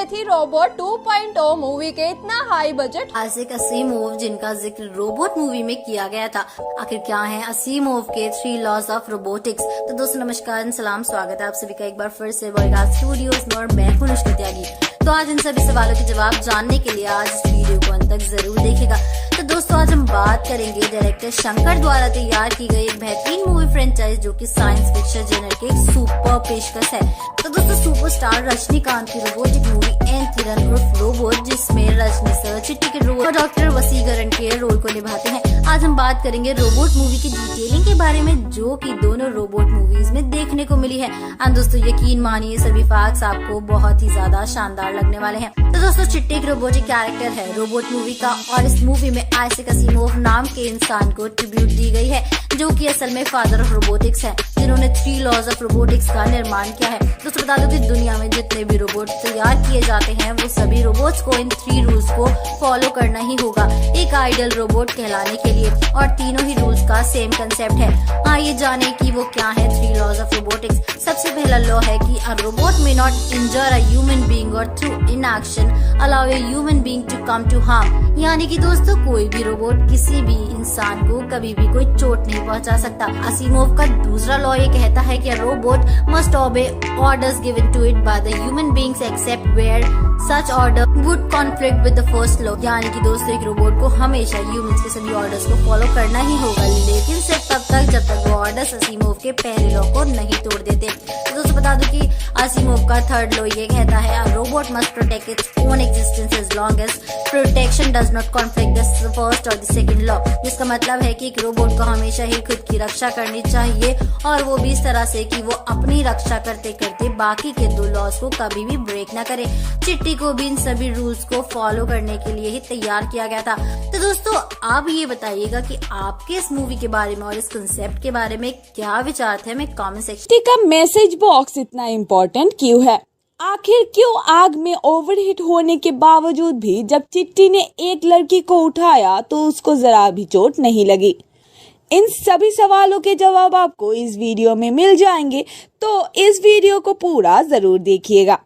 थी robot 2.0 movie के इतना हाई बजट। आसिक असीमोव जिनका जिक्र रोबोट मूवी में किया गया था, आखिर क्या है असीमोव के 3 लॉज ऑफ रोबोटिक्स। तो दोस्तों नमस्कार, सलाम, स्वागत है आप सभी का एक बार फिर से वर्गात स्टूडियोज में और मैं हूं अनुष्का त्यागी। तो आज इन सभी सवालों के जवाब जानने के लिए आज इस वीडियो को अंत तक जरूर देखिएगा। तो दोस्तों आज हम बात करेंगे डायरेक्टर शंकर द्वारा तैयार की गई एक बेहतरीन मूवी फ्रेंचाइज जो कि साइंस फिक्शन जेनर के एक सुपर पेशकश है। तो दोस्तों सुपरस्टार रजनीकांत की रोबोटिक मूवी एंथ्रन उर्फ रोबोट, जिसमें रजनी सर चिट्टी के रोल और डॉक्टर वसीकरण के रोल को निभाते हैं। आज हम बात करेंगे रोबोट मूवी की डिटेलिंग के बारे में जो कि दोनों रोबोट मूवीज में देखने को मिली है। दोस्तों यकीन मानिए सभी फैक्ट्स आपको बहुत ही ज्यादा शानदार लगने वाले हैं। तो दोस्तों चिट्टी एक रोबोटिक कैरेक्टर है रोबोट मूवी का, और इस मूवी में आइजैक असीमोव नाम के इंसान को ट्रिब्यूट दी गई है जो कि असल में फादर ऑफ रोबोटिक्स है, जिन्होंने 3 लॉज ऑफ रोबोटिक्स का निर्माण किया है। दोस्तों बता दो कि दुनिया में जितने भी रोबोट तैयार किए जाते हैं वो सभी रोबोट्स को इन 3 रूल्स को फॉलो करना ही होगा एक आइडियल रोबोट कहलाने के लिए, और तीनों ही रूल्स का सेम कंसेप्ट है। आइए जाने कि वो क्या है 3 लॉज ऑफ रोबोटिक्स। सबसे पहला लॉ है कि a robot may not injure a human being और through inaction allow a human being to come to harm. यानी कि दोस्तों कोई भी रोबोट किसी भी इंसान को कभी भी कोई चोट नहीं पहुंचा सकता। असीमोव का दूसरा लॉ ये कहता है कि robot must obey orders given to it by the human beings except where such order would conflict with the first law. यानी कि दोस्तों एक रोबोट को हमेशा ह्यूमंस के सभी ऑर्डर्स को फॉलो करना ही होगा, लेकिन सिर्फ तब तक जब तक वो ऑर्डर्स असीमोव के पहले लॉ को नहीं तोड़ देते। तो दोस्तों बता दूं कि असीमोव का थर्ड लॉ ये कहता है a robot must protect its own existence as long as protection does not conflict the first और द सेकंड लॉ। जिसका मतलब है कि एक रोबोट को हमेशा ही खुद की रक्षा करनी चाहिए, और वो भी इस तरह से कि वो अपनी रक्षा करते करते बाकी के 2 लॉज को कभी भी ब्रेक ना करे। चिट्टी को भी इन सभी रूल्स को फॉलो करने के लिए ही तैयार किया गया था। तो दोस्तों आप ये बताइएगा कि आपके इस मूवी के बारे में और इस कंसेप्ट के बारे में क्या विचार थे, हमें कमेंट सेक्शन का मैसेज बॉक्स इतना इम्पोर्टेंट क्यों है? आखिर क्यों आग में ओवरहीट होने के बावजूद भी जब चिट्टी ने एक लड़की को उठाया तो उसको जरा भी चोट नहीं लगी? इन सभी सवालों के जवाब आपको इस वीडियो में मिल जाएंगे, तो इस वीडियो को पूरा जरूर देखिएगा।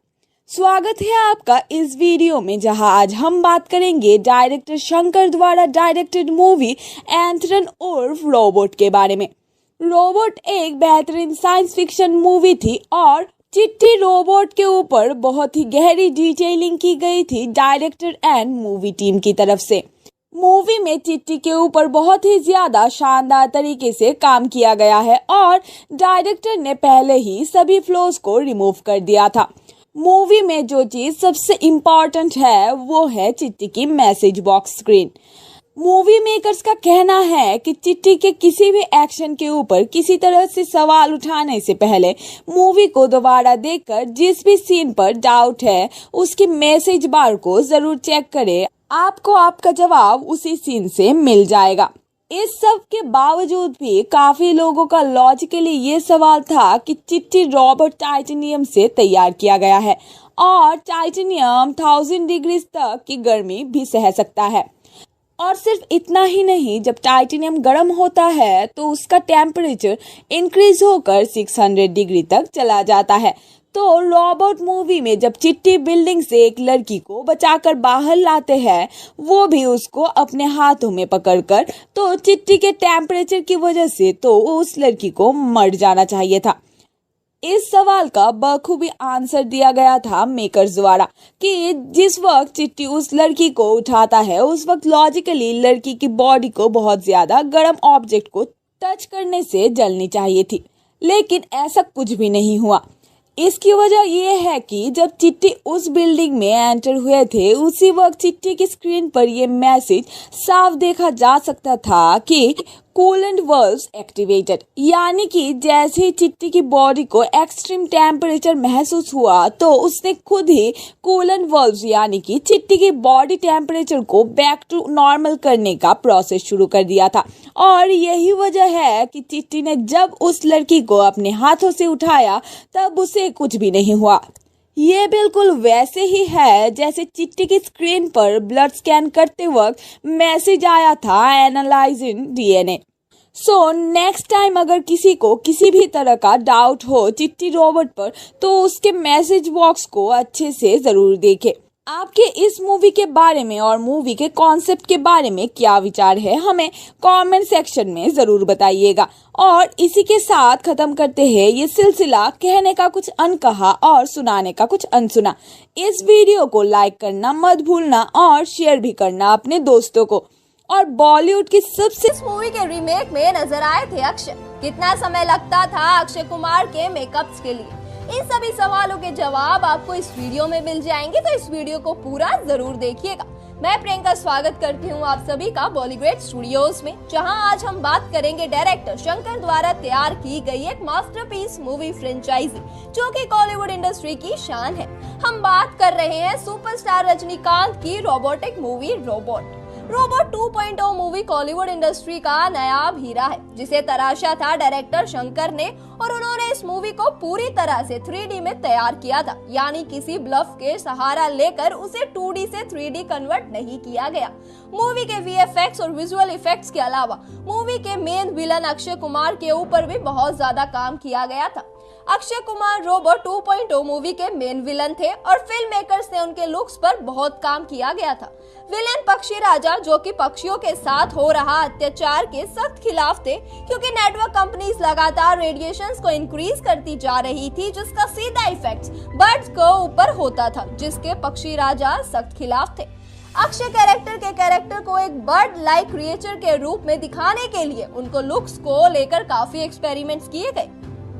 स्वागत है आपका इस वीडियो में, जहां आज हम बात करेंगे डायरेक्टर शंकर द्वारा डायरेक्टेड मूवी एंथ्रन उर्फ रोबोट के बारे में। रोबोट एक बेहतरीन साइंस फिक्शन मूवी थी और चिट्टी रोबोट के ऊपर बहुत ही गहरी डिटेलिंग की गई थी डायरेक्टर एंड मूवी टीम की तरफ से। मूवी में चिट्टी के ऊपर बहुत ही ज्यादा शानदार तरीके से काम किया गया है और डायरेक्टर ने पहले ही सभी फ्लॉज को रिमूव कर दिया था। मूवी में जो चीज सबसे इम्पोर्टेंट है वो है चिट्टी की message box screen. Movie makers का कहना है कि चिट्टी के किसी भी एक्शन के ऊपर किसी तरह से सवाल उठाने से पहले मूवी को दोबारा देखकर जिस भी सीन पर डाउट है उसकी मैसेज बार को जरूर चेक करें, आपको आपका जवाब उसी सीन से मिल जाएगा। इस सब के बावजूद भी काफी लोगों का लॉजिकली ये सवाल था कि चिट्टी रोबोट टाइटेनियम से तैयार किया गया है और टाइटेनियम 1000 डिग्री तक की गर्मी भी सह सकता है। और सिर्फ इतना ही नहीं, जब टाइटेनियम गर्म होता है तो उसका टेम्परेचर इंक्रीज होकर 600 डिग्री तक चला जाता है। तो रोबोट मूवी में जब चिट्टी बिल्डिंग से एक लड़की को बचाकर बाहर लाते हैं, वो भी उसको अपने हाथों में पकड़कर, तो चिट्टी के टेम्परेचर की वजह से तो उस लड़की को मर जाना चाहिए था। इस सवाल का बखूबी आंसर दिया गया था मेकर्स द्वारा कि जिस वक्त चिट्टी उस लड़की को उठाता है उस वक्त लॉजिकली लड़की की बॉडी को बहुत ज्यादा गर्म ऑब्जेक्ट को टच करने से जलनी चाहिए थी, लेकिन ऐसा कुछ भी नहीं हुआ। इसकी वजह यह है कि जब चिट्टी उस बिल्डिंग में एंटर हुए थे उसी वक्त चिट्टी की स्क्रीन पर यह मैसेज साफ देखा जा सकता था कि कूलेंट वाल्व्स एक्टिवेटेड। यानी कि जैसे ही चिट्टी की बॉडी को एक्सट्रीम टेम्परेचर महसूस हुआ तो उसने खुद ही कूलेंट वाल्व्स यानी कि चिट्टी की बॉडी टेम्परेचर को बैक टू नॉर्मल करने का प्रोसेस शुरू कर दिया था। और यही वजह है कि चिट्टी ने जब उस लड़की को अपने हाथों से उठाया तब उसे कुछ भी नहीं हुआ। ये बिल्कुल वैसे ही है जैसे चिट्टी की स्क्रीन पर ब्लड स्कैन करते वक्त मैसेज आया था analysing DNA. So next time अगर किसी को किसी भी तरह का डाउट हो चिट्टी रोबोट पर तो उसके मैसेज बॉक्स को अच्छे से जरूर देखें। आपके इस मूवी के बारे में और मूवी के कॉन्सेप्ट के बारे में क्या विचार है हमें कमेंट सेक्शन में जरूर बताइएगा। और इसी के साथ खत्म करते हैं ये सिलसिला कहने का कुछ अनकहा और सुनाने का कुछ अनसुना। इस वीडियो को लाइक करना मत भूलना और शेयर भी करना अपने दोस्तों को। और बॉलीवुड की सबसे इस मूवी के रीमेक में नजर आए थे अक्षय। कितना समय लगता था अक्षय कुमार के मेकअप्स के लिए? इन सभी सवालों के जवाब आपको इस वीडियो में मिल जाएंगे, तो इस वीडियो को पूरा जरूर देखिएगा। मैं प्रियंका स्वागत करती हूँ आप सभी का बॉलीवुड स्टूडियोज में, जहां आज हम बात करेंगे डायरेक्टर शंकर द्वारा तैयार की गई एक मास्टरपीस मूवी फ्रेंचाइजी जो कि बॉलीवुड इंडस्ट्री की शान है। हम बात कर रहे हैं सुपरस्टार रजनीकांत की robotic movie robot 2.0 movie Bollywood industry का नायाब हीरा है, जिसे तराशा था डायरेक्टर शंकर ने, और उन्होंने इस मूवी को पूरी तरह से 3D में तैयार किया था, यानी किसी ब्लफ के सहारा लेकर उसे 2D से 3D कन्वर्ट नहीं किया गया। मूवी के VFX और विजुअल इफेक्ट्स के अलावा मूवी के मेन विलन अक्षय कुमार के ऊपर भी बहुत ज्यादा काम किया गया था। अक्षय कुमार रोबोट 2.0 मूवी के मेन विलन थे और फिल्म मेकर्स ने उनके लुक्स पर बहुत काम किया गया था। विलेन पक्षी राजा, जो कि पक्षियों के साथ हो रहा अत्याचार के सख्त खिलाफ थे, क्योंकि नेटवर्क कंपनीज लगातार रेडिएशंस को इंक्रीज करती जा रही थी, जिसका सीधा इफेक्ट बर्ड्स के ऊपर होता था, जिसके पक्षी राजा सख्त खिलाफ थे। अक्षय कैरेक्टर को एक बर्ड लाइक क्रिएचर के रूप में दिखाने के लिए उनको लुक्स को लेकर काफी एक्सपेरिमेंट्स किए गए।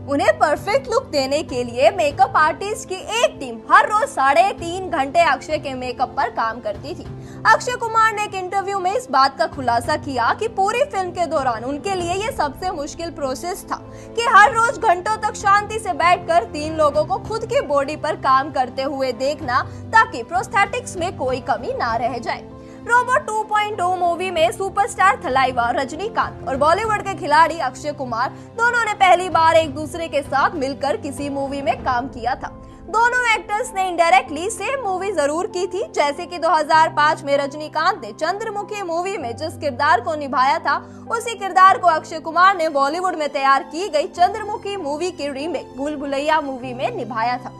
उन्हें परफेक्ट लुक देने के लिए मेकअप आर्टिस्ट की एक टीम हर रोज 3.5 घंटे अक्षय के मेकअप पर काम करती थी। अक्षय कुमार ने एक इंटरव्यू में इस बात का खुलासा किया कि पूरी फिल्म के दौरान उनके लिए ये सबसे मुश्किल प्रोसेस था कि हर रोज घंटों तक शांति से बैठकर 3 लोगों को खुद की बॉडी पर काम करते हुए देखना, ताकि प्रोस्थेटिक्स में कोई कमी ना रह जाए। रोबोट 2.0 मूवी में सुपरस्टार थलाइवा रजनीकांत और बॉलीवुड के खिलाड़ी अक्षय कुमार दोनों ने पहली बार एक दूसरे के साथ मिलकर किसी मूवी में काम किया था। दोनों एक्टर्स ने इनडायरेक्टली सेम मूवी जरूर की थी, जैसे कि 2005 में रजनीकांत ने चंद्रमुखी मूवी में जिस किरदार को निभाया था, उसी किरदार को अक्षय कुमार ने बॉलीवुड में तैयार की गई चंद्रमुखी मूवी की रीमेक भूल भुलैया मूवी में निभाया था।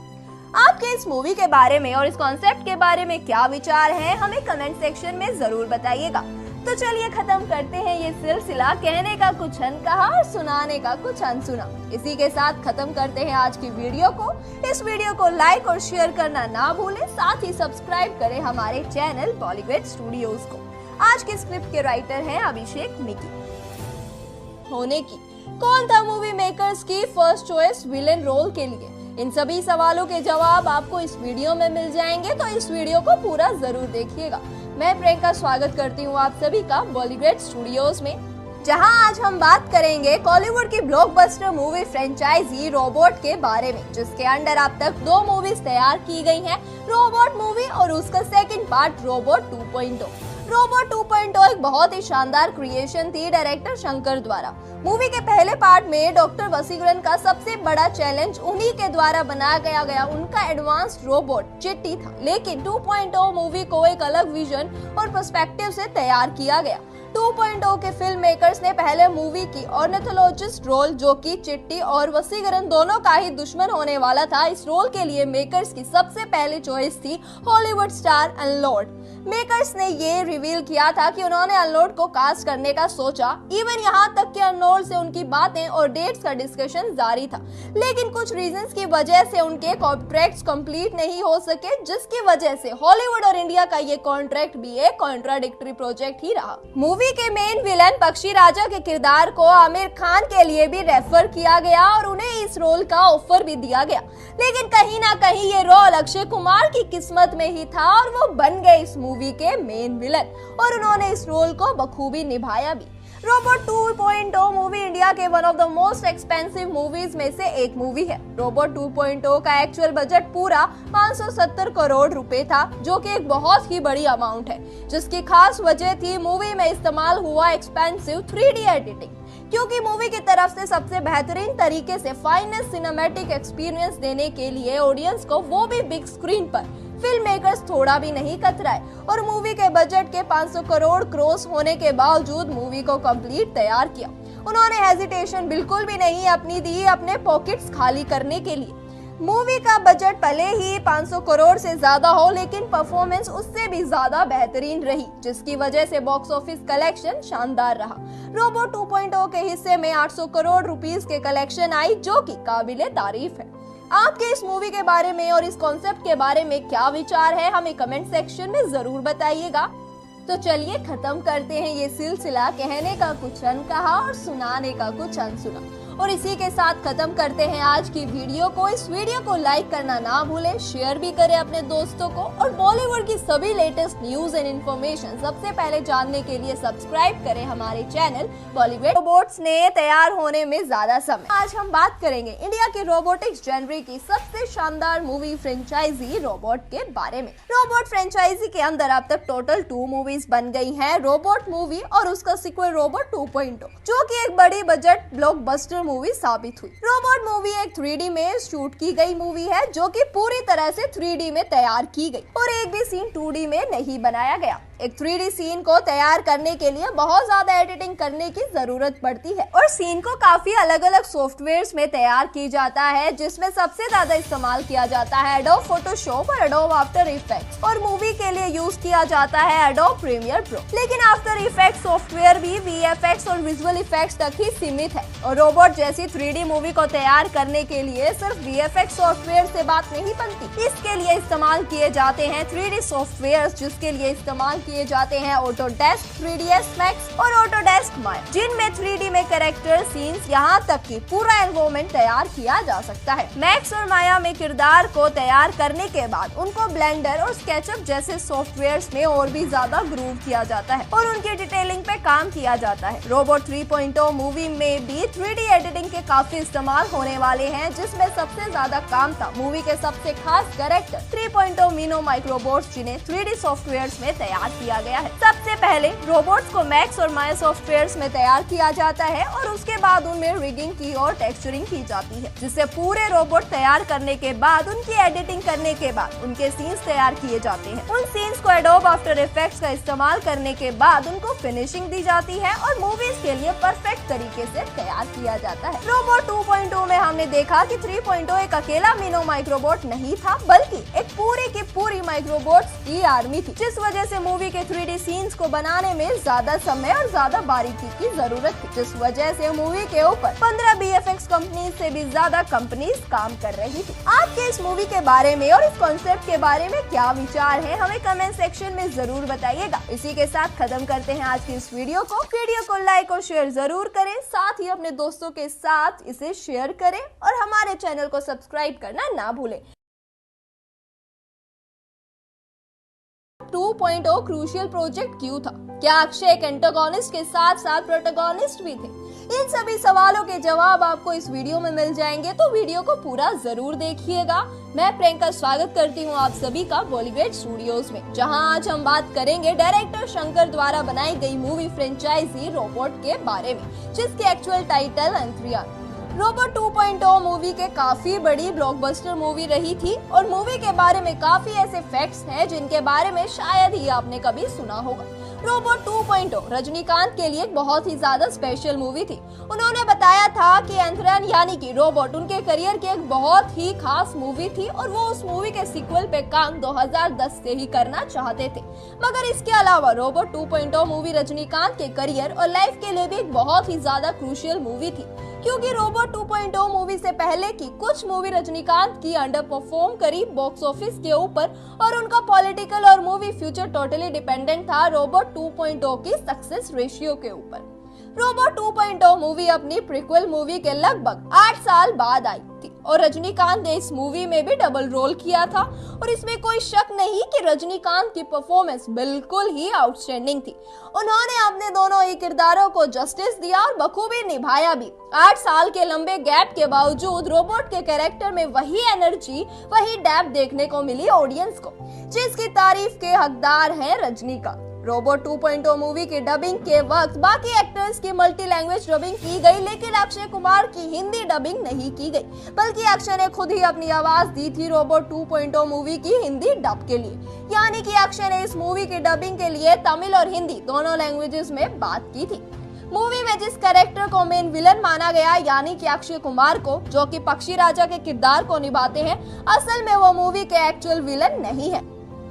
आपके इस मूवी के बारे में और इस कॉन्सेप्ट के बारे में क्या विचार है हमें कमेंट सेक्शन में जरूर बताइएगा। तो चलिए खत्म करते हैं ये सिलसिला कहने का कुछ अनकहा और सुनाने का कुछ अनसुना। इसी के साथ खत्म करते हैं आज की वीडियो को। इस वीडियो को लाइक और शेयर करना ना भूलें, साथ ही सब्सक्राइब करें हमारे चैनल बॉलीवुड स्टूडियोज को। आज के स्क्रिप्ट के राइटर हैं अभिषेक मिकी। होने की कौन था मूवी मेकर्स की फर्स्ट चॉइस विलेन रोल के लिए? इन सभी सवालों के जवाब आपको इस वीडियो में मिल जाएंगे, तो इस वीडियो को पूरा जरूर देखिएगा। मैं प्रियंका स्वागत करती हूँ आप सभी का बॉलीवुड स्टूडियोज में, जहां आज हम बात करेंगे बॉलीवुड की ब्लॉकबस्टर मूवी फ्रेंचाइजी रोबोट के बारे में, जिसके अंडर अब तक 2 मूवीज तैयार की गई हैं, रोबोट मूवी और उसका सेकंड पार्ट रोबोट 2.0। रोबोट 2.0 एक बहुत ही शानदार क्रिएशन थी डायरेक्टर शंकर द्वारा। मूवी के पहले पार्ट में डॉक्टर वसीकरण का सबसे बड़ा चैलेंज उन्हीं के द्वारा बनाया गया उनका एडवांस्ड रोबोट चिट्टी था, लेकिन 2.0 मूवी को एक अलग विजन और पर्सपेक्टिव से तैयार किया गया। 2.0 के फिल्म मेकर्स ने पहले मूवी की ऑर्निथोलॉजिस्ट रोल, जो कि चिट्टी और वसीकरण दोनों का ही दुश्मन होने वाला था, इस रोल के लिए मेकर्स की सबसे पहली चॉइस थी हॉलीवुड स्टार अनलोड। मेकर्स ने ये रिवील किया था कि उन्होंने अनलोड को कास्ट करने का सोचा, इवन यहाँ तक कि अनलोड से उनकी बातें और डेट्स का डिस्कशन जारी था, लेकिन कुछ रीजंस की वजह से उनके कॉन्ट्रैक्ट्स कंप्लीट नहीं हो सके, जिसकी वजह से हॉलीवुड और इंडिया का ये कॉन्ट्रैक्ट भी एक कॉन्ट्राडिक्टरी प्रोजेक्ट ही रहा। मूवी के मेन विलन पक्षी राजा के किरदार को आमिर खान के लिए भी रेफर किया गया और उन्हें इस रोल का ऑफर भी दिया गया, लेकिन कहीं ना कहीं ये रोल अक्षय कुमार की किस्मत में ही था और वो बन गए इस मूवी के मेन विलन, और उन्होंने इस रोल को बखूबी निभाया भी। रोबोट 2.0 मूवी इंडिया के one of the most expensive movies में से एक मूवी है। रोबोट 2.0 का एक्चुअल बजट पूरा 570 करोड़ रुपए था, जो कि एक बहुत ही बड़ी अमाउंट है, जिसकी खास वजह थी मूवी में इस्तेमाल हुआ एक्सपेंसिव 3D एडिटिंग, क्योंकि मूवी की तरफ से सबसे बेहतरीन तरीके से फाइनेस्ट सिनेमैटिक एक्सपीरियंस देने के लिए ऑडियंस को, वो भी बिग स्क्रीन पर, फिल्म मेकर्स थोड़ा भी नहीं कतराए और मूवी के बजट के 500 करोड़ क्रॉस होने के बावजूद मूवी को कंप्लीट तैयार किया। उन्होंने हेजिटेशन बिल्कुल भी नहीं अपनी दी अपने पॉकेट्स खाली करने के लिए। मूवी का बजट भले ही 500 करोड़ से ज्यादा हो, लेकिन परफॉर्मेंस उससे भी ज्यादा बेहतरीन रही, जिसकी वजह से बॉक्स ऑफिस कलेक्शन शानदार रहा। रोबो 2.0 के हिस्से में 800 करोड़ रुपीस के कलेक्शन आई, जो कि काबिले तारीफ है। आपके इस मूवी के बारे में और इस कॉन्सेप्ट के बारे में क्या विचार है, हमें कमेंट सेक्शन में जरूर बताइएगा। तो चलिए खत्म करते हैं ये सिलसिला कहने का कुछ अनकहा और सुनाने का कुछ अनसुना, और इसी के साथ खत्म करते हैं आज की वीडियो को। इस वीडियो को लाइक करना ना भूलें, शेयर भी करें अपने दोस्तों को, और बॉलीवुड की सभी लेटेस्ट न्यूज एंड इन्फॉर्मेशन सबसे पहले जानने के लिए सब्सक्राइब करें हमारे चैनल बॉलीवुड। रोबोट्स ने तैयार होने में ज्यादा समय। आज हम बात करेंगे इंडिया के रोबोटिक्स जनरे की सबसे शानदार मूवी फ्रेंचाइजी रोबोट के बारे में। रोबोट फ्रेंचाइजी के अंदर अब तक टोटल 2 मूवीज बन गई हैं, रोबोट मूवी और उसका सीक्वल रोबोट 2.0, जो कि एक बड़ी बजट ब्लॉकबस्टर मूवी साबित हुई। रोबोट मूवी एक 3D में शूट की गई मूवी है, जो कि पूरी तरह से 3D में तैयार की गई और एक भी सीन 2D में नहीं बनाया गया। एक 3D सीन को तैयार करने के लिए बहुत ज्यादा एडिटिंग करने की जरूरत पड़ती है, और सीन को काफी अलग अलग सॉफ्टवेयर्स में तैयार की जाता है, जिसमें सबसे ज्यादा इस्तेमाल किया जाता है एडोब फोटोशॉप और एडोब आफ्टर इफेक्ट्स, और मूवी के लिए यूज किया जाता है एडोब प्रीमियर प्रो। लेकिन आफ्टर इफेक्ट्स सॉफ्टवेयर भी VFX और विजुअल इफेक्ट्स तक ही सीमित है, और रोबोट जैसी 3D मूवी को तैयार करने के लिए सिर्फ VFX सॉफ्टवेयर से बात नहीं बनती। इसके लिए इस्तेमाल किए जाते हैं 3D सॉफ्टवेयर, जिसके लिए इस्तेमाल किए जाते हैं ऑटोडेस्क, 3ds Max और ऑटोडेस्क माया, जिनमें 3D में कैरेक्टर, सीन्स, यहाँ तक कि पूरा एनवायरनमेंट तैयार किया जा सकता है। मैक्स और माया में किरदार को तैयार करने के बाद उनको ब्लेंडर और स्केचअप जैसे सॉफ्टवेयर्स में और भी ज्यादा ग्रूव किया जाता है और उनकी डिटेलिंग पे काम किया जाता है। रोबोट 3.0 मूवी में भी 3D एडिटिंग के काफी इस्तेमाल होने वाले हैं, जिसमें सबसे ज्यादा काम था मूवी के सबसे खास कैरेक्टर 3.0 मीनो माइक्रोबोट्स, जिन्हें 3D सॉफ्टवेयर्स में तैयार किया गया है। सबसे पहले रोबोट्स को मैक्स और माया सॉफ्टवेयर्स में तैयार किया जाता है और उसके बाद उनमें रिगिंग की और टेक्सचरिंग की जाती है, जिससे पूरे रोबोट तैयार करने के बाद उनकी एडिटिंग करने के बाद उनके सीन्स तैयार किए जाते हैं। उन सीन्स को एडोब आफ्टर इफेक्ट्स का इस्तेमाल करने के बाद उनको फिनिशिंग दी जाती है और मूवीज के लिए परफेक्ट तरीके से तैयार किया जाता है। रोबोट 2.0 में हमने देखा कि 3.0 एक अकेला मीनो माइक्रोबोट नहीं था, बल्कि एक पूरी की पूरी माइक्रोबोट्स की आर्मी थी, जिस वजह से मूवी के 3D सीन्स को बनाने में ज्यादा समय और ज्यादा बारीकी की जरूरत थी, जिस वजह से मूवी के ऊपर 15 VFX कंपनी से भी ज्यादा कंपनीज काम कर रही थी। आपके इस मूवी के बारे में और इस कॉन्सेप्ट के बारे में क्या विचार है, हमें कमेंट सेक्शन में जरूर बताइएगा। इसी के साथ खत्म करते हैं आज की इस वीडियो को लाइक और शेयर जरूर करें, साथ ही अपने दोस्तों के साथ इसे शेयर करें और हमारे चैनल को सब्सक्राइब करना ना भूलें। 2.0 क्रूशियल प्रोजेक्ट क्यों था? क्या अक्षय एक एंटागोनिस्ट के साथ साथ प्रोटोगोनिस्ट भी थे? इन सभी सवालों के जवाब आपको इस वीडियो में मिल जाएंगे, तो वीडियो को पूरा जरूर देखिएगा। मैं प्रियंका स्वागत करती हूँ आप सभी का बॉलीवुड स्टूडियोज में, जहां आज हम बात करेंगे डायरेक्टर शंकर द्वारा बनाई गई मूवी फ्रेंचाइजी रोबोट के बारे में, जिसकी एक्चुअल टाइटल अंतरियान। रोबोट 2.0 मूवी के काफी बड़ी ब्लॉकबस्टर मूवी रही थी, और मूवी के बारे में काफी ऐसे फैक्ट्स हैं जिनके बारे में शायद ही आपने कभी सुना होगा। रोबोट 2.0 रजनीकांत के लिए बहुत ही ज्यादा स्पेशल मूवी थी। उन्होंने बताया था कि एंथ्रन यानी कि रोबोट उनके करियर की एक बहुत ही खास मूवी थी, और वो उस मूवी के सीक्वल पे काम 2010 से ही करना चाहते थे। मगर इसके अलावा रोबोट 2.0 मूवी रजनीकांत के करियर और लाइफ के लिए भी एक बहुत ही ज्यादा क्रूशियल मूवी थी, क्योंकि रोबोट 2.0 मूवी से पहले की कुछ मूवी रजनीकांत की अंडर परफॉर्म करी बॉक्स ऑफिस के ऊपर, और उनका पॉलिटिकल और मूवी फ्यूचर टोटली डिपेंडेंट था रोबोट 2.0 की सक्सेस रेशियो के ऊपर। रोबोट 2.0 मूवी अपनी प्रीक्वल मूवी के लगभग 8 साल बाद आई थी, और रजनीकांत ने इस मूवी में भी डबल रोल किया था, और इसमें कोई शक नहीं कि रजनीकांत की परफॉर्मेंस बिल्कुल ही आउटस्टैंडिंग थी। उन्होंने अपने दोनों ही किरदारों को जस्टिस दिया और बखूबी निभाया भी। 8 साल के लंबे गैप के बावजूद रोबोट के कैरेक्टर में वही एनर्जी, वही डेप्थ देखने को मिली ऑडियंस को, जिसकी तारीफ के हकदार हैं रजनीकांत। रोबोट 2.0 मूवी की डबिंग के वक्त बाकी एक्टर्स की मल्टी लैंग्वेज डबिंग की गई, लेकिन अक्षय कुमार की हिंदी डबिंग नहीं की गई, बल्कि अक्षय ने खुद ही अपनी आवाज दी थी रोबोट 2.0 मूवी की हिंदी डब के लिए। यानी कि अक्षय ने इस मूवी की डबिंग के लिए तमिल और हिंदी दोनों लैंग्वेजेस में बात की थी। मूवी में जिस कैरेक्टर को मेन विलन माना गया यानी कि अक्षय कुमार को, जो कि पक्षी राजा के किरदार को निभाते हैं, असल में वो मूवी के एक्चुअल विलन नहीं है।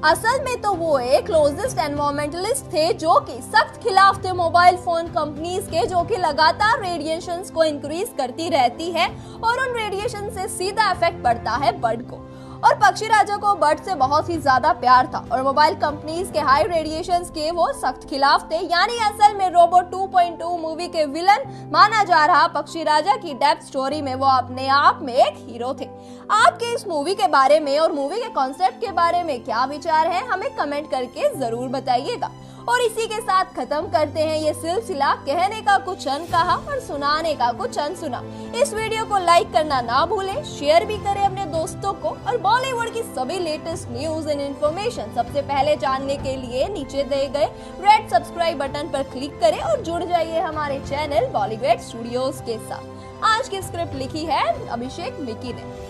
असल में तो वो एक क्लोजेस्ट एनवायरमेंटलिस्ट थे जो कि सख्त खिलाफ थे मोबाइल फोन कंपनीज के, जो कि लगातार रेडिएशंस को इंक्रीज करती रहती है और उन रेडिएशन से सीधा इफेक्ट पड़ता है बर्ड को। और पक्षी राजा को बर्ड से बहुत ही ज्यादा प्यार था और मोबाइल कंपनीज के हाई रेडिएशंस के वो सख्त खिलाफ थे। यानी असल में रोबोट 2.2 मूवी के विलन माना जा रहा पक्षी राजा की डेप्थ स्टोरी में वो अपने आप में एक हीरो थे। आपके इस मूवी के बारे में और मूवी के कॉन्सेप्ट के बारे में क्या विचार है, हमें कमेंट करके जरूर बताइएगा। और इसी के साथ खत्म करते हैं ये सिलसिला कहने का कुछ अनकहा और सुनाने का कुछ अनसुना। इस वीडियो को लाइक करना ना भूलें, शेयर भी करें अपने दोस्तों को और बॉलीवुड की सभी लेटेस्ट न्यूज एंड इन्फॉर्मेशन सबसे पहले जानने के लिए नीचे दिए गए रेड सब्सक्राइब बटन पर क्लिक करें और जुड़ जाइए हमारे चैनल बॉलीवुड स्टूडियोज के साथ। आज की स्क्रिप्ट लिखी है अभिषेक मिकी ने।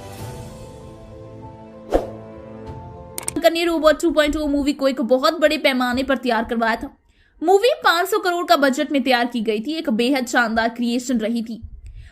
ने रोबोट 2.0 मूवी को एक बहुत बड़े पैमाने पर तैयार करवाया था। मूवी 500 करोड़ का बजट में तैयार की गई थी, एक बेहद शानदार क्रिएशन रही थी।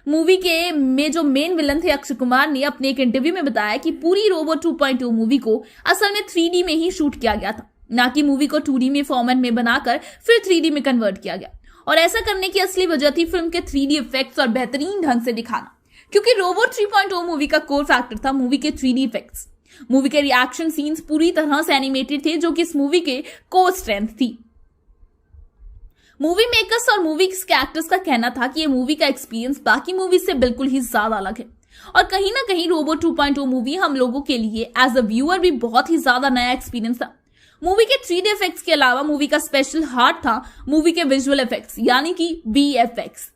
मूवी के में जो मेन विलन थे अक्षय कुमार ने अपने एक इंटरव्यू में बताया कि पूरी रोबोट 2.0 मूवी को असल में 3D में ही शूट किया गया था, ना कि मूवी को 2D में फॉर्मेट में बनाकर फिर 3D में कन्वर्ट किया गया। और ऐसा करने की असली वजह थी फिल्म के 3D इफेक्ट्स और बेहतरीन ढंग से दिखाना, क्योंकि रोबोट 3.0 मूवी का कोर फैक्टर था मूवी के 3D इफेक्ट्स। मूवी के रिएक्शन सीन्स पूरी तरह से एनिमेटेड थे, जो कि इस मूवी के कोर स्ट्रेंथ थी। मूवी मेकर्स और मूवी के एक्टर्स का कहना था कि ये मूवी का एक्सपीरियंस बाकी मूवी से बिल्कुल ही ज्यादा अलग है और कहीं ना कहीं रोबोट 2.0 मूवी हम लोगों के लिए एज अ व्यूअर भी बहुत ही ज्यादा नया एक्सपीरियंस था। मूवी के 3D इफेक्ट्स के अलावा मूवी का स्पेशल हार्ट था मूवी के विजुअल इफेक्ट्स यानी कि VFX।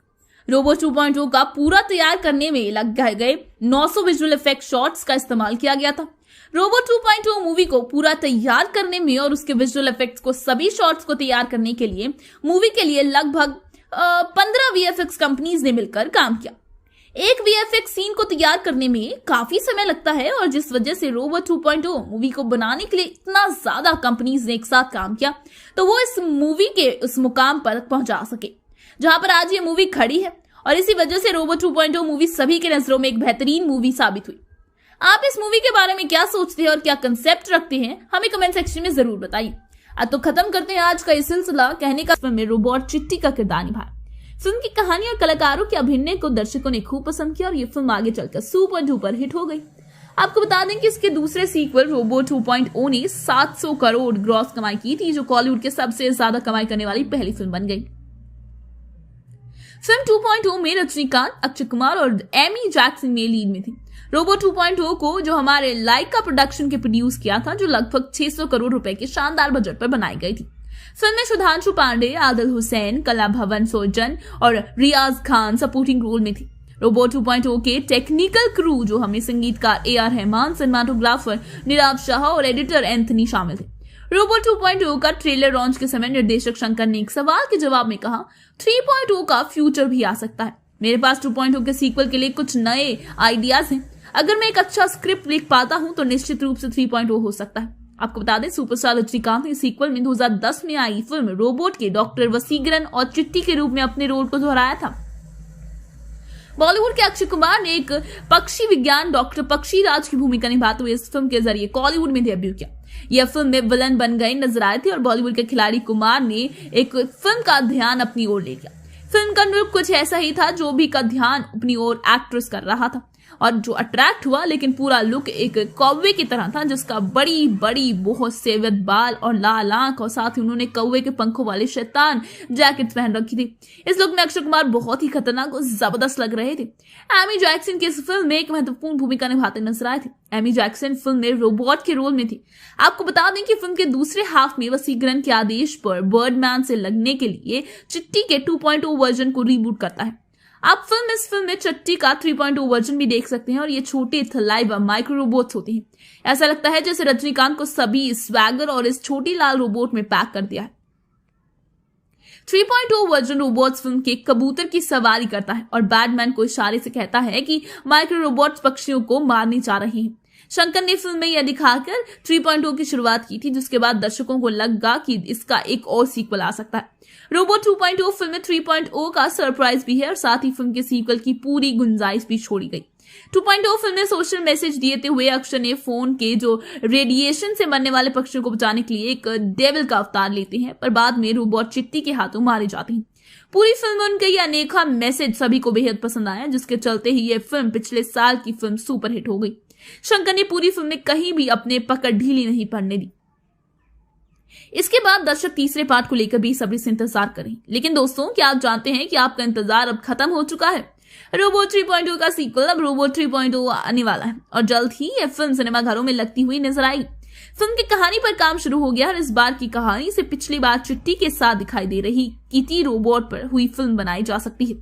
रोबोट 2.0 का पूरा तैयार करने में लग गए 900 विजुअल इफेक्ट शॉट्स का इस्तेमाल किया गया था। रोबोट 2.0 मूवी को पूरा तैयार करने में और उसके विजुअल इफेक्ट्स को सभी शॉट्स को तैयार करने के लिए मूवी के लिए लगभग 15 VFX कंपनीज ने मिलकर काम किया। एक VFX सीन को तैयार करने में काफी समय लगता है और जिस वजह से रोबोट 2.0 मूवी को बनाने के लिए इतना ज्यादा कंपनीज ने एक साथ काम किया तो वो इस मूवी के उस मुकाम पर पहुंचा सके जहां पर आज ये मूवी खड़ी है। और इसी वजह से रोबोट 2.0 मूवी सभी के नजरों में एक बेहतरीन मूवी साबित हुई। आप इस मूवी के बारे में क्या सोचते हैं और क्या कंसेप्ट रखते हैं, हमें कमेंट सेक्शन में जरूर बताइए। अब तो खत्म करते हैं आज का ये सिलसिला कहने का फिल्म में रोबोट चिट्टी का किरदार निभाया। फिल्म की कहानी और कलाकारों के अभिनय को दर्शकों ने खूब पसंद किया और ये फिल्म आगे चलकर सुपर डुपर हिट हो गई। आपको बता दें कि इसके दूसरे सीक्वल रोबोट 2.0 ने 700 करोड़ ग्रॉस कमाई की थी, जो कॉलीवुड के सबसे ज्यादा कमाई करने वाली पहली फिल्म बन गई। फिल्म 2.0 में रजनीकांत, अक्षय कुमार और एमी जैक्सन ने लीड में थी। रोबोट 2.0 को जो हमारे लाइका प्रोडक्शन के प्रोड्यूस किया था, जो लगभग 600 करोड़ रुपए के शानदार बजट पर बनाई गई थी। फिल्म में सुधांशु पांडे, आदिल हुसैन, कला भवन सोजन और रियाज खान सपोर्टिंग रोल में थी। रोबोट 2.0 के टेक्निकल क्रू जो हमें संगीतकार AR रहमान, सिनेमाटोग्राफर नीरव शाह और एडिटर एंथनी शामिल थे। रोबोट 2.0 का ट्रेलर लॉन्च के समय निर्देशक शंकर ने एक सवाल के जवाब में कहा 3.0 का फ्यूचर भी आ सकता है। मेरे पास 2.0 के सीक्वल के लिए कुछ नए आइडियाज हैं। अगर मैं एक अच्छा स्क्रिप्ट लिख पाता हूं तो निश्चित रूप से 3.0 हो सकता है। आपको बता दें सुपरस्टार रजनीकांत ने सीक्वल में 2010 में आई फिल्म रोबोट के डॉक्टर वसीकरण और चिट्टी के रूप में अपने रोल को दोहराया था। बॉलीवुड के अक्षय कुमार ने एक पक्षी विज्ञान डॉक्टर पक्षी राज की भूमिका निभाते हुए इस फिल्म के जरिए कॉलीवुड में डेब्यू किया। यह फिल्म में विलन बन गए नजर आए थे और बॉलीवुड के खिलाड़ी कुमार ने एक फिल्म का ध्यान अपनी ओर ले लिया। फिल्म का लुक कुछ ऐसा ही था, जो भी का ध्यान अपनी ओर एक्ट्रेस कर रहा था और जो अट्रैक्ट हुआ, लेकिन पूरा लुक एक कौवे की तरह था जिसका बड़ी बड़ी बहुत सेवत बाल और लाल आंख और साथ ही उन्होंने कौवे के पंखों वाले शैतान जैकेट पहन रखी थी। इस लुक में अक्षय कुमार बहुत ही खतरनाक और जबरदस्त लग रहे थे। एमी जैक्सन की इस फिल्म में एक महत्वपूर्ण भूमिका निभाते नजर आए थे। एमी जैक्सन फिल्म में रोबोट के रोल में थी। आपको बता दें कि फिल्म के दूसरे हाफ में वसीकरण के आदेश पर बर्डमैन से लगने के लिए चिट्टी के 2.0 वर्जन को रीबूट करता है। आप इस फिल्म में चिट्टी का 3.0 वर्जन भी देख सकते हैं और ये छोटे थलाई व माइक्रो रोबोट्स होते हैं। ऐसा लगता है जैसे रजनीकांत को सभी स्वैगर और इस छोटी लाल रोबोट में पैक कर दिया है। 3.0 वर्जन रोबोट्स फिल्म के कबूतर की सवारी करता है और बैटमैन को इशारे से कहता है कि माइक्रो रोबोट्स पक्षियों को मारने जा रहे हैं। शंकर ने फिल्म में यह दिखाकर 3.0 की शुरुआत की थी, जिसके बाद दर्शकों को लगा कि इसका एक और सीक्वल आ सकता है। रोबोट 2.0 फिल्म में 3.0 का सरप्राइज भी है और साथ ही फिल्म के सीक्वल की पूरी गुंजाइश भी छोड़ी गई। 2.0 फिल्म में सोशल मैसेज देते हुए अक्षय ने फोन के जो रेडिएशन से मरने वाले पक्षियों को बचाने के लिए एक डेविल का अवतार लेते हैं, पर बाद में रोबोट चिट्टी के हाथों मारे जाते हैं। पूरी फिल्म में उनका यह अनेका मैसेज सभी को बेहद पसंद आया, जिसके चलते ही यह फिल्म पिछले साल की फिल्म सुपरहिट हो गई। शंकर ने पूरी फिल्म में कहीं भी अपने पकड़ ढीली नहीं पड़ने दी। इसके बाद दर्शक तीसरे पार्ट को लेकर बेसब्री से इंतजार करें। लेकिन दोस्तों, क्या आप जानते हैं कि आपका इंतजार अब खत्म हो चुका है? रोबोट 3.0 का सीक्वल अब रोबोट 3.0 आने वाला है और जल्द ही यह फिल्म सिनेमाघरों में लगती हुई नजर आएगी। फिल्म की कहानी पर काम शुरू हो गया और इस बार की कहानी से पिछली बार चिट्टी के साथ दिखाई दे रही किटी रोबोट पर हुई फिल्म बनाई जा सकती है,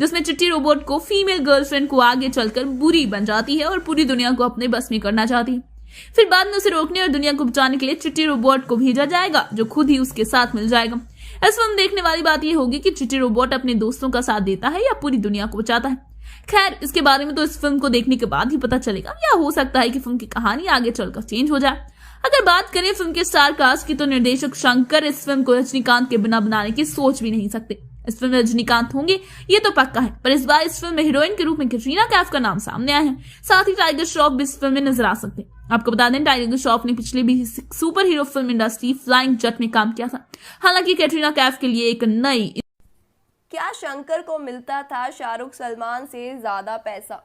जिसमें चिट्टी रोबोट को फीमेल गर्लफ्रेंड को आगे चलकर बुरी बन जाती है और पूरी दुनिया को अपने बस में करना चाहती है। फिर बाद में उसे रोकने और दुनिया को बचाने के लिए चिट्टी रोबोट को भेजा जाएगा, जो खुद ही उसके साथ मिल जाएगा। इस फिल्म देखने वाली बात यह होगी कि चिट्टी रोबोट अपने दोस्तों का साथ देता है या पूरी दुनिया को बचाता है। खैर, इसके बारे में तो इस फिल्म को देखने के बाद ही पता चलेगा, या हो सकता है कि फिल्म की कहानी आगे चलकर चेंज हो जाए। अगर बात करें फिल्म के स्टार कास्ट की, तो निर्देशक शंकर इस फिल्म को रजनीकांत के बिना बनाने की सोच भी नहीं सकते। इस फिल्म में रजनीकांत होंगे ये तो पक्का है, पर इस बार इस फिल्म में हीरोइन के रूप में कैटरीना कैफ का नाम सामने आया है। साथ ही टाइगर श्रॉफ भी इस फिल्म में नजर आ सकते हैं। आपको बता दें, टाइगर श्रॉफ ने पिछले भी super hero film industry flying Jatt में काम किया था। हालांकि कैटरीना कैफ के लिए एक नई क्या शंकर को मिलता था शाहरुख सलमान से ज्यादा पैसा?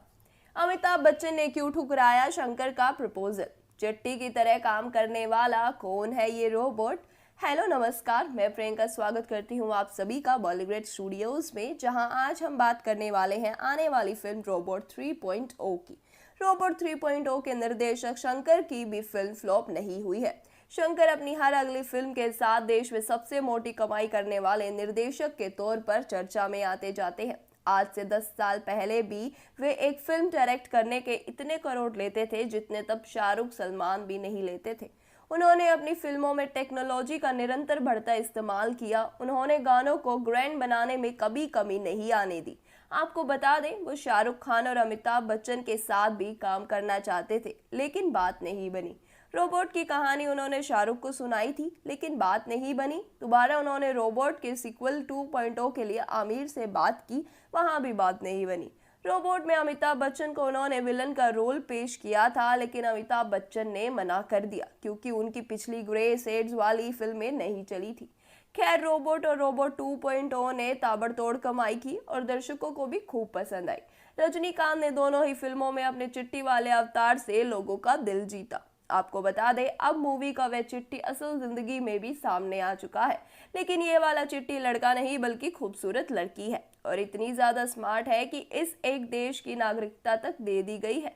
अमिताभ बच्चन ने क्यों ठुकराया शंकर का प्रपोजल? चिट्टी की तरह काम करने वाला कौन है ये रोबोट? हेलो नमस्कार, मैं प्रियंका स्वागत करती हूँ आप सभी का बॉलीवुड स्टूडियोज में, जहां आज हम बात करने वाले हैं आने वाली फिल्म रोबोट 3.0 की। रोबोट 3.0 के निर्देशक शंकर की भी फिल्म फ्लॉप नहीं हुई है। शंकर अपनी हर अगली फिल्म के साथ देश में सबसे मोटी कमाई करने वाले निर्देशक के तौर पर चर्चा में आते जाते हैं। आज से 10 साल पहले भी वे एक फिल्म डायरेक्ट करने के इतने करोड़ लेते थे जितने तब शाहरुख सलमान भी नहीं लेते थे। उन्होंने अपनी फिल्मों में टेक्नोलॉजी का निरंतर बढ़ता इस्तेमाल किया। उन्होंने गानों को ग्रैंड बनाने में कभी कमी नहीं आने दी। आपको बता दें, वो शाहरुख खान और अमिताभ बच्चन के साथ भी काम करना चाहते थे, लेकिन बात नहीं बनी। रोबोट की कहानी उन्होंने शाहरुख को सुनाई थी, लेकिन बात नहीं बनी। दोबारा उन्होंने रोबोट के सीक्वल 2.0 के लिए आमिर से बात की, वहां भी बात नहीं बनी। रोबोट में अमिताभ बच्चन को उन्होंने विलन का रोल पेश किया था, लेकिन अमिताभ बच्चन ने मना कर दिया क्योंकि उनकी पिछली ग्रे शेड्स वाली फिल्में नहीं चली थी। खैर, रोबोट और रोबोट 2.0 ने ताबड़तोड़ कमाई की और दर्शकों को भी खूब पसंद आई। रजनीकांत ने दोनों ही फिल्मों में अपने चिट्टी वाले अवतार से लोगों का दिल जीता। आपको बता दें, अब मूवी का वह चिट्टी असल जिंदगी में भी सामने आ चुका है, लेकिन ये वाला चिट्टी लड़का नहीं बल्कि खूबसूरत लड़की है और इतनी ज्यादा स्मार्ट है कि इस एक देश की नागरिकता तक दे दी गई है।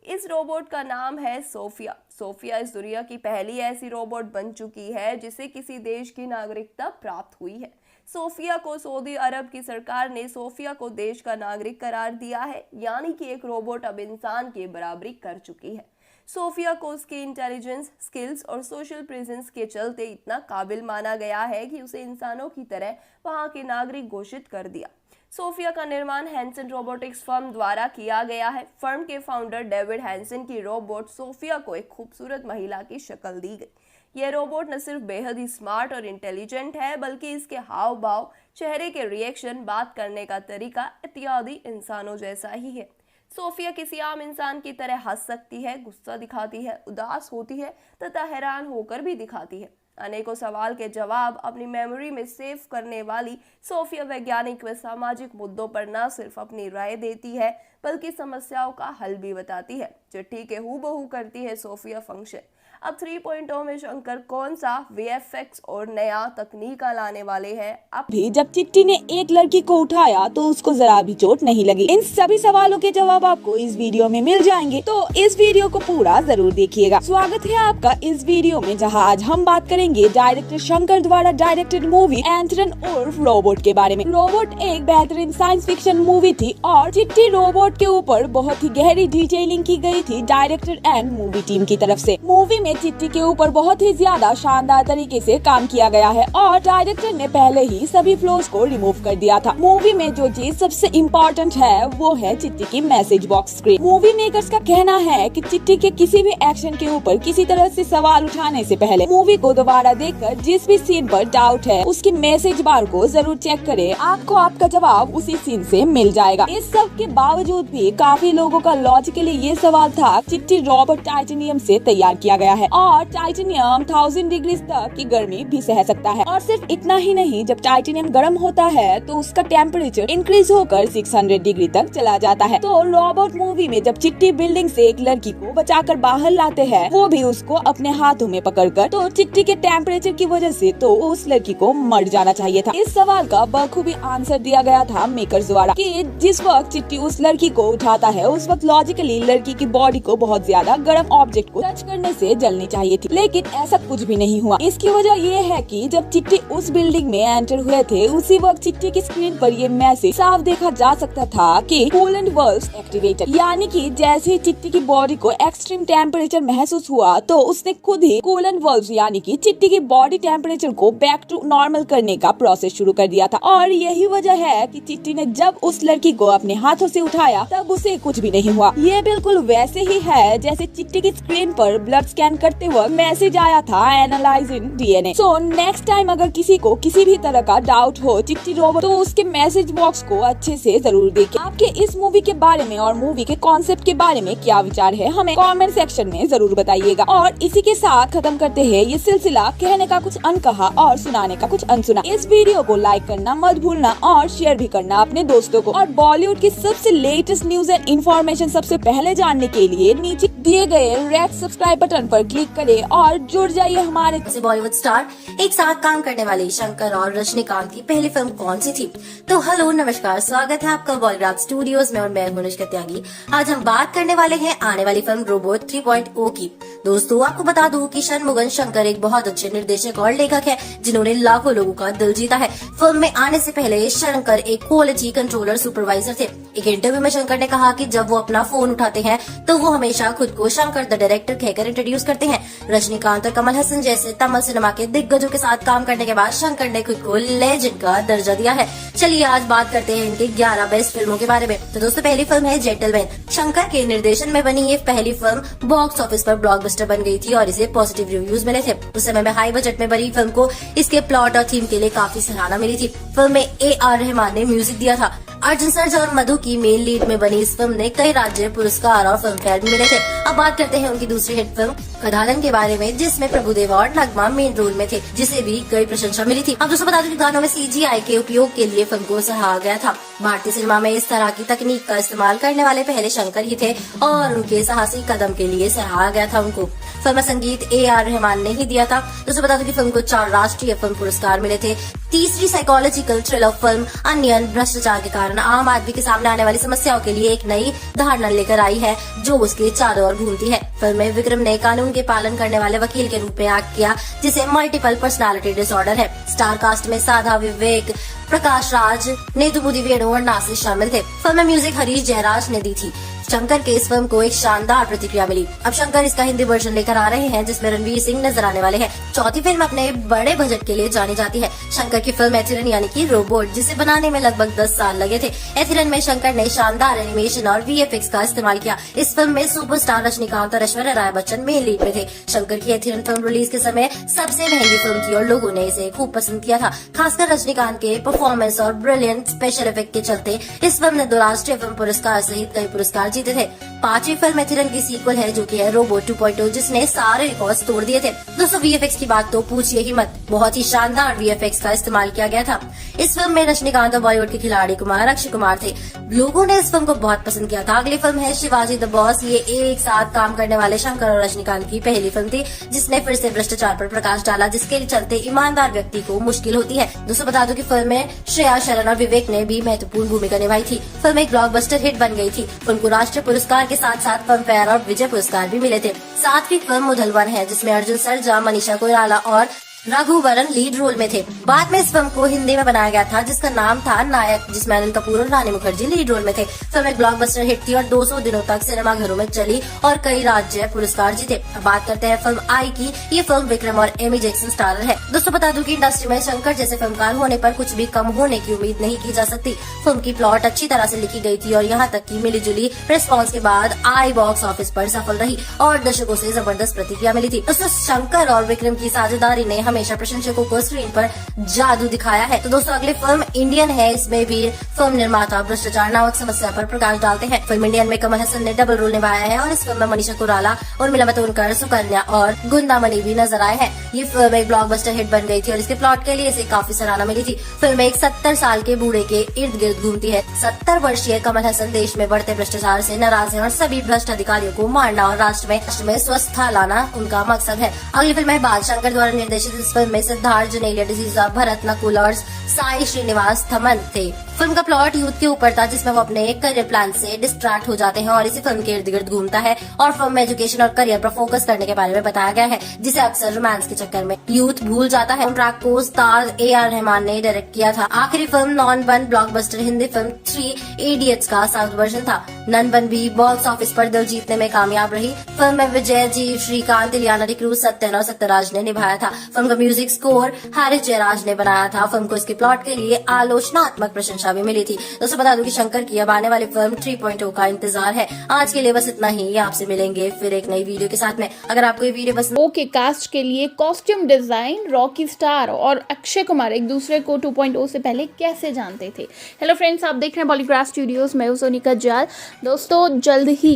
इस रोबोट का नाम है सोफिया। सोफिया इस दुनिया की पहली ऐसी रोबोट बन चुकी है जिसे किसी देश की नागरिकता प्राप्त हुई है। सोफिया को सऊदी अरब की सरकार ने सोफिया को देश का नागरिक करार दिया है, यानी कि एक रोबोट अब इंसान की बराबरी कर चुकी है। सोफिया को उसकी इंटेलिजेंस, स्किल्स और सोशल प्रेजेंस के चलते इतना काबिल माना गया है कि उसे इंसानों की तरह वहां के नागरिक घोषित कर दिया। सोफिया का निर्माण हैंसन रोबोटिक्स फर्म द्वारा किया गया है। फर्म के फाउंडर डेविड हैंसन की रोबोट सोफिया को एक खूबसूरत महिला की शक्ल दी गई। यह रोबोट न सिर्फ बेहद ही स्मार्ट और इंटेलिजेंट है, बल्कि इसके हाव भाव, चेहरे के रिएक्शन, बात करने का तरीका इत्यादि इंसानों जैसा ही है। सोफिया किसी आम इंसान की तरह हंस सकती है, गुस्सा दिखाती है, उदास होती है तथा हैरान होकर भी दिखाती है। अनेकों सवाल के जवाब अपनी मेमोरी में सेव करने वाली सोफिया वैज्ञानिक व सामाजिक मुद्दों पर न सिर्फ अपनी राय देती है, बल्कि समस्याओं का हल भी बताती है। चिट्ठी के हूबहू करती है सोफिया फंक्शन। अब 3.0 में शंकर कौन सा VFX और नया तकनीक लाने वाले हैं? अब भी जब चिट्टी ने एक लड़की को उठाया तो उसको जरा भी चोट नहीं लगी। इन सभी सवालों के जवाब आपको इस वीडियो में मिल जाएंगे, तो इस वीडियो को पूरा जरूर देखिएगा। स्वागत है आपका इस वीडियो में, जहां आज हम बात करेंगे डायरेक्टर शंकर द्वारा डायरेक्टेड मूवी एंटरन उर्फ रोबोट के बारे में। रोबोट एक बेहतरीन साइंस फिक्शन मूवी थी और चिट्टी रोबोट के ऊपर बहुत ही गहरी डिटेलिंग की गई थी डायरेक्टर एंड मूवी टीम की तरफ से। मूवी में में चिट्टी के ऊपर बहुत ही ज्यादा शानदार तरीके से काम किया गया है और डायरेक्टर ने पहले ही सभी फ्लॉज को रिमूव कर दिया था। मूवी में जो चीज सबसे इम्पोर्टेंट है वो है चिट्टी की message box screen. Movie makers का कहना है कि चिट्टी के किसी भी एक्शन के ऊपर किसी तरह से सवाल उठाने से पहले मूवी को दोबारा देखकर जिस भी सीन पर डाउट है उसकी मैसेज बार को जरूर चेक करें। आपको आपका जवाब उसी सीन से मिल जाएगा। इस सब के बावजूद भी काफी लोगों का लॉजिकली ये सवाल था, चिट्टी रोबोट टाइटेनियम से तैयार किया गया है और टाइटेनियम 1000 डिग्री तक की गर्मी भी सह सकता है। और सिर्फ इतना ही नहीं, जब टाइटेनियम गर्म होता है तो उसका टेम्परेचर इंक्रीज होकर 600 डिग्री तक चला जाता है। तो रोबोट मूवी में जब चिट्टी बिल्डिंग से एक लड़की को बचाकर बाहर लाते हैं, वो भी उसको अपने हाथों में पकड़कर, तो चिट्टी के टेम्परेचर की वजह से तो उस लड़की को मर जाना चाहिए था। इस सवाल का बखूबी आंसर दिया गया था मेकर्स द्वारा कि जिस वक्त चिट्टी उस लड़की को उठाता है उस वक्त लॉजिकली लड़की की बॉडी को बहुत ज्यादा गर्म ऑब्जेक्ट को टच करने से जलनी चाहिए थी, लेकिन ऐसा कुछ भी नहीं हुआ। इसकी वजह ये है कि जब चिट्टी उस बिल्डिंग में एंटर हुए थे उसी वक्त चिट्टी की स्क्रीन पर ये मैसेज साफ देखा जा सकता था कि कूलेंट वाल्व्स एक्टिवेटेड, यानी कि जैसे ही चिट्टी की बॉडी को एक्सट्रीम टेम्परेचर महसूस हुआ तो उसने खुद ही कूलेंट वाल्व्स यानी कि चिट्टी की बॉडी टेम्परेचर को बैक टू नॉर्मल करने का प्रोसेस शुरू कर दिया था। और यही वजह है कि चिट्टी ने जब उस लड़की को अपने हाथों से उठाया तब उसे कुछ भी नहीं हुआ। ये बिल्कुल वैसे ही है जैसे चिट्टी की स्क्रीन पर ब्लड स्कैन करते वक्त मैसेज आया था analysing DNA. So next time अगर किसी को किसी भी तरह का डाउट हो चिट्टी रोबोट, तो उसके मैसेज बॉक्स को अच्छे से जरूर देखें। आपके इस मूवी के बारे में और मूवी के कॉन्सेप्ट के बारे में क्या विचार है हमें कमेंट सेक्शन में जरूर बताइएगा। और इसी के साथ खत्म करते हैं ये सिलसिला कहने का कुछ अनकहा और सुनाने का कुछ अनसुना। इस वीडियो को लाइक करना मत भूलना और शेयर भी करना अपने दोस्तों को। और बॉलीवुड की सबसे लेटेस्ट न्यूज एंड इन्फॉर्मेशन सबसे पहले जानने के लिए नीचे दिए गए रेड सब्सक्राइब बटन पर क्लिक करें और जुड़ जाइए हमारे बॉलीवुड स्टार एक साथ काम करने वाले शंकर और रजनीकांत की पहली फिल्म कौन सी थी? तो हेलो नमस्कार, स्वागत है आपका बॉलीवुड स्टूडियोज में और मैं अनुष्का त्यागी। आज हम बात करने वाले हैं आने वाली फिल्म रोबोट 3.0 की। दोस्तों आपको बता दूं कि शनमुगन शंकर एक बहुत अच्छे निर्देशक और लेखक है जिन्होंने लाखों लोगों का दिल जीता है। फिल्म में आने से पहले शंकर एक क्वालिटी कंट्रोलर सुपरवाइजर थे। एक इंटरव्यू में शंकर ने कहा कि जब वो अपना फोन उठाते हैं तो वो हमेशा खुद को शंकर द डायरेक्टर कहकर इंट्रोड्यूस करते हैं। रजनीकांत और कमल हसन जैसे तमिल सिनेमा के दिग्गजों के साथ काम करने के बाद शंकर ने खुद को लेजेंड का दर्जा दिया है। चलिए आज बात करते हैं इनके 11 बेस्ट फिल्मों के बारे में। तो दोस्तों पहली फिल्म है जेंटलमैन। शंकर के निर्देशन में बनी ये पहली फिल्म बॉक्स ऑफिस पर ब्लॉकबस्टर बन गई थी और इसे पॉजिटिव रिव्यूज मिले थे। उस समय में हाई बजट में बनी फिल्म को इसके प्लॉट और थीम के लिए काफी सराहना मिली थी। फिल्म में AR रहमान ने म्यूजिक दिया था। अर्जुन सर्जा और मधु की मेन लीड में बनी इस फिल्म ने कई राज्य पुरस्कार और फिल्म फेयर मिले थे। अब बात करते हैं उनकी दूसरी हिट फिल्म कधालन के बारे में, जिसमें प्रभुदेवा और नगमा मेन रोल में थे, जिसे भी कई प्रशंसा मिली थी। अब दोस्तों बता दूं कि गानों में CGI के उपयोग के लिए फिल्म को सराहा गया था। भारतीय सिनेमा में इस तरह की तकनीक का इस्तेमाल करने वाले पहले शंकर ही थे और उनके साहसी कदम के लिए सराहा गया था उनको। फिल्म में संगीत AR रहमान ने ही दिया था। दोस्तों बता दूं कि फिल्म को 4 राष्ट्रीय फिल्म पुरस्कार मिले थे। तीसरी साइकोलॉजिकल थ्रिलर फिल्म अनियन भ्रष्टाचार के कारण आम आदमी के सामने आने वाली समस्याओं के लिए एक नई धारणा लेकर आई है जो उसके चारों ओर घूमती है। फिल्म में विक्रम ने कानून के पालन करने वाले वकील के रूप में एक्ट किया जिसे मल्टीपल पर्सनालिटी डिसऑर्डर है। स्टार कास्ट में साधा, विवेक, प्रकाश राज, नेदुमुदी वेणु और नासिर शामिल थे। फिल्म में म्यूजिक हरीश जयराज ने दी थी। शंकर के इस फिल्म को एक शानदार प्रतिक्रिया मिली। अब शंकर इसका हिंदी वर्जन लेकर आ रहे हैं जिसमें रणवीर सिंह नजर आने वाले हैं। चौथी फिल्म अपने बड़े बजट के लिए जानी जाती है। शंकर की फिल्म एथिरन यानी कि रोबोट, जिसे बनाने में लगभग 10 साल लगे थे। एथिरन में शंकर ने शानदार एनिमेशन और VFX का इस्तेमाल किया। इस फिल्म में सुपरस्टार रजनीकांत और ऐश्वर्या राय बच्चन मेन लीड में थे। शंकर की एथिरन फिल्म रिलीज के समय सबसे महंगी फिल्म थी और लोगों ने इसे खूब पसंद किया था। खासकर रजनीकांत के परफॉर्मेंस और ब्रिलियंट स्पेशल इफेक्ट के चलते इस फिल्म ने 2 राष्ट्रीय फिल्म पुरस्कार सहित कई पुरस्कार जीते थे। 5वीं फिल्म एथिरन की सीक्वल है जो कि है रोबोट 2.0, जिसने सारे रिकॉर्ड्स तोड़ दिए थे। दोस्तों VFX की बात तो पूछिए ही मत, बहुत ही शानदार VFX का इस्तेमाल किया गया था। इस फिल्म में रजनीकांत और बॉलीवुड के खिलाड़ी अक्षय कुमार थे। लोगों ने इस फिल्म को बहुत पसंद किया था। अगली फिल्म है शिवाजी द बॉस। ये एक साथ काम करने वाले शंकर और रजनीकांत की पहली फिल्म थी जिसने फिर से भ्रष्टाचार पर प्रकाश डाला, जिसके चलते ईमानदार व्यक्ति को मुश्किल होती है। दोस्तों बता दो कि फिल्म में श्रेया शरण और विवेक ने भी महत्वपूर्ण भूमिका निभाई थी। फिल्म एक ब्लॉकबस्टर हिट बन गई थी। फिल्म को राष्ट्रीय पुरस्कार के साथ साथ फिल्म फेयर और विजय पुरस्कार भी मिले थे। 7वीं फिल्म मुधलवन है जिसमें अर्जुन सर्जा, मनीषा कोइराला और रघुवरन लीड रोल में थे। बाद में इस फिल्म को हिंदी में बनाया गया था जिसका नाम था नायक, जिसमें अनिल कपूर और रानी मुखर्जी लीड रोल में थे। फिल्म एक ब्लॉकबस्टर हिट थी और 200 दिनों तक सिनेमाघरों में चली और कई राज्य पुरस्कार जीते। अब बात करते हैं फिल्म आई की। ये फिल्म विक्रम और एमी जैक्सन स्टारर है। दोस्तों बता दूं कि इंडस्ट्री में शंकर जैसे फिल्मकार होने पर कुछ भी कम होने की उम्मीद नहीं की जा सकती। फिल्म की प्लॉट अच्छी तरह से लिखी गई थी और यहाँ तक की मिली जुली रिस्पॉन्स के बाद आई बॉक्स ऑफिस पर सफल रही और दर्शकों से जबरदस्त प्रतिक्रिया मिली थी। दोस्तों शंकर और विक्रम की साझेदारी ने हमेशा प्रशंसकों को स्क्रीन पर जादू दिखाया है। तो दोस्तों अगली फिल्म इंडियन है। इसमें भी फिल्म निर्माता भ्रष्टाचार नामक समस्या पर प्रकाश डालते हैं। फिल्म इंडियन में कमल हसन ने डबल रोल निभाया है और इस फिल्म में मनीषा कोइराला, उर्मिला मातोंडकर, सुकन्या और गुंदामणि भी नजर आए हैं। ये फिल्म एक ब्लॉकबस्टर हिट बन गई थी और इसके प्लॉट के लिए इसे काफी सराहना मिली थी। फिल्म एक 70 साल के बूढ़े के इर्द गिर्द घूमती है। 70 वर्षीय कमल हसन देश में बढ़ते भ्रष्टाचार से नाराज है और सभी भ्रष्ट अधिकारियों को मारना और राष्ट्र में स्वस्थता लाना उनका मकसद है। अगली फिल्म है बाल। शंकर द्वारा निर्देशित इस फिल्म में सिद्धार्थ, जनेलिया डिसूजा, भरत नकुल और साई श्रीनिवास थमन थे। फिल्म का प्लॉट यूथ के ऊपर था जिसमें वो अपने करियर प्लान से डिस्ट्रैक्ट हो जाते हैं और इसी फिल्म के इर्द गिर्द घूमता है और फिल्म में एजुकेशन और करियर पर फोकस करने के बारे में बताया गया है, जिसे अक्सर रोमांस के चक्कर में यूथ भूल जाता है। ट्रैक को स्टार AR रहमान ने डायरेक्ट किया था। आखिरी film non one blockbuster Hindi film 3 idiots का साउथ वर्जन था। नन वन भी बॉक्स ऑफिस पर दिल जीतने में कामयाब रही। फिल्म में विजय जी, श्रीकांत, इलियाना डिक्रूज, सत्यन और सत्यराज ने निभाया था। फिल्म का म्यूजिक स्कोर हारिस जयराज ने बनाया था। फिल्म को इसके प्लॉट के लिए आलोचनात्मक प्रशंसा भी मिली थी। दोस्तों बता दूं कि शंकर की अब आने वाली फिल्म 3.0 का इंतजार है। आज के लिए बस इतना ही। आपसे मिलेंगे फिर एक नई वीडियो के साथ में। अगर आपको ये वीडियो पसंद के कास्ट के लिए कॉस्ट्यूम डिजाइन रॉकी स्टार और अक्षय कुमार एक दूसरे को 2.0 से पहले कैसे जानते थे। हेलो फ्रेंड्स, आप देख रहे हैं पॉलीग्राफ स्टूडियोज। मैं हूं सोनिका जाल। दोस्तों जल्द ही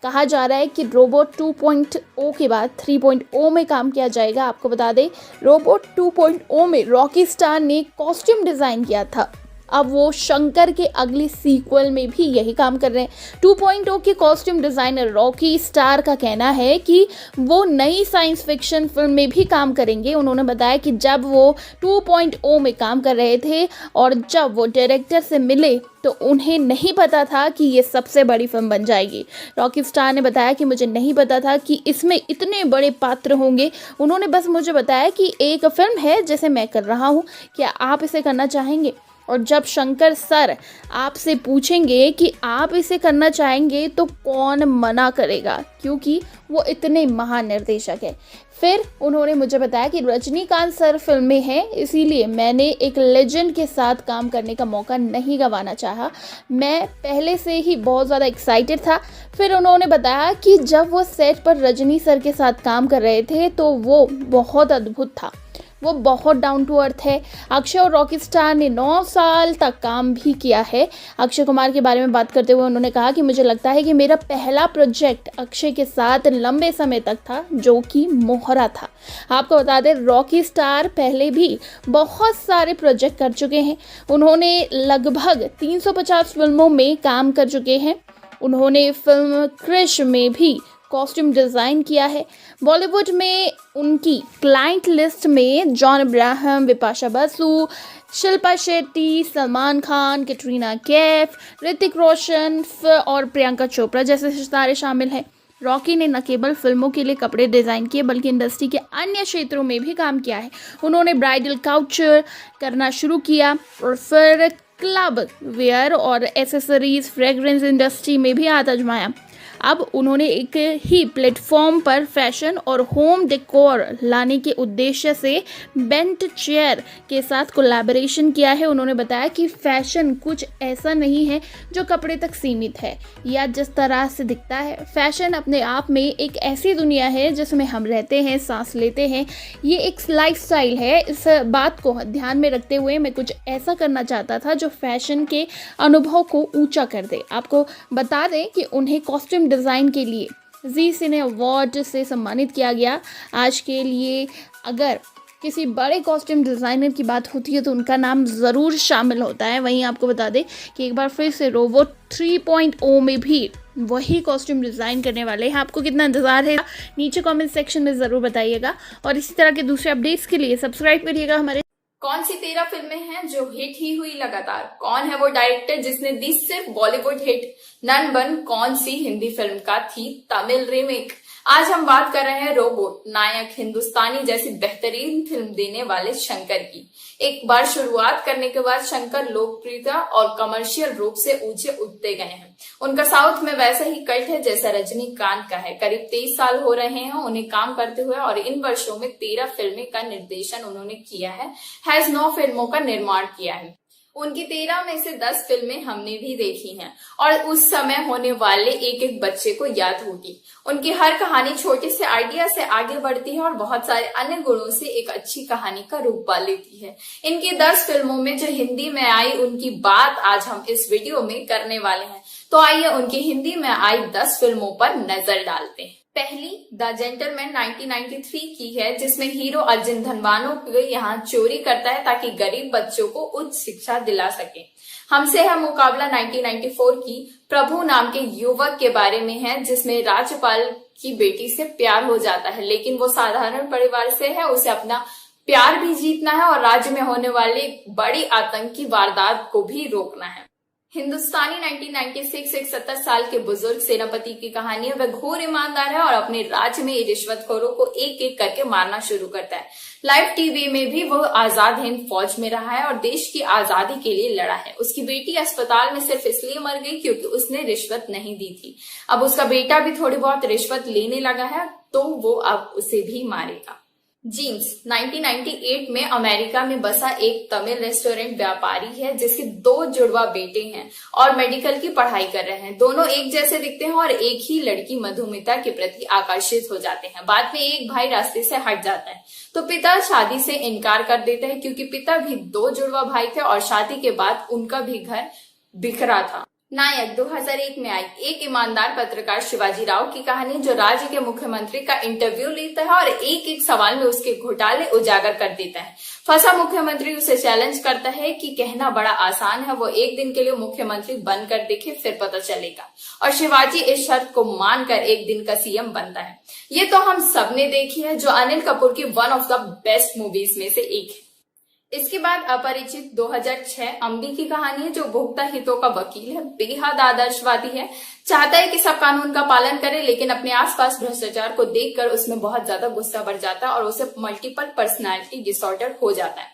कहा जा रहा है कि रोबोट 2.0 के बाद 3.0 में काम किया जाएगा। आपको बता दें रोबोट 2.0 में रॉकी स्टार ने कॉस्ट्यूम डिज़ाइन किया था। अब वो शंकर के अगले सीक्वल में भी यही काम कर रहे हैं। 2.0 के कॉस्ट्यूम डिज़ाइनर रॉकी स्टार का कहना है कि वो नई साइंस फिक्शन फिल्म में भी काम करेंगे। उन्होंने बताया कि जब वो 2.0 में काम कर रहे थे और जब वो डायरेक्टर से मिले तो उन्हें नहीं पता था कि ये सबसे बड़ी फिल्म बन जाएगी। रॉकी स्टार ने बताया कि मुझे नहीं पता था कि इसमें इतने बड़े पात्र होंगे। उन्होंने बस मुझे बताया कि एक फिल्म है जैसे मैं कर रहा हूँ, क्या आप इसे करना चाहेंगे। और जब शंकर सर आपसे पूछेंगे कि आप इसे करना चाहेंगे तो कौन मना करेगा, क्योंकि वो इतने महान निर्देशक है। फिर उन्होंने मुझे बताया कि रजनीकांत सर फिल्म में हैं, इसीलिए मैंने एक लेजेंड के साथ काम करने का मौका नहीं गंवाना चाहा। मैं पहले से ही बहुत ज़्यादा एक्साइटेड था। फिर उन्होंने बताया कि जब वो सेट पर रजनी सर के साथ काम कर रहे थे तो वो बहुत अद्भुत था, वो बहुत डाउन टू अर्थ है। अक्षय और रॉकी स्टार ने 9 साल तक काम भी किया है। अक्षय कुमार के बारे में बात करते हुए उन्होंने कहा कि मुझे लगता है कि मेरा पहला प्रोजेक्ट अक्षय के साथ लंबे समय तक था, जो कि मोहरा था। आपको बता दें रॉकी स्टार पहले भी बहुत सारे प्रोजेक्ट कर चुके हैं। उन्होंने लगभग 350 फिल्मों में काम कर चुके हैं। उन्होंने फिल्म क्रिश में भी कॉस्ट्यूम डिज़ाइन किया है। बॉलीवुड में उनकी क्लाइंट लिस्ट में जॉन अब्राहम, बिपाशा बसु, शिल्पा शेट्टी, सलमान खान, कैटरीना कैफ, ऋतिक रोशन और प्रियंका चोपड़ा जैसे सितारे शामिल हैं। रॉकी ने न केवल फिल्मों के लिए कपड़े डिज़ाइन किए बल्कि इंडस्ट्री के अन्य क्षेत्रों में भी काम किया है। उन्होंने ब्राइडल काउचर करना शुरू किया और फिर क्लब वेयर और एसेसरीज, फ्रेग्रेंस इंडस्ट्री में भी हाथ आजमाया। अब उन्होंने एक ही प्लेटफॉर्म पर फैशन और होम डेकोर लाने के उद्देश्य से बेंट चेयर के साथ कोलैबोरेशन किया है। उन्होंने बताया कि फैशन कुछ ऐसा नहीं है जो कपड़े तक सीमित है या जिस तरह से दिखता है। फैशन अपने आप में एक ऐसी दुनिया है जिसमें हम रहते हैं, सांस लेते हैं। ये एक लाइफस्टाइल है। इस बात को ध्यान में रखते हुए मैं कुछ ऐसा करना चाहता था जो फैशन के अनुभव को ऊंचा कर दे। आपको बता दें कि उन्हें कॉस्ट्यूम डिज़ाइन के लिए जी सिने अवार्ड से सम्मानित किया गया। आज के लिए अगर किसी बड़े कॉस्ट्यूम डिज़ाइनर की बात होती है तो उनका नाम ज़रूर शामिल होता है। वहीं आपको बता दें कि एक बार फिर से रोबोट 3.0 में भी वही कॉस्ट्यूम डिज़ाइन करने वाले हैं। आपको कितना इंतज़ार है नीचे कमेंट सेक्शन में ज़रूर बताइएगा और इसी तरह के दूसरे अपडेट्स के लिए सब्सक्राइब करिएगा हमारे। कौन सी 13 फिल्में हैं जो हिट ही हुई लगातार? कौन है वो डायरेक्टर जिसने दी सिर्फ बॉलीवुड हिट? नन वन कौन सी हिंदी फिल्म का थी तमिल रीमेक? आज हम बात कर रहे हैं रोबोट नायक हिंदुस्तानी जैसी बेहतरीन फिल्म देने वाले शंकर की। एक बार शुरुआत करने के बाद शंकर लोकप्रियता और कमर्शियल रूप से ऊंचे उठते गए हैं। उनका साउथ में वैसा ही कल्ट है जैसा रजनीकांत का है। करीब 23 साल हो रहे हैं उन्हें काम करते हुए और इन वर्षों में 13 फिल्में का निर्देशन उन्होंने किया है। 9 फिल्मों का निर्माण किया है। उनकी 13 में से 10 फिल्में हमने भी देखी हैं और उस समय होने वाले एक एक बच्चे को याद होगी। उनकी हर कहानी छोटे से आइडिया से आगे बढ़ती है और बहुत सारे अन्य गुणों से एक अच्छी कहानी का रूप पा लेती है। इनकी 10 फिल्मों में जो हिंदी में आई उनकी बात आज हम इस वीडियो में करने वाले हैं। तो आइए उनकी हिंदी में आई 10 फिल्मों पर नजर डालते हैं। पहली द जेंटलमैन 1993 की है, जिसमें हीरो अर्जुन धनवानों को यहाँ चोरी करता है ताकि गरीब बच्चों को उच्च शिक्षा दिला सके। हमसे है मुकाबला 1994 की प्रभु नाम के युवक के बारे में है, जिसमें राज्यपाल की बेटी से प्यार हो जाता है, लेकिन वो साधारण परिवार से है। उसे अपना प्यार भी जीतना है और राज्य में होने वाली बड़ी आतंकी वारदात को भी रोकना है। हिंदुस्तानी 1996 एक 70 साल के बुजुर्ग सेनापति की कहानी है। वह घोर ईमानदार है और अपने राज्य में रिश्वतखोरों को एक एक करके मारना शुरू करता है। लाइव टीवी में भी वह आजाद हिंद फौज में रहा है और देश की आजादी के लिए लड़ा है। उसकी बेटी अस्पताल में सिर्फ इसलिए मर गई क्योंकि उसने रिश्वत नहीं दी थी। अब उसका बेटा भी थोड़ी बहुत रिश्वत लेने लगा है, तो वो अब उसे भी मारेगा। जीन्स 1998 में अमेरिका में बसा एक तमिल रेस्टोरेंट व्यापारी है, जिसके 2 जुड़वा बेटे हैं और मेडिकल की पढ़ाई कर रहे हैं। दोनों एक जैसे दिखते हैं और एक ही लड़की मधुमिता के प्रति आकर्षित हो जाते हैं। बाद में एक भाई रास्ते से हट जाता है तो पिता शादी से इनकार कर देते हैं, क्योंकि पिता भी 2 जुड़वा भाई थे और शादी के बाद उनका भी घर बिखरा था। नायक 2001 में आई एक ईमानदार पत्रकार शिवाजी राव की कहानी, जो राज्य के मुख्यमंत्री का इंटरव्यू लेता है और एक एक सवाल में उसके घोटाले उजागर कर देता है। फंसा मुख्यमंत्री उसे चैलेंज करता है कि कहना बड़ा आसान है, वो एक दिन के लिए मुख्यमंत्री बनकर देखे, फिर पता चलेगा। और शिवाजी इस शर्त को मानकर एक दिन का सीएम बनता है। ये तो हम सबने देखी है, जो अनिल कपूर की one of the best movies में से एक है। इसके बाद अपरिचित 2006 अम्बी की कहानी है, जो उपभोक्ता हितों का वकील है, बेहद आदर्शवादी है, चाहता है कि सब कानून का पालन करें, लेकिन अपने आसपास भ्रष्टाचार को देखकर उसमें बहुत ज्यादा गुस्सा बढ़ जाता है और उसे मल्टीपल पर्सनालिटी डिसऑर्डर हो जाता है।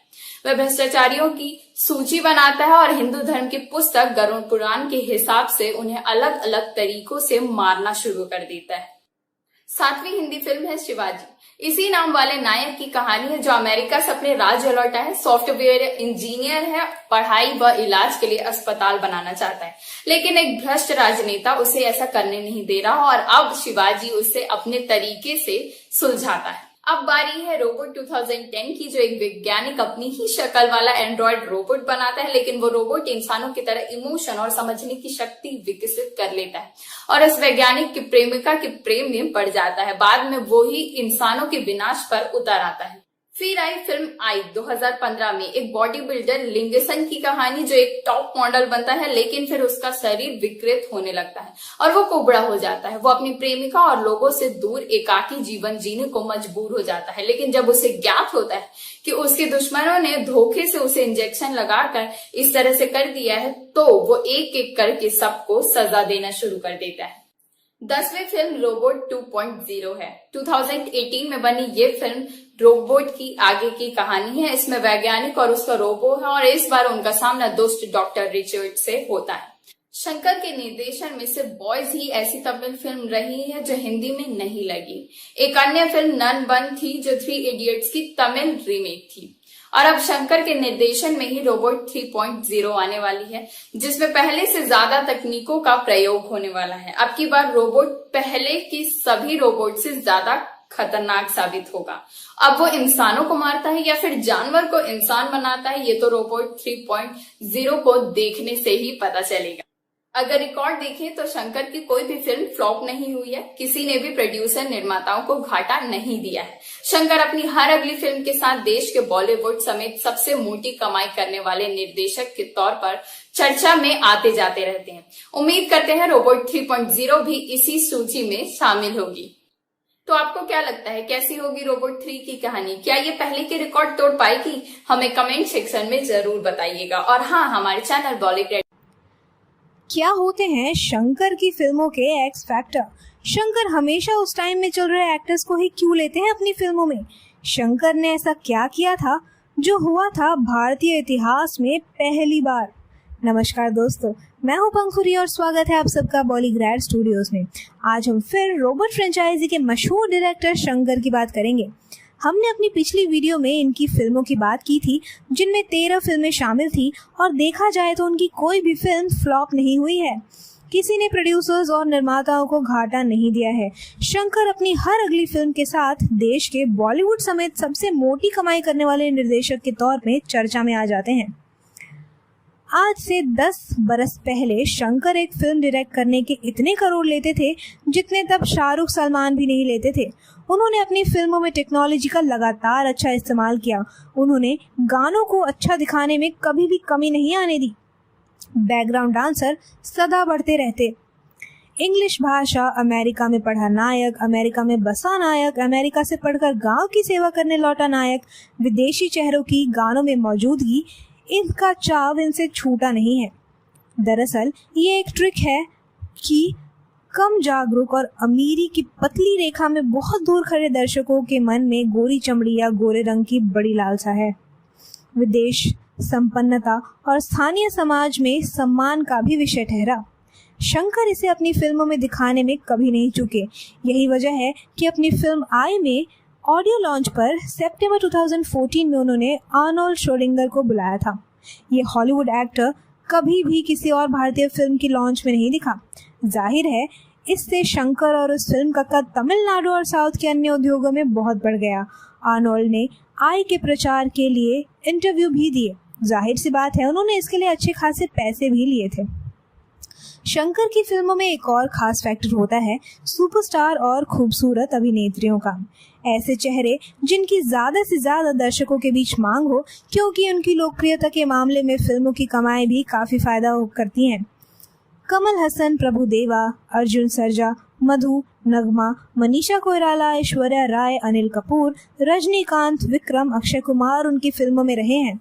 वह भ्रष्टाचारियों की सूची बनाता है और हिंदू धर्म की पुस्तक गरुड़ पुराण के हिसाब से उन्हें अलग अलग तरीकों से मारना शुरू कर देता है। 7वीं हिंदी फिल्म है शिवाजी। इसी नाम वाले नायक की कहानी है, जो अमेरिका से अपने राज्य लौटा है। सॉफ्टवेयर इंजीनियर है, पढ़ाई व इलाज के लिए अस्पताल बनाना चाहता है, लेकिन एक भ्रष्ट राजनेता उसे ऐसा करने नहीं दे रहा और अब शिवाजी उसे अपने तरीके से सुलझाता है। अब बारी है रोबोट 2010 की, जो एक वैज्ञानिक अपनी ही शक्ल वाला एंड्रॉइड रोबोट बनाता है, लेकिन वो रोबोट इंसानों की तरह इमोशन और समझने की शक्ति विकसित कर लेता है और इस वैज्ञानिक की प्रेमिका के प्रेम में पड़ जाता है। बाद में वो ही इंसानों के विनाश पर उतर आता है। फिर आई फिल्म आई 2015 में एक बॉडी बिल्डर लिंगसन की कहानी, जो एक टॉप मॉडल बनता है, लेकिन फिर उसका शरीर विकृत होने लगता है और वो कुबड़ा हो जाता है। वो अपनी प्रेमिका और लोगों से दूर एकाकी जीवन जीने को मजबूर हो जाता है, लेकिन जब उसे ज्ञात होता है कि उसके दुश्मनों ने धोखे से उसे इंजेक्शन लगाकर इस तरह से कर दिया है, तो वो एक एक करके सबको सजा देना शुरू कर देता है। 10वीं फिल्म रोबोट 2.0 है। 2018 में बनी ये फिल्म रोबोट की आगे की कहानी है। इसमें वैज्ञानिक और उसका रोबो है और इस बार उनका सामना दुष्ट डॉक्टर रिचर्ड से होता है। शंकर के निर्देशन में सिर्फ बॉयज ही ऐसी तमिल फिल्म रही है जो हिंदी में नहीं लगी। एक अन्य फिल्म नन 1 थी, जो 3 इडियट्स की तमिल रीमेक थी। और अब शंकर के निर्देशन में ही रोबोट 3.0 आने वाली है, जिसमें पहले से ज्यादा तकनीकों का प्रयोग होने वाला है। अब की बार रोबोट पहले की सभी रोबोट से ज्यादा खतरनाक साबित होगा। अब वो इंसानों को मारता है या फिर जानवर को इंसान बनाता है, ये तो रोबोट 3.0 को देखने से ही पता चलेगा। अगर रिकॉर्ड देखें तो शंकर की कोई भी फिल्म फ्लॉप नहीं हुई है। किसी ने भी प्रोड्यूसर निर्माताओं को घाटा नहीं दिया है। शंकर अपनी हर अगली फिल्म के साथ देश के बॉलीवुड समेत सबसे मोटी कमाई करने वाले निर्देशक के तौर पर चर्चा में आते जाते रहते हैं। उम्मीद करते हैं रोबोट 3.0 भी इसी सूची में शामिल होगी। तो आपको क्या लगता है, कैसी होगी रोबोट 3 की कहानी? क्या ये पहले के रिकॉर्ड तोड़ पाएगी? हमें कमेंट सेक्शन में जरूर बताइएगा। और हाँ, हमारे चैनल बॉलीग्रेड क्या होते हैं शंकर की फिल्मों के एक्स फैक्टर? शंकर हमेशा उस टाइम में चल रहे एक्टर्स को ही क्यों लेते हैं अपनी फिल्मों में? शंकर ने ऐसा क्या किया था जो हुआ था भारतीय इतिहास में पहली बार? नमस्कार दोस्तों, मैं हूं पंखुरी और स्वागत है आप सबका बॉलीग्रैड स्टूडियोज में। आज हम फिर रोबोट फ्रेंचाइजी के मशहूर डायरेक्टर शंकर की बात करेंगे। हमने अपनी पिछली वीडियो में इनकी फिल्मों की बात की थी, जिनमें 13 फिल्में शामिल थी और देखा जाए तो उनकी कोई भी फिल्म फ्लॉप नहीं हुई है। किसी ने प्रोड्यूसर्स और निर्माताओं को घाटा नहीं दिया है। शंकर अपनी हर अगली फिल्म के साथ देश के बॉलीवुड समेत सबसे मोटी कमाई करने वाले निर्देशक के तौर में चर्चा में आ जाते हैं। आज से 10 बरस पहले शंकर एक फिल्म डायरेक्ट करने के इतने करोड़ लेते थे जितने तब शाहरुख सलमान भी नहीं लेते थे। उन्होंने अपनी फिल्मों में टेक्नोलॉजी का लगातार अच्छा इस्तेमाल किया। उन्होंने गानों को अच्छा दिखाने में कभी भी कमी नहीं आने दी। बैकग्राउंड डांसर सदा बढ़ते रहते। इंग्लिश भाषा, अमेरिका में पढ़ा नायक, अमेरिका में बसा नायक, अमेरिका से पढ़कर गांव की सेवा करने लौटा नायक, विदेशी चेहरों की गानों में मौजूदगी, इनका चाव इनसे छूटा नहीं है। दरअसल ये एक ट्रिक है कि कम जागरूक और अमीरी की पतली रेखा में बहुत दूर खड़े दर्शकों के मन में गोरी चमड़ी या गोरे रंग की बड़ी लालसा है। विदेश, संपन्नता और स्थानीय समाज में सम्मान का भी विषय ठहरा। शंकर इसे अपनी फिल्मों में दिखाने में कभी नहीं चूके। यही वजह है कि अपनी फिल्म आई में ऑडियो लॉन्च पर सितंबर 2014 में उन्होंने आर्नोल्ड श्रोडिंगर को बुलाया था। ये हॉलीवुड एक्टर कभी भी किसी और भारतीय फिल्म की लॉन्च में नहीं दिखा। जाहिर है इससे शंकर और उस फिल्म का कद तमिलनाडु और साउथ के अन्य उद्योगों में बहुत बढ़ गया। आर्नोल्ड ने आई के प्रचार के लिए इंटरव्यू भी दिए। जाहिर सी बात है उन्होंने इसके लिए अच्छे खासे पैसे भी लिए थे। शंकर की फिल्मों में एक और खास फैक्टर होता है सुपरस्टार और खूबसूरत अभिनेत्रियों का। ऐसे चेहरे जिनकी ज्यादा से ज्यादा दर्शकों के बीच मांग हो, क्योंकि उनकी लोकप्रियता के मामले में फिल्मों की कमाई भी काफी फायदा करती हैं। कमल हसन, प्रभुदेवा, अर्जुन सर्जा, मधु, नगमा, मनीषा कोइराला, ऐश्वर्या राय, अनिल कपूर, रजनीकांत, विक्रम, अक्षय कुमार उनकी फिल्मों में रहे हैं।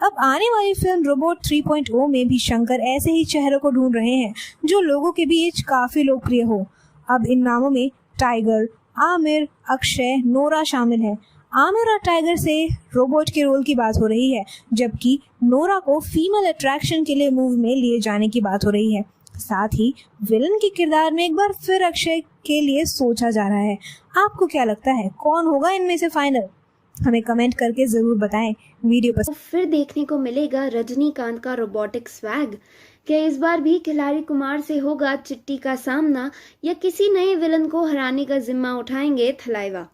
अब आने वाली फिल्म रोबोट 3.0 में भी शंकर ऐसे ही चेहरों को ढूंढ रहे हैं जो लोगों के बीच काफी लोकप्रिय हो। अब इन नामों में टाइगर, आमिर, अक्षय, नोरा शामिल है। आमिर और टाइगर से रोबोट के रोल की बात हो रही है, जबकि नोरा को फीमेल अट्रैक्शन के लिए मूवी में लिए जाने की बात हो रही है। साथ ही विलन के किरदार में एक बार फिर अक्षय के लिए सोचा जा रहा है। आपको क्या लगता है कौन होगा इनमें से फाइनल? हमें कमेंट करके जरूर बताएं। वीडियो पर फिर देखने को मिलेगा रजनीकांत का रोबोटिक स्वैग। क्या इस बार भी खिलाड़ी कुमार से होगा चिट्टी का सामना या किसी नए विलन को हराने का जिम्मा उठाएंगे थलाइवा?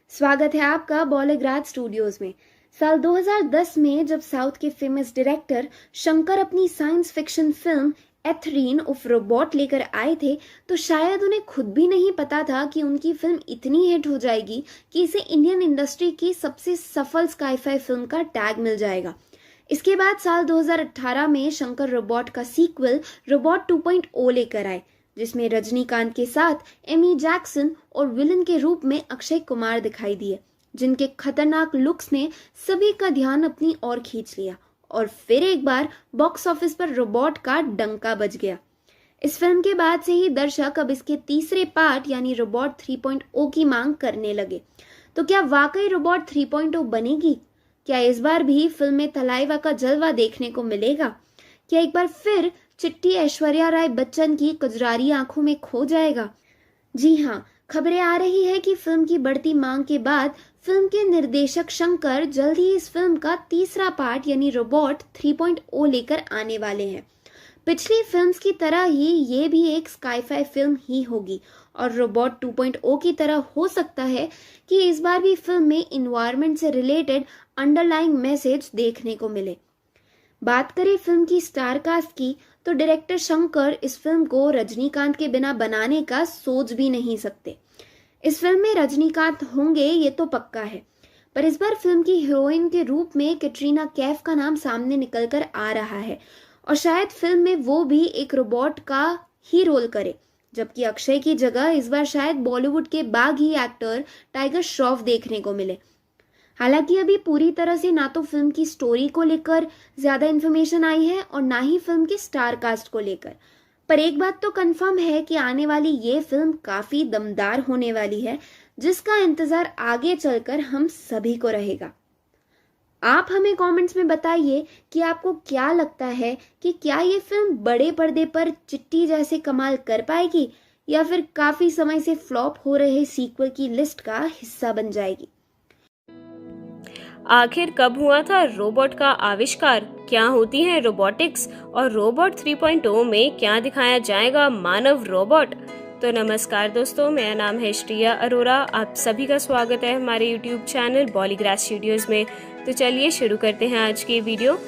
स्वागत है आपका बॉलीग्रैड स्टूडियोज में। साल 2010 में जब साउथ के फेमस डायरेक्टर शंकर अपनी साइंस फिक्शन फिल्म एथरीन उफ रोबोट लेकर आए थे, तो शायद उन्हें खुद भी नहीं पता था कि उनकी फिल्म इतनी हिट हो जाएगी कि इसे इंडियन इंडस्ट्री की सबसे सफल स्काई-फाई फिल्म का टैग मिल जाएगा। इसके बाद साल 2018 में शंकर रोबोट का सीक्वल रोबोट 2.0 लेकर आए, जिसमें रजनीकांत के साथ एमी जैक्सन और विलन के रूप में अक्षय कुमार दिखाई दिए, जिनके खतरनाक लुक्स ने सभी का ध्यान अपनी ओर खींच लिया और फिर एक बार बॉक्स ऑफिस पर रोबोट का डंका बज गया। इस फिल्म के बाद से ही दर्शक अब इसके तीसरे पार्ट यानी रोबोट 3.0 की मांग करने लगे। तो क्या वाकई रोबोट 3.0 बनेगी? क्या इस बार भी फिल्म में तलाइवा का जलवा देखने को मिलेगा? क्या एक बार फिर चिट्टी ऐश्वर्या राय बच्चन की कजरारी आंखों में खो जाएगा? जी हाँ, खबरें आ रही है कि फिल्म की बढ़ती मांग के बाद फिल्म के निर्देशक शंकर जल्द ही इस फिल्म का तीसरा पार्ट यानी रोबोट 3.0 लेकर आने वाले हैं। पिछली फिल्म्स की तरह ही ये भी एक स्काई-फाई फिल्म ही होगी और रोबोट 2.0 की तरह हो सकता है कि इस बार भी फिल्म में इन्वायरमेंट से रिलेटेड अंडरलाइंग मैसेज देखने को मिले। बात करें फिल्म की स्टार कास्ट की, तो डायरेक्टर शंकर इस फिल्म को रजनीकांत के बिना बनाने का सोच भी नहीं सकते। इस फिल्म में रजनीकांत होंगे ये तो पक्का है, पर इस बार फिल्म की हीरोइन के रूप में कैटरीना कैफ का नाम सामने निकल कर आ रहा है और शायद फिल्म में वो भी एक रोबोट का ही रोल करे, जबकि अक्षय की जगह इस बार शायद बॉलीवुड के बागी एक्टर टाइगर श्रॉफ देखने को मिले। हालांकि अभी पूरी तरह से ना तो फिल्म की स्टोरी को लेकर ज्यादा इन्फॉर्मेशन आई है और ना ही फिल्म के स्टार कास्ट को लेकर। पर एक बात तो कंफर्म है कि आने वाली ये फिल्म काफी दमदार होने वाली है, जिसका इंतजार आगे चलकर हम सभी को रहेगा। आप हमें कमेंट्स में बताइए कि आपको क्या लगता है कि क्या ये फिल्म बड़े पर्दे पर चिट्टी जैसे कमाल कर पाएगी या फिर काफी समय से फ्लॉप हो रहे सीक्वल की लिस्ट का हिस्सा बन जाएगी। आखिर कब हुआ था रोबोट का आविष्कार, क्या होती है रोबोटिक्स और रोबोट 3.0 में क्या दिखाया जाएगा मानव रोबोट। तो नमस्कार दोस्तों, मेरा नाम है श्रिया अरोरा। आप सभी का स्वागत है हमारे यूट्यूब चैनल बॉलीग्रास स्टूडियोज में। तो चलिए शुरू करते हैं आज की वीडियो।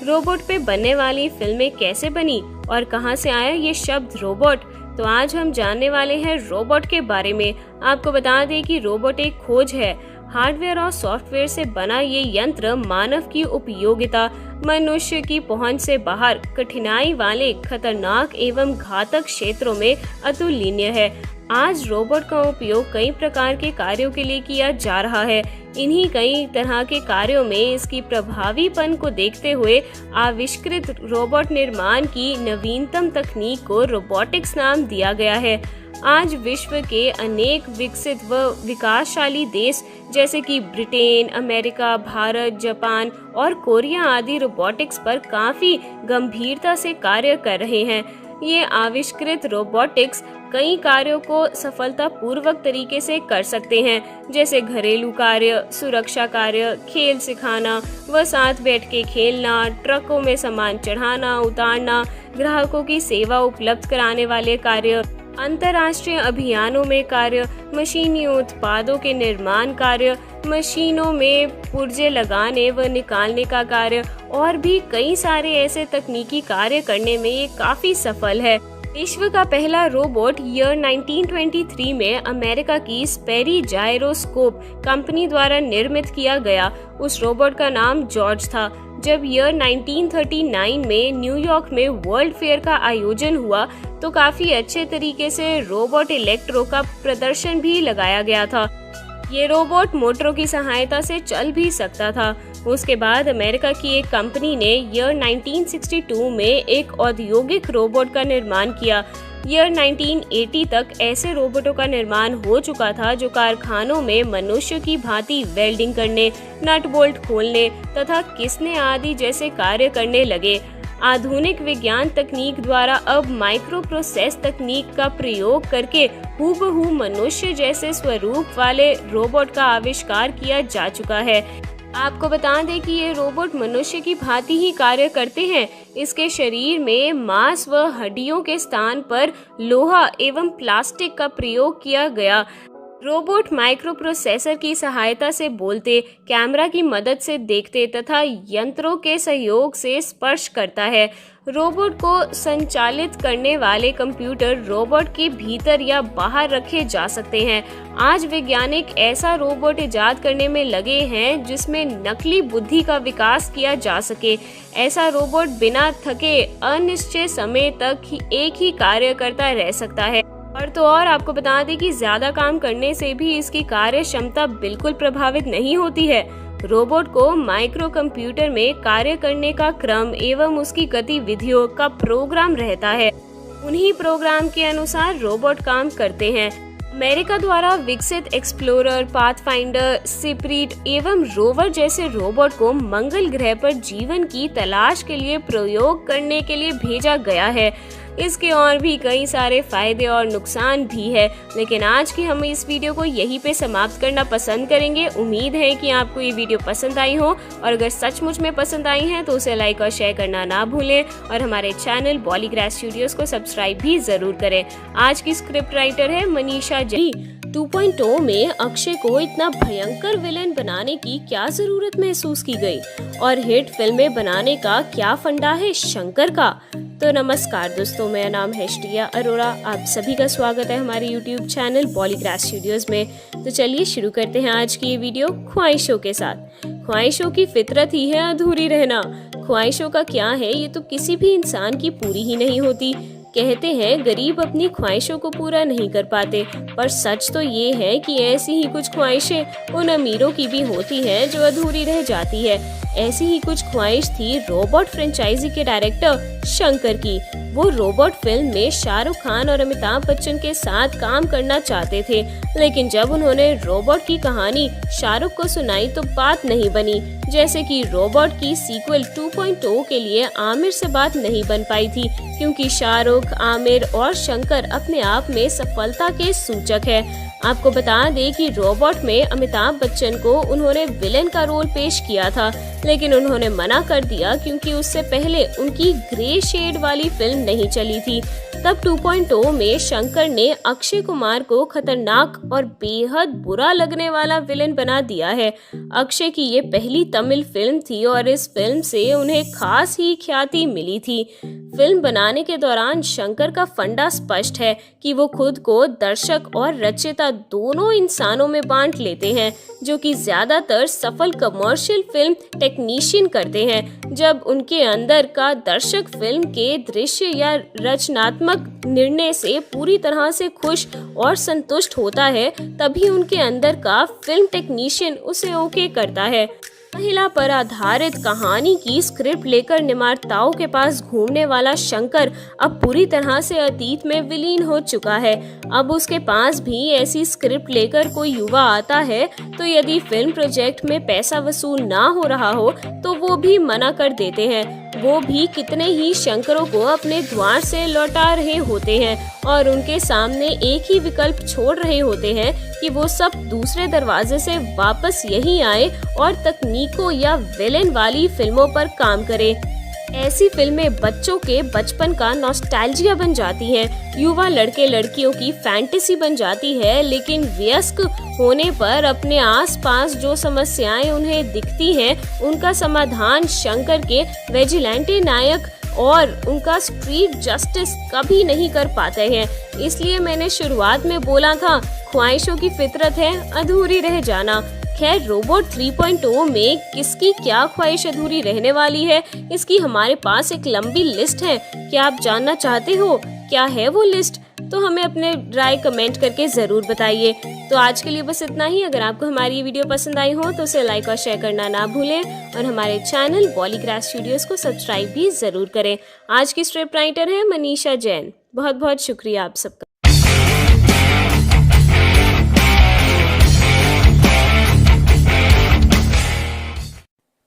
रोबोट पे बनने वाली फिल्में कैसे बनी और कहां से आया ये शब्द रोबोट, तो आज हम जानने वाले हैं रोबोट के बारे में। आपको बता दें कि रोबोट एक खोज है। हार्डवेयर और सॉफ्टवेयर से बना ये यंत्र मानव की उपयोगिता, मनुष्य की पहुंच से बाहर, कठिनाई वाले, खतरनाक एवं घातक क्षेत्रों में अतुलनीय है। आज रोबोट का उपयोग कई प्रकार के कार्यों के लिए किया जा रहा है। इन्हीं कई तरह के कार्यों में इसकी प्रभावीपन को देखते हुए आविष्कृत रोबोट निर्माण की नवीनतम तकनीक को रोबोटिक्स नाम दिया गया है। आज विश्व के अनेक विकसित व विकासशाली देश जैसे कि ब्रिटेन, अमेरिका, भारत, जापान और कोरिया आदि रोबोटिक्स पर काफी गंभीरता से कार्य कर रहे हैं। ये आविष्कृत रोबोटिक्स कई कार्यों को सफलतापूर्वक तरीके से कर सकते हैं, जैसे घरेलू कार्य, सुरक्षा कार्य, खेल सिखाना व साथ बैठ के खेलना, ट्रकों में सामान चढ़ाना उतारना, ग्राहकों की सेवा उपलब्ध कराने वाले कार्य, अंतर्राष्ट्रीय अभियानों में कार्य, मशीनी उत्पादों के निर्माण कार्य, मशीनों में पुर्जे लगाने व निकालने का कार्य और भी कई सारे ऐसे तकनीकी कार्य करने में ये काफी सफल है। विश्व का पहला रोबोट ईयर 1923 में अमेरिका की स्पेरी जायरोस्कोप कंपनी द्वारा निर्मित किया गया। उस रोबोट का नाम जॉर्ज था। जब ईयर 1939 में न्यूयॉर्क में वर्ल्ड फेयर का आयोजन हुआ तो काफी अच्छे तरीके से रोबोट इलेक्ट्रो का प्रदर्शन भी लगाया गया था। ये रोबोट मोटरों की सहायता से चल भी सकता था। उसके बाद अमेरिका की एक कंपनी ने ईयर 1962 में एक औद्योगिक रोबोट का निर्माण किया। ईयर 1980 तक ऐसे रोबोटों का निर्माण हो चुका था जो कारखानों में मनुष्य की भांति वेल्डिंग करने, नट बोल्ट खोलने तथा किसने आदि जैसे कार्य करने लगे। आधुनिक विज्ञान तकनीक द्वारा अब माइक्रो प्रोसेस तकनीक का प्रयोग करके हूबहू मनुष्य जैसे स्वरूप वाले रोबोट का आविष्कार किया जा चुका है। आपको बता दें कि ये रोबोट मनुष्य की भांति ही कार्य करते हैं। इसके शरीर में मांस व हड्डियों के स्थान पर लोहा एवं प्लास्टिक का प्रयोग किया गया। रोबोट माइक्रो प्रोसेसर की सहायता से बोलते, कैमरा की मदद से देखते तथा यंत्रों के सहयोग से स्पर्श करता है। रोबोट को संचालित करने वाले कंप्यूटर रोबोट के भीतर या बाहर रखे जा सकते हैं। आज वैज्ञानिक ऐसा रोबोट इजाद करने में लगे हैं जिसमें नकली बुद्धि का विकास किया जा सके। ऐसा रोबोट बिना थके अनिश्चित समय तक एक ही कार्य करता रह सकता है। और तो और आपको बता दें कि ज्यादा काम करने से भी इसकी कार्य क्षमता बिल्कुल प्रभावित नहीं होती है। रोबोट को माइक्रो कंप्यूटर में कार्य करने का क्रम एवं उसकी गतिविधियों का प्रोग्राम रहता है। उन्हीं प्रोग्राम के अनुसार रोबोट काम करते हैं। अमेरिका द्वारा विकसित एक्सप्लोरर, पाथफाइंडर, सिप्रीट एवं रोवर जैसे रोबोट को मंगल ग्रह पर जीवन की तलाश के लिए प्रयोग करने के लिए भेजा गया है। इसके और भी कई सारे फायदे और नुकसान भी है, लेकिन आज की हम इस वीडियो को यहीं पे समाप्त करना पसंद करेंगे। उम्मीद है कि आपको ये वीडियो पसंद आई हो और अगर सचमुच में पसंद आई है तो उसे लाइक और शेयर करना ना भूलें और हमारे चैनल बॉलीग्रास स्टूडियोज को सब्सक्राइब भी जरूर करें। आज की स्क्रिप्ट राइटर है मनीषा जी। 2.0 में अक्षय को इतना भयंकर विलेन बनाने की क्या जरूरत महसूस की गई और हिट फिल्में बनाने का क्या फंडा है शंकर का। तो नमस्कार दोस्तों, मेरा नाम है श्रिया अरोरा। आप सभी का स्वागत है हमारे YouTube चैनल बॉलीग्रास स्टूडियोज में। तो चलिए शुरू करते हैं आज की ये वीडियो ख्वाहिशों के साथ। ख्वाहिशों की फितरत ही है अधूरी रहना। ख्वाहिशों का क्या है, ये तो किसी भी इंसान की पूरी ही नहीं होती। कहते हैं गरीब अपनी ख्वाहिशों को पूरा नहीं कर पाते, पर सच तो ये है कि ऐसी ही कुछ ख्वाहिशें उन अमीरों की भी होती हैं जो अधूरी रह जाती है। ऐसी ही कुछ ख्वाहिश थी रोबोट फ्रेंचाइजी के डायरेक्टर शंकर की। वो रोबोट फिल्म में शाहरुख खान और अमिताभ बच्चन के साथ काम करना चाहते थे, लेकिन जब उन्होंने रोबोट की कहानी शाहरुख को सुनाई तो बात नहीं बनी। जैसे कि रोबोट की सीक्वल 2.0 के लिए आमिर से बात नहीं बन पाई थी, क्योंकि शाहरुख, आमिर और शंकर अपने आप में सफलता के सूचक है। आपको बता दें कि रोबोट में अमिताभ बच्चन को उन्होंने विलेन का रोल पेश किया था, लेकिन उन्होंने मना कर दिया क्योंकि उससे पहले उनकी ग्रे शेड वाली फिल्म नहीं चली थी। तब 2.0 में शंकर ने अक्षय कुमार को खतरनाक और बेहद बुरा लगने वाला विलेन बना दिया है। अक्षय की ये पहली तमिल फिल्म थी और इस फिल्म से उन्हें खास ही ख्याति मिली थी। फिल्म बनाने के दौरान शंकर का फंडा स्पष्ट है कि वो खुद को दर्शक और रचयिता दोनों इंसानों में बांट लेते हैं, जो कि ज्यादातर सफल कमर्शियल फिल्म टेक्नीशियन करते हैं। जब उनके अंदर का दर्शक फिल्म के दृश्य या रचनात्मक निर्णय से पूरी तरह से खुश और संतुष्ट होता है, तभी उनके अंदर का फिल्म टेक्नीशियन उसे ओके करता है। महिला पर आधारित कहानी की स्क्रिप्ट लेकर निर्माताओं के पास घूमने वाला शंकर अब पूरी तरह से अतीत में विलीन हो चुका है। अब उसके पास भी ऐसी स्क्रिप्ट लेकर कोई युवा आता है तो यदि फिल्म प्रोजेक्ट में पैसा वसूल ना हो रहा हो तो वो भी मना कर देते हैं। वो भी कितने ही शंकरों को अपने द्वार से लौटा रहे होते हैं और उनके सामने एक ही विकल्प छोड़ रहे होते हैं कि वो सब दूसरे दरवाजे से वापस यहीं आए और तकनीकों या विलेन वाली फिल्मों पर काम करें। ऐसी फिल्में बच्चों के बचपन का नॉस्टैल्जिया बन जाती हैं, युवा लड़के लड़कियों की फैंटेसी बन जाती है, लेकिन वयस्क होने पर अपने आसपास जो समस्याएं उन्हें दिखती हैं, उनका समाधान शंकर के विजिलेंटे नायक और उनका स्ट्रीट जस्टिस कभी नहीं कर पाते हैं। इसलिए मैंने शुरुआत में बोला था, ख्वाहिशों की फितरत है अधूरी रह जाना। खैर, रोबोट 3.0 में किसकी क्या ख्वाहिश अधूरी रहने वाली है, इसकी हमारे पास एक लंबी लिस्ट है। क्या आप जानना चाहते हो क्या है वो लिस्ट? तो हमें अपने राय कमेंट करके ज़रूर बताइए। तो आज के लिए बस इतना ही। अगर आपको हमारी ये वीडियो पसंद आई हो तो उसे लाइक और शेयर करना ना भूलें और हमारे चैनल बॉलीग्रास स्टूडियोज़ को सब्सक्राइब भी ज़रूर करें। आज की स्क्रिप्ट राइटर है मनीषा जैन। बहुत बहुत शुक्रिया आप सबका।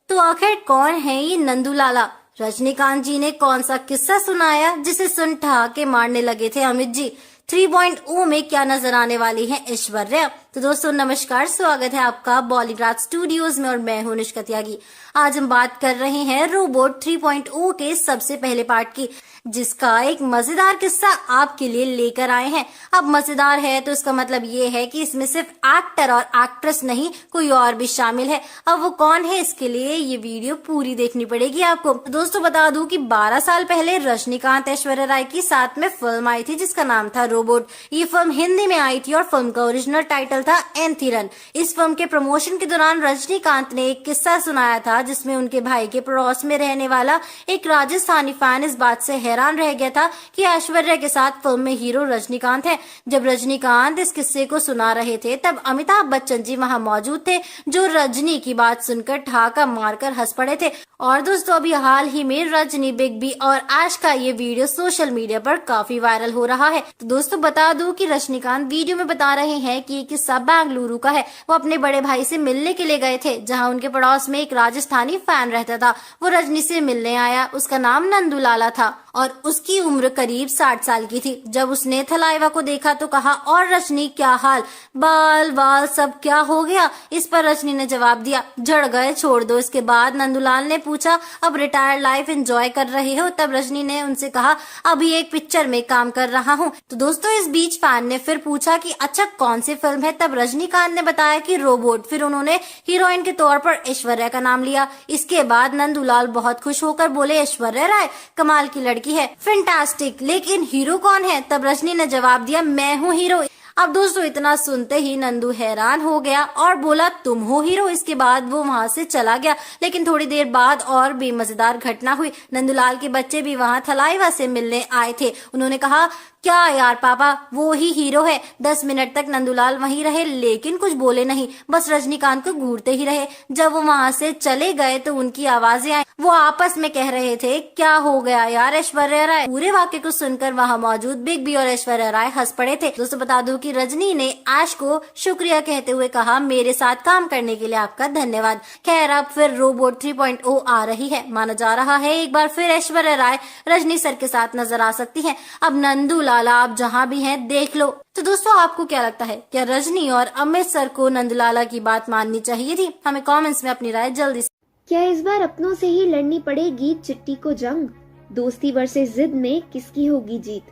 तो आखिर कौन है ये नंदूलाला? रजनीकांत जी ने कौन सा किस्सा सुनाया जिसे सुन ठहाके मारने लगे थे अमित जी? 3.0 में क्या नजर आने वाली है ऐश्वर्या? तो दोस्तों नमस्कार, स्वागत है आपका बॉलीग्रास स्टूडियोज में और मैं हूं निष्का त्यागी। आज हम बात कर रहे हैं रोबोट 3.0 के सबसे पहले पार्ट की, जिसका एक मजेदार किस्सा आपके लिए लेकर आए हैं। अब मजेदार है तो इसका मतलब ये है कि इसमें सिर्फ एक्टर और एक्ट्रेस नहीं, कोई और भी शामिल है। अब वो कौन है, इसके लिए ये वीडियो पूरी देखनी पड़ेगी आपको। तो दोस्तों बता दूं कि 12 साल पहले रजनीकांत ऐश्वर्या राय की साथ में फिल्म आई थी जिसका नाम था रोबोट। ये फिल्म हिंदी में आई थी और फिल्म का ओरिजिनल टाइटल था एंथिरन। इस फिल्म के प्रमोशन के दौरान रजनीकांत ने एक किस्सा सुनाया था जिसमें उनके भाई के पड़ोस में रहने वाला एक राजस्थानी फैन इस बात से हैरान रह गया था कि ऐश्वर्या के साथ फिल्म में हीरो रजनीकांत है। जब रजनीकांत इस किस्से को सुना रहे थे तब अमिताभ बच्चन जी वहां मौजूद थे, जो रजनी की बात सुनकर ठहाका मारकर हंस पड़े थे। और दोस्तों अभी हाल ही में रजनी, बिग बी और ऐश का ये वीडियो सोशल मीडिया पर काफी वायरल हो रहा है। तो दोस्तों बता दूं कि रजनीकांत वीडियो में बता रहे हैं कि ये किस्सा बेंगलुरु का है। वो अपने बड़े भाई से मिलने के लिए गए थे, जहां उनके पड़ोस में एक राजस्थानी फैन रहता था। वो रजनी से मिलने आया, उसका नाम नंदूलाला था और उसकी उम्र करीब 60 साल की थी। जब उसने थलाइवा को देखा तो कहा, और रजनी क्या हाल, बाल वाल सब क्या हो गया? इस पर रजनी ने जवाब दिया, झड़ गए, छोड़ दो। इसके बाद नंदूलाल ने पूछा, अब रिटायर्ड लाइफ एंजॉय कर रहे हो? तब रजनी ने उनसे कहा, अभी एक पिक्चर में काम कर रहा हूँ। तो दोस्तों इस बीच फैन ने फिर पूछा कि अच्छा कौन सी फिल्म है? तब रजनीकांत ने बताया कि रोबोट। फिर उन्होंने हीरोइन के तौर पर ऐश्वर्या का नाम लिया। इसके बाद नंदूलाल बहुत खुश होकर बोले, ऐश्वर्या राय कमाल की लड़की है, फैंटास्टिक, लेकिन हीरो कौन है? तब रजनी ने जवाब दिया, मैं हूँ हीरो। अब दोस्तों इतना सुनते ही नंदू हैरान हो गया और बोला तुम हो हीरो। इसके बाद वो वहां से चला गया। लेकिन थोड़ी देर बाद और भी मजेदार घटना हुई। नंदूलाल के बच्चे भी वहां थलाइवा से मिलने आए थे। उन्होंने कहा क्या यार पापा वो ही हीरो है। 10 मिनट तक नंदूलाल वहीं रहे लेकिन कुछ बोले नहीं, बस रजनीकांत को घूरते ही रहे। जब वो वहां से चले गए तो उनकी आवाजें आई। वो आपस में कह रहे थे क्या हो गया यार ऐश्वर्या राय। पूरे वाक्य को सुनकर वहां मौजूद बिग बी और ऐश्वर्या राय हंस पड़े थे। दोस्तों बता दूं कि रजनी ने ऐश को शुक्रिया कहते हुए कहा मेरे साथ काम करने के लिए आपका धन्यवाद। खैर अब फिर रोबोट 3.0 आ रही है। माना जा रहा है एक बार फिर ऐश्वर्या राय रजनी सर के साथ नजर आ सकती है। अब नंदूलाल आप जहां भी हैं देख लो। तो दोस्तों आपको क्या लगता है, क्या रजनी और अमित सर को नंदूलाला की बात माननी चाहिए थी? हमें कमेंट्स में अपनी राय जल्दी से। क्या इस बार अपनों से ही लड़नी पड़ेगी चिट्टी को जंग? दोस्ती वर्सेस जिद में किसकी होगी जीत?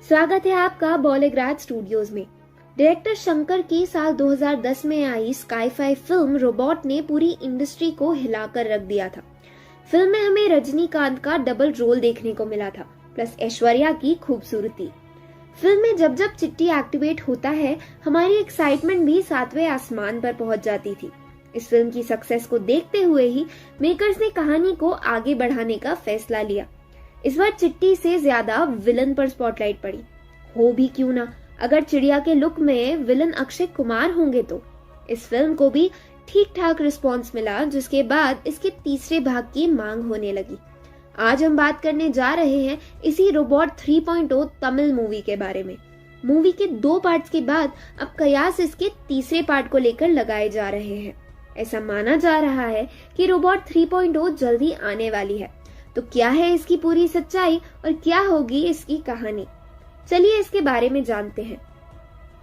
स्वागत है आपका बॉलीग्राज स्टूडियोज में। डायरेक्टर शंकर की साल 2010 में आई स्काई-फाई फिल्म रोबोट ने पूरी इंडस्ट्री को हिलाकर रख दिया था। फिल्म में हमें रजनीकांत का डबल रोल देखने को मिला था, प्लस ऐश्वर्या की खूबसूरती। फिल्म में जब जब चिट्टी एक्टिवेट होता है हमारी एक्साइटमेंट भी 7वें आसमान पर पहुंच जाती थी। इस फिल्म की सक्सेस को देखते हुए ही मेकर्स ने कहानी को आगे बढ़ाने का फैसला लिया। इस बार चिट्टी से ज्यादा विलन पर स्पॉटलाइट पड़ी। हो भी क्यों ना, अगर चिड़िया के लुक में विलन अक्षय कुमार होंगे तो। इस फिल्म को भी ठीक ठाक रिस्पॉन्स मिला, जिसके बाद इसके तीसरे भाग की मांग होने लगी। आज हम बात करने जा रहे हैं इसी रोबोट 3.0 तमिल मूवी के बारे में। मूवी के 2 पार्ट्स के बाद अब कयास इसके तीसरे पार्ट को लेकर लगाए जा रहे हैं। ऐसा माना जा रहा है कि रोबोट 3.0 जल्दी आने वाली है। तो क्या है इसकी पूरी सच्चाई और क्या होगी इसकी कहानी? चलिए इसके बारे में जानते हैं।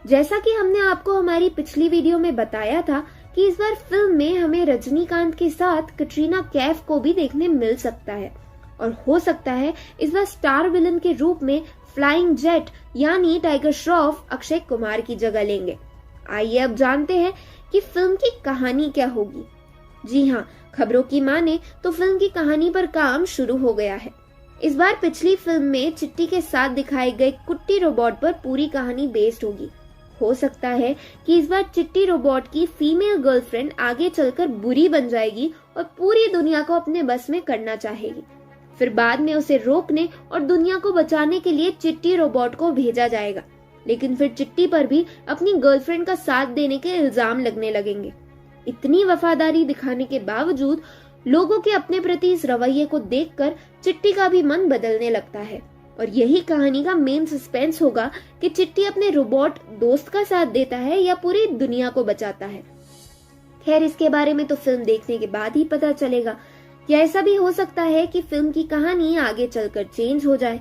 जैसा कि हमने आपको हमारी पिछली वीडियो में बताया था कि इस बार फिल्म में हमें रजनीकांत के साथ कटरीना कैफ को भी देखने मिल सकता है और हो सकता है इस बार स्टार विलन के रूप में फ्लाइंग जेट यानी टाइगर श्रॉफ अक्षय कुमार की जगह लेंगे। आइए अब जानते हैं कि फिल्म की कहानी क्या होगी। जी हाँ, खबरों की माने तो फिल्म की कहानी पर काम शुरू हो गया है। इस बार पिछली फिल्म में चिट्टी के साथ दिखाए गए कुट्टी रोबोट पर पूरी कहानी बेस्ड होगी। हो सकता है कि इस बार चिट्टी रोबोट की फीमेल गर्लफ्रेंड आगे चलकर बुरी बन जाएगी और पूरी दुनिया को अपने बस में करना चाहेगी। फिर बाद में उसे रोकने और दुनिया को बचाने के लिए चिट्टी रोबोट को भेजा जाएगा। लेकिन फिर चिट्टी पर भी अपनी गर्लफ्रेंड का साथ देने के इल्जाम लगने लगेंगे। इतनी वफादारी दिखाने के बावजूद लोगों के अपने प्रति इस रवैये को देखकर चिट्टी का भी मन बदलने लगता है और यही कहानी का मेन सस्पेंस होगा कि चिट्टी अपने रोबोट दोस्त का साथ देता है या पूरी दुनिया को बचाता है। खैर इसके बारे में तो फिल्म देखने के बाद ही पता चलेगा। या ऐसा भी हो सकता है कि फिल्म की कहानी आगे चलकर चेंज हो जाए।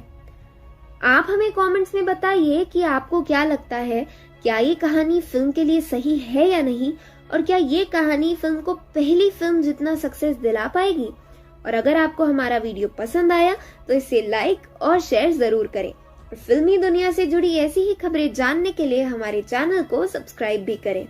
आप हमें कमेंट्स में बताइए कि आपको क्या लगता है, क्या ये कहानी फिल्म के लिए सही है या नहीं, और क्या ये कहानी फिल्म को पहली फिल्म जितना सक्सेस दिला पाएगी। और अगर आपको हमारा वीडियो पसंद आया तो इसे लाइक और शेयर जरूर करें और फिल्मी दुनिया से जुड़ी ऐसी ही खबरें जानने के लिए हमारे चैनल को सब्सक्राइब भी करें।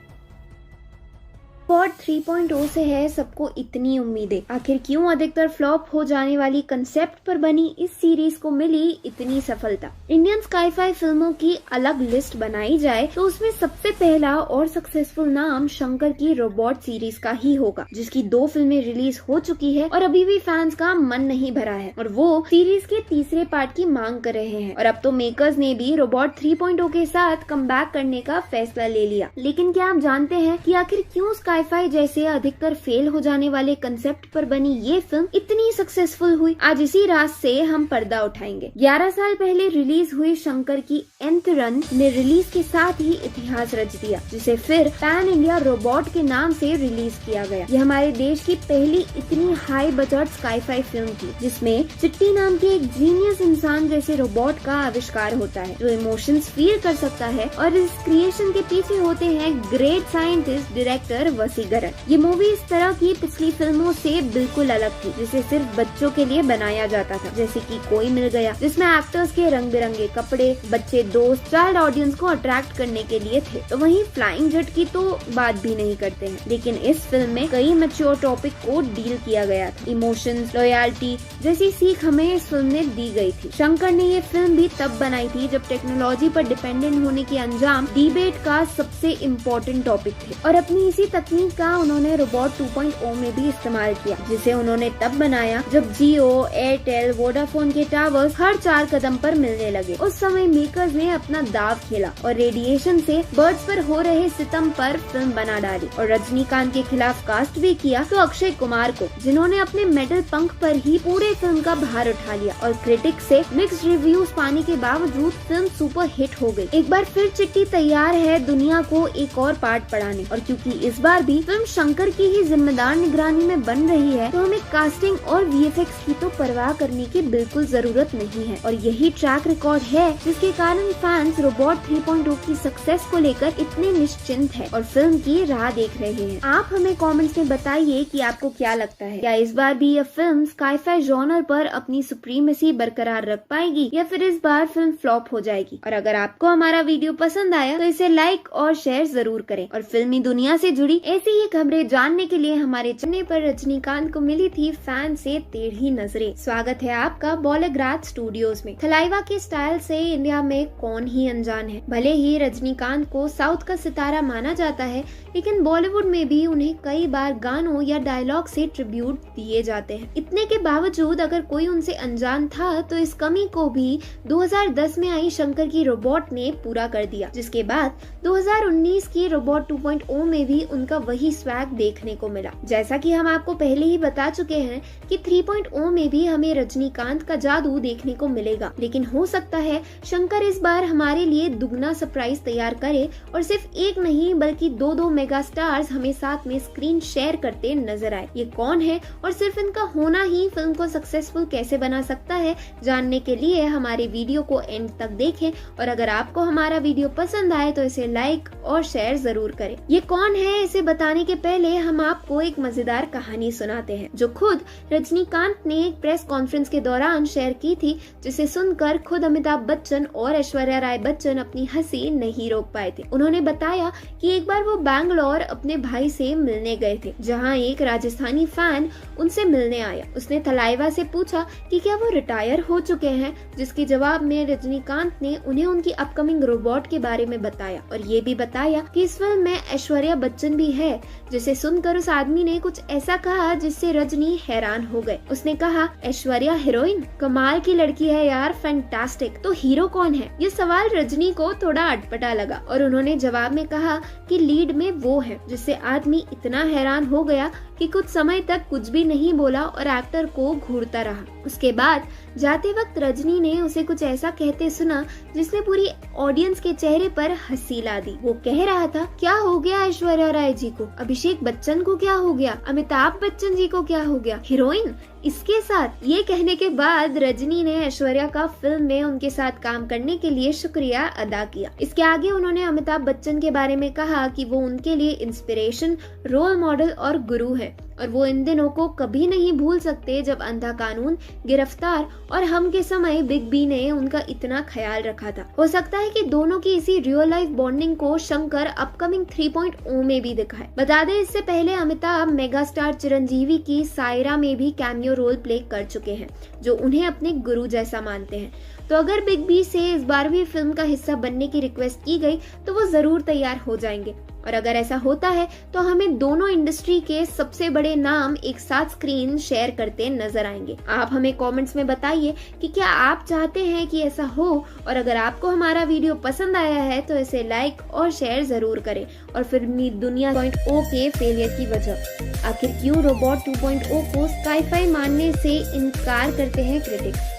रोबोट 3.0 से है सबको इतनी उम्मीदें, आखिर क्यों अधिकतर फ्लॉप हो जाने वाली कंसेप्ट पर बनी इस सीरीज को मिली इतनी सफलता? इंडियन स्काई-फाई फिल्मों की अलग लिस्ट बनाई जाए तो उसमें सबसे पहला और सक्सेसफुल नाम शंकर की रोबोट सीरीज का ही होगा, जिसकी 2 फिल्में रिलीज हो चुकी है और अभी भी फैंस का मन नहीं भरा है और वो सीरीज के तीसरे पार्ट की मांग कर रहे हैं। और अब तो मेकर्स ने भी रोबोट 3.0 के साथ कमबैक करने का फैसला ले लिया। लेकिन क्या आप जानते हैं कि आखिर क्यों स्काई-फाई जैसे अधिकतर फेल हो जाने वाले कंसेप्ट पर बनी ये फिल्म इतनी सक्सेसफुल हुई? आज इसी राज से हम पर्दा उठाएंगे। 11 साल पहले रिलीज हुई शंकर की एंथ रन ने रिलीज के साथ ही इतिहास रच दिया, जिसे फिर पैन इंडिया रोबोट के नाम से रिलीज किया गया। ये हमारे देश की पहली इतनी हाई बजट स्काई-फाई फिल्म थी, जिसमें चिट्टी नाम के एक जीनियस इंसान जैसे रोबोट का आविष्कार होता है, जो इमोशंस फील कर सकता है। और इस क्रिएशन के पीछे होते हैं ग्रेट साइंटिस्ट डायरेक्टर वसीकरण। ये मूवी इस तरह की पिछली फिल्मों से बिल्कुल अलग थी, जिसे सिर्फ बच्चों के लिए बनाया जाता था, जैसे कि कोई मिल गया, जिसमें एक्टर्स के रंग बिरंगे कपड़े, बच्चे दोस्त, चाइल्ड ऑडियंस को अट्रैक्ट करने के लिए थे। तो वहीं फ्लाइंग जेट की तो बात भी नहीं करते हैं, लेकिन इस फिल्म में कई मैच्योर टॉपिक को डील किया गया था। इमोशंस, लॉयल्टी जैसी सीख हमें इस फिल्म में दी गई थी। शंकर ने ये फिल्म भी तब बनाई थी जब टेक्नोलॉजी पर डिपेंडेंट होने के अंजाम डिबेट का सबसे इम्पोर्टेंट टॉपिक थे, और अपनी इसी तकनीक का उन्होंने रोबोट 2.0 में भी इस्तेमाल किया, जिसे उन्होंने तब बनाया जब जियो, एयरटेल, वोडाफोन के टावर्स हर 4 कदम पर मिलने लगे। उस समय मेकर्स ने अपना दाव खेला और रेडिएशन से बर्ड्स पर हो रहे सितम पर फिल्म बना डाली, और रजनीकांत के खिलाफ कास्ट भी किया तो अक्षय कुमार को, जिन्होंने अपने मेटल पंख पर ही पूरे फिल्म का भार उठा लिया। और क्रिटिक्स से मिक्स्ड रिव्यूज पाने के बावजूद फिल्म सुपर हिट हो गई। एक बार फिर चिट्टी तैयार है दुनिया को एक और पार्ट पढ़ाने, और क्योंकि इस बार भी फिल्म शंकर की ही जिम्मेदार निगरानी में बन रही है, तो हमें कास्टिंग और वीएफएक्स की तो परवाह करने की बिल्कुल जरूरत नहीं है। और यही ट्रैक रिकॉर्ड है जिसके कारण फैंस रोबोट 3.0 की सक्सेस को लेकर इतने निश्चिंत है और फिल्म की राह देख रहे हैं। आप हमें कमेंट्स में बताइए कि आपको क्या लगता है, क्या इस बार भी यह फिल्म स्काई-फाई जॉनर पर अपनी सुप्रीमेसी बरकरार रख पाएगी, या फिर इस बार फिल्म फ्लॉप हो जाएगी। और अगर आपको हमारा वीडियो पसंद आया तो इसे लाइक और शेयर जरूर करें, और फिल्मी दुनिया से जुड़ी ऐसी ही खबरें जानने के लिए हमारे चैनल पर रजनीकांत को मिली थी फैन से टेढ़ी नजरें। स्वागत है आपका बॉलीग्राज स्टूडियोज में। थलाइवा के स्टाइल से इंडिया में कौन ही अनजान है। भले ही रजनीकांत को साउथ का सितारा माना जाता है, लेकिन बॉलीवुड में भी उन्हें कई बार गानों या डायलॉग से ट्रिब्यूट दिए जाते हैं। इतने के बावजूद अगर कोई उनसे अनजान था तो इस कमी को भी 2010 में आई शंकर की रोबोट ने पूरा कर दिया, जिसके बाद 2019 की रोबोट 2.0 में भी उनका वही स्वैग देखने को मिला। जैसा कि हम आपको पहले ही बता चुके हैं कि 3.0 में भी हमें रजनीकांत का जादू देखने को मिलेगा, लेकिन हो सकता है शंकर इस बार हमारे लिए दुगना सरप्राइज तैयार करे और सिर्फ एक नहीं बल्कि 2 मेगा स्टार्स हमें साथ में स्क्रीन शेयर करते नजर आए। ये कौन है और सिर्फ इनका होना ही फिल्म को सक्सेसफुल कैसे बना सकता है, जानने के लिए हमारे वीडियो को एंड तक देखें, और अगर आपको हमारा वीडियो पसंद आए तो इसे लाइक और शेयर जरूर करें। ये कौन है इसे बताने के पहले हम आपको एक मजेदार कहानी सुनाते हैं, जो खुद रजनीकांत ने एक प्रेस कॉन्फ्रेंस के दौरान शेयर की थी, जिसे सुनकर खुद अमिताभ बच्चन और ऐश्वर्या राय बच्चन अपनी हंसी नहीं रोक पाए थे। उन्होंने बताया कि एक बार वो बैंगलोर अपने भाई से मिलने गए थे, जहां एक राजस्थानी फैन उनसे मिलने आया। उसने थलाइवा से पूछा कि क्या वो रिटायर हो चुके हैं, जिसके जवाब में रजनीकांत ने उन्हें उनकी अपकमिंग रोबोट के बारे में बताया, और ये भी बताया कि इस फिल्म में ऐश्वर्या बच्चन भी है। जिसे सुनकर उस आदमी ने कुछ ऐसा कहा जिससे रजनी हैरान हो गए। उसने कहा, ऐश्वर्या हीरोइन? कमाल की लड़की है यार, फैंटास्टिक। तो हीरो कौन है? ये सवाल रजनी को थोड़ा अटपटा लगा, और उन्होंने जवाब में कहा कि लीड में वो है, जिससे आदमी इतना हैरान हो गया कि कुछ समय तक कुछ भी नहीं बोला और एक्टर को घूरता रहा। उसके बाद जाते वक्त रजनी ने उसे कुछ ऐसा कहते सुना जिसने पूरी ऑडियंस के चेहरे पर हंसी ला दी। वो कह रहा था, क्या हो गया ऐश्वर्या राय जी को? अभिषेक बच्चन को क्या हो गया? अमिताभ बच्चन जी को क्या हो गया? हीरोइन इसके साथ? ये कहने के बाद रजनी ने ऐश्वर्या का फिल्म में उनके साथ काम करने के लिए शुक्रिया अदा किया। इसके आगे उन्होंने अमिताभ बच्चन के बारे में कहा कि वो उनके लिए इंस्पिरेशन, रोल मॉडल और गुरु है, और वो इन दिनों को कभी नहीं भूल सकते जब अंधा कानून, गिरफ्तार और हम के समय बिग बी ने उनका इतना ख्याल रखा था। हो सकता है कि दोनों की इसी रियल लाइफ बॉन्डिंग को शंकर अपकमिंग 3.0 में भी दिखाए। बता दें, इससे पहले अमिताभ मेगा स्टार चिरंजीवी की सायरा में भी कैमियो रोल प्ले कर चुके हैं, जो उन्हें अपने गुरु जैसा मानते हैं। तो अगर बिग बी से इस बार भी फिल्म का हिस्सा बनने की रिक्वेस्ट की गई तो वो जरूर तैयार हो जाएंगे, और अगर ऐसा होता है तो हमें दोनों इंडस्ट्री के सबसे बड़े नाम एक साथ स्क्रीन शेयर करते नजर आएंगे। आप हमें कमेंट्स में बताइए कि क्या आप चाहते हैं कि ऐसा हो, और अगर आपको हमारा वीडियो पसंद आया है तो इसे लाइक और शेयर जरूर करें। और फिल्मी दुनिया 2.0 के फेलियर की वजह, आखिर क्यों रोबोट 2.0 को स्काई-फाई मानने से इनकार करते हैं क्रिटिक्स?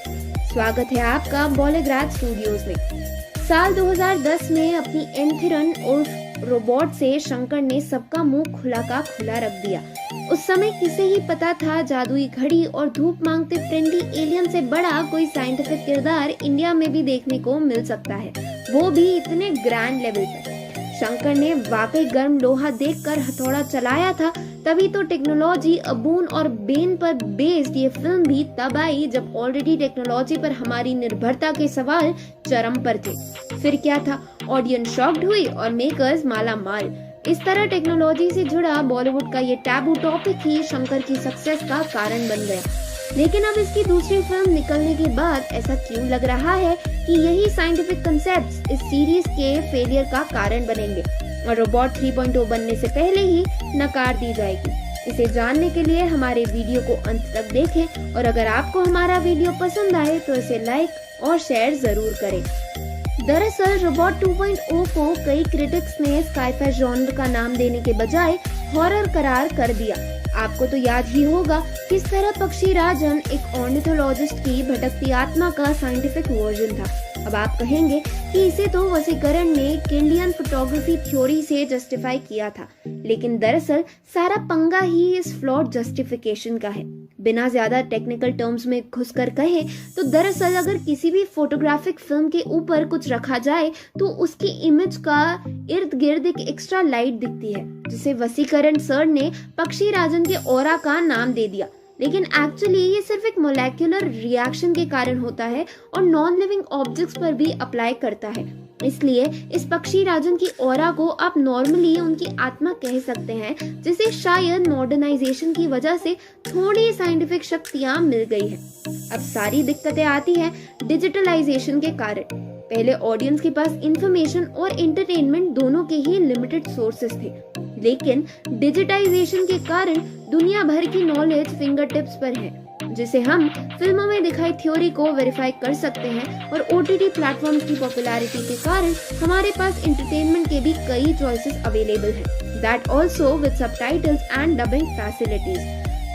स्वागत है आपका बॉलीग्राज स्टूडियोज में। साल 2010 में अपनी एंथिरन उर्फ रोबोट से शंकर ने सबका मुंह खुला का खुला रख दिया। उस समय किसे ही पता था जादुई घड़ी और धूप मांगते फ्रेंडली एलियन से बड़ा कोई साइंटिफिक किरदार इंडिया में भी देखने को मिल सकता है, वो भी इतने ग्रैंड लेवल पर। शंकर ने वाकई गर्म लोहा देखकर हथौड़ा चलाया था, तभी तो टेक्नोलॉजी अबून और बेन पर बेस्ड ये फिल्म भी तब आई जब ऑलरेडी टेक्नोलॉजी पर हमारी निर्भरता के सवाल चरम पर थे। फिर क्या था, ऑडियंस शॉक्ड हुई और मेकर्स माला माल। इस तरह टेक्नोलॉजी से जुड़ा बॉलीवुड का ये टैबू टॉपिक ही शंकर की सक्सेस का कारण बन गया। लेकिन अब इसकी दूसरी फिल्म निकलने के बाद ऐसा क्यों लग रहा है कि यही साइंटिफिक कंसेप्ट्स इस सीरीज के फेलियर का कारण बनेंगे और रोबोट 3.0 बनने से पहले ही नकार दी जाएगी। इसे जानने के लिए हमारे वीडियो को अंत तक देखें और अगर आपको हमारा वीडियो पसंद आए तो इसे लाइक और शेयर जरूर करें। दरअसल रोबोट 2.0 को कई क्रिटिक्स ने स्काई-फाई जॉनर का नाम देने के बजाय हॉरर करार कर दिया। आपको तो याद ही होगा किस तरह पक्षी राजन एक ऑर्निथोलॉजिस्ट की भटकती आत्मा का साइंटिफिक वर्जन था। अब आप कहेंगे कि इसे तो वसीकरण ने किंडियन फोटोग्राफी थ्योरी से जस्टिफाई किया था, लेकिन दरअसल सारा पंगा ही इस फ्लॉड जस्टिफिकेशन का है। बिना ज्यादा टेक्निकल टर्म्स में घुसकर कहे तो दरअसल अगर किसी भी फोटोग्राफिक फिल्म के ऊपर कुछ रखा जाए तो उसकी इमेज का इर्द गिर्द एक एक्स्ट्रा लाइट दिखती है, जिसे वसीकरण सर ने पक्षी राजन के ऑरा का नाम दे दिया। लेकिन एक्चुअली ये सिर्फ एक मोलेक्युलर रिएक्शन के कारण होता है और नॉन लिविंग ऑब्जेक्ट्स पर भी अप्लाई करता है। इसलिए इस पक्षी राजन की ऑरा को आप नॉर्मली उनकी आत्मा कह सकते हैं, जिसे शायद मॉडर्नाइजेशन की वजह से थोड़ी साइंटिफिक शक्तियां मिल गई है। अब सारी दिक्कतें आती हैं डिजिटलाइजेशन के कारण। पहले ऑडियंस के पास इंफॉर्मेशन और एंटरटेनमेंट दोनों के ही लिमिटेड सोर्सेस थे, लेकिन डिजिटाइजेशन के कारण दुनिया भर की नॉलेज फिंगर टिप्स पर है, जिसे हम फिल्मों में दिखाई थ्योरी को वेरीफाई कर सकते हैं। और ओटीटी प्लेटफॉर्म की पॉपुलैरिटी के कारण हमारे पास एंटरटेनमेंट के भी कई चॉइसेस अवेलेबल हैं, that also with subtitles and dubbing facilities.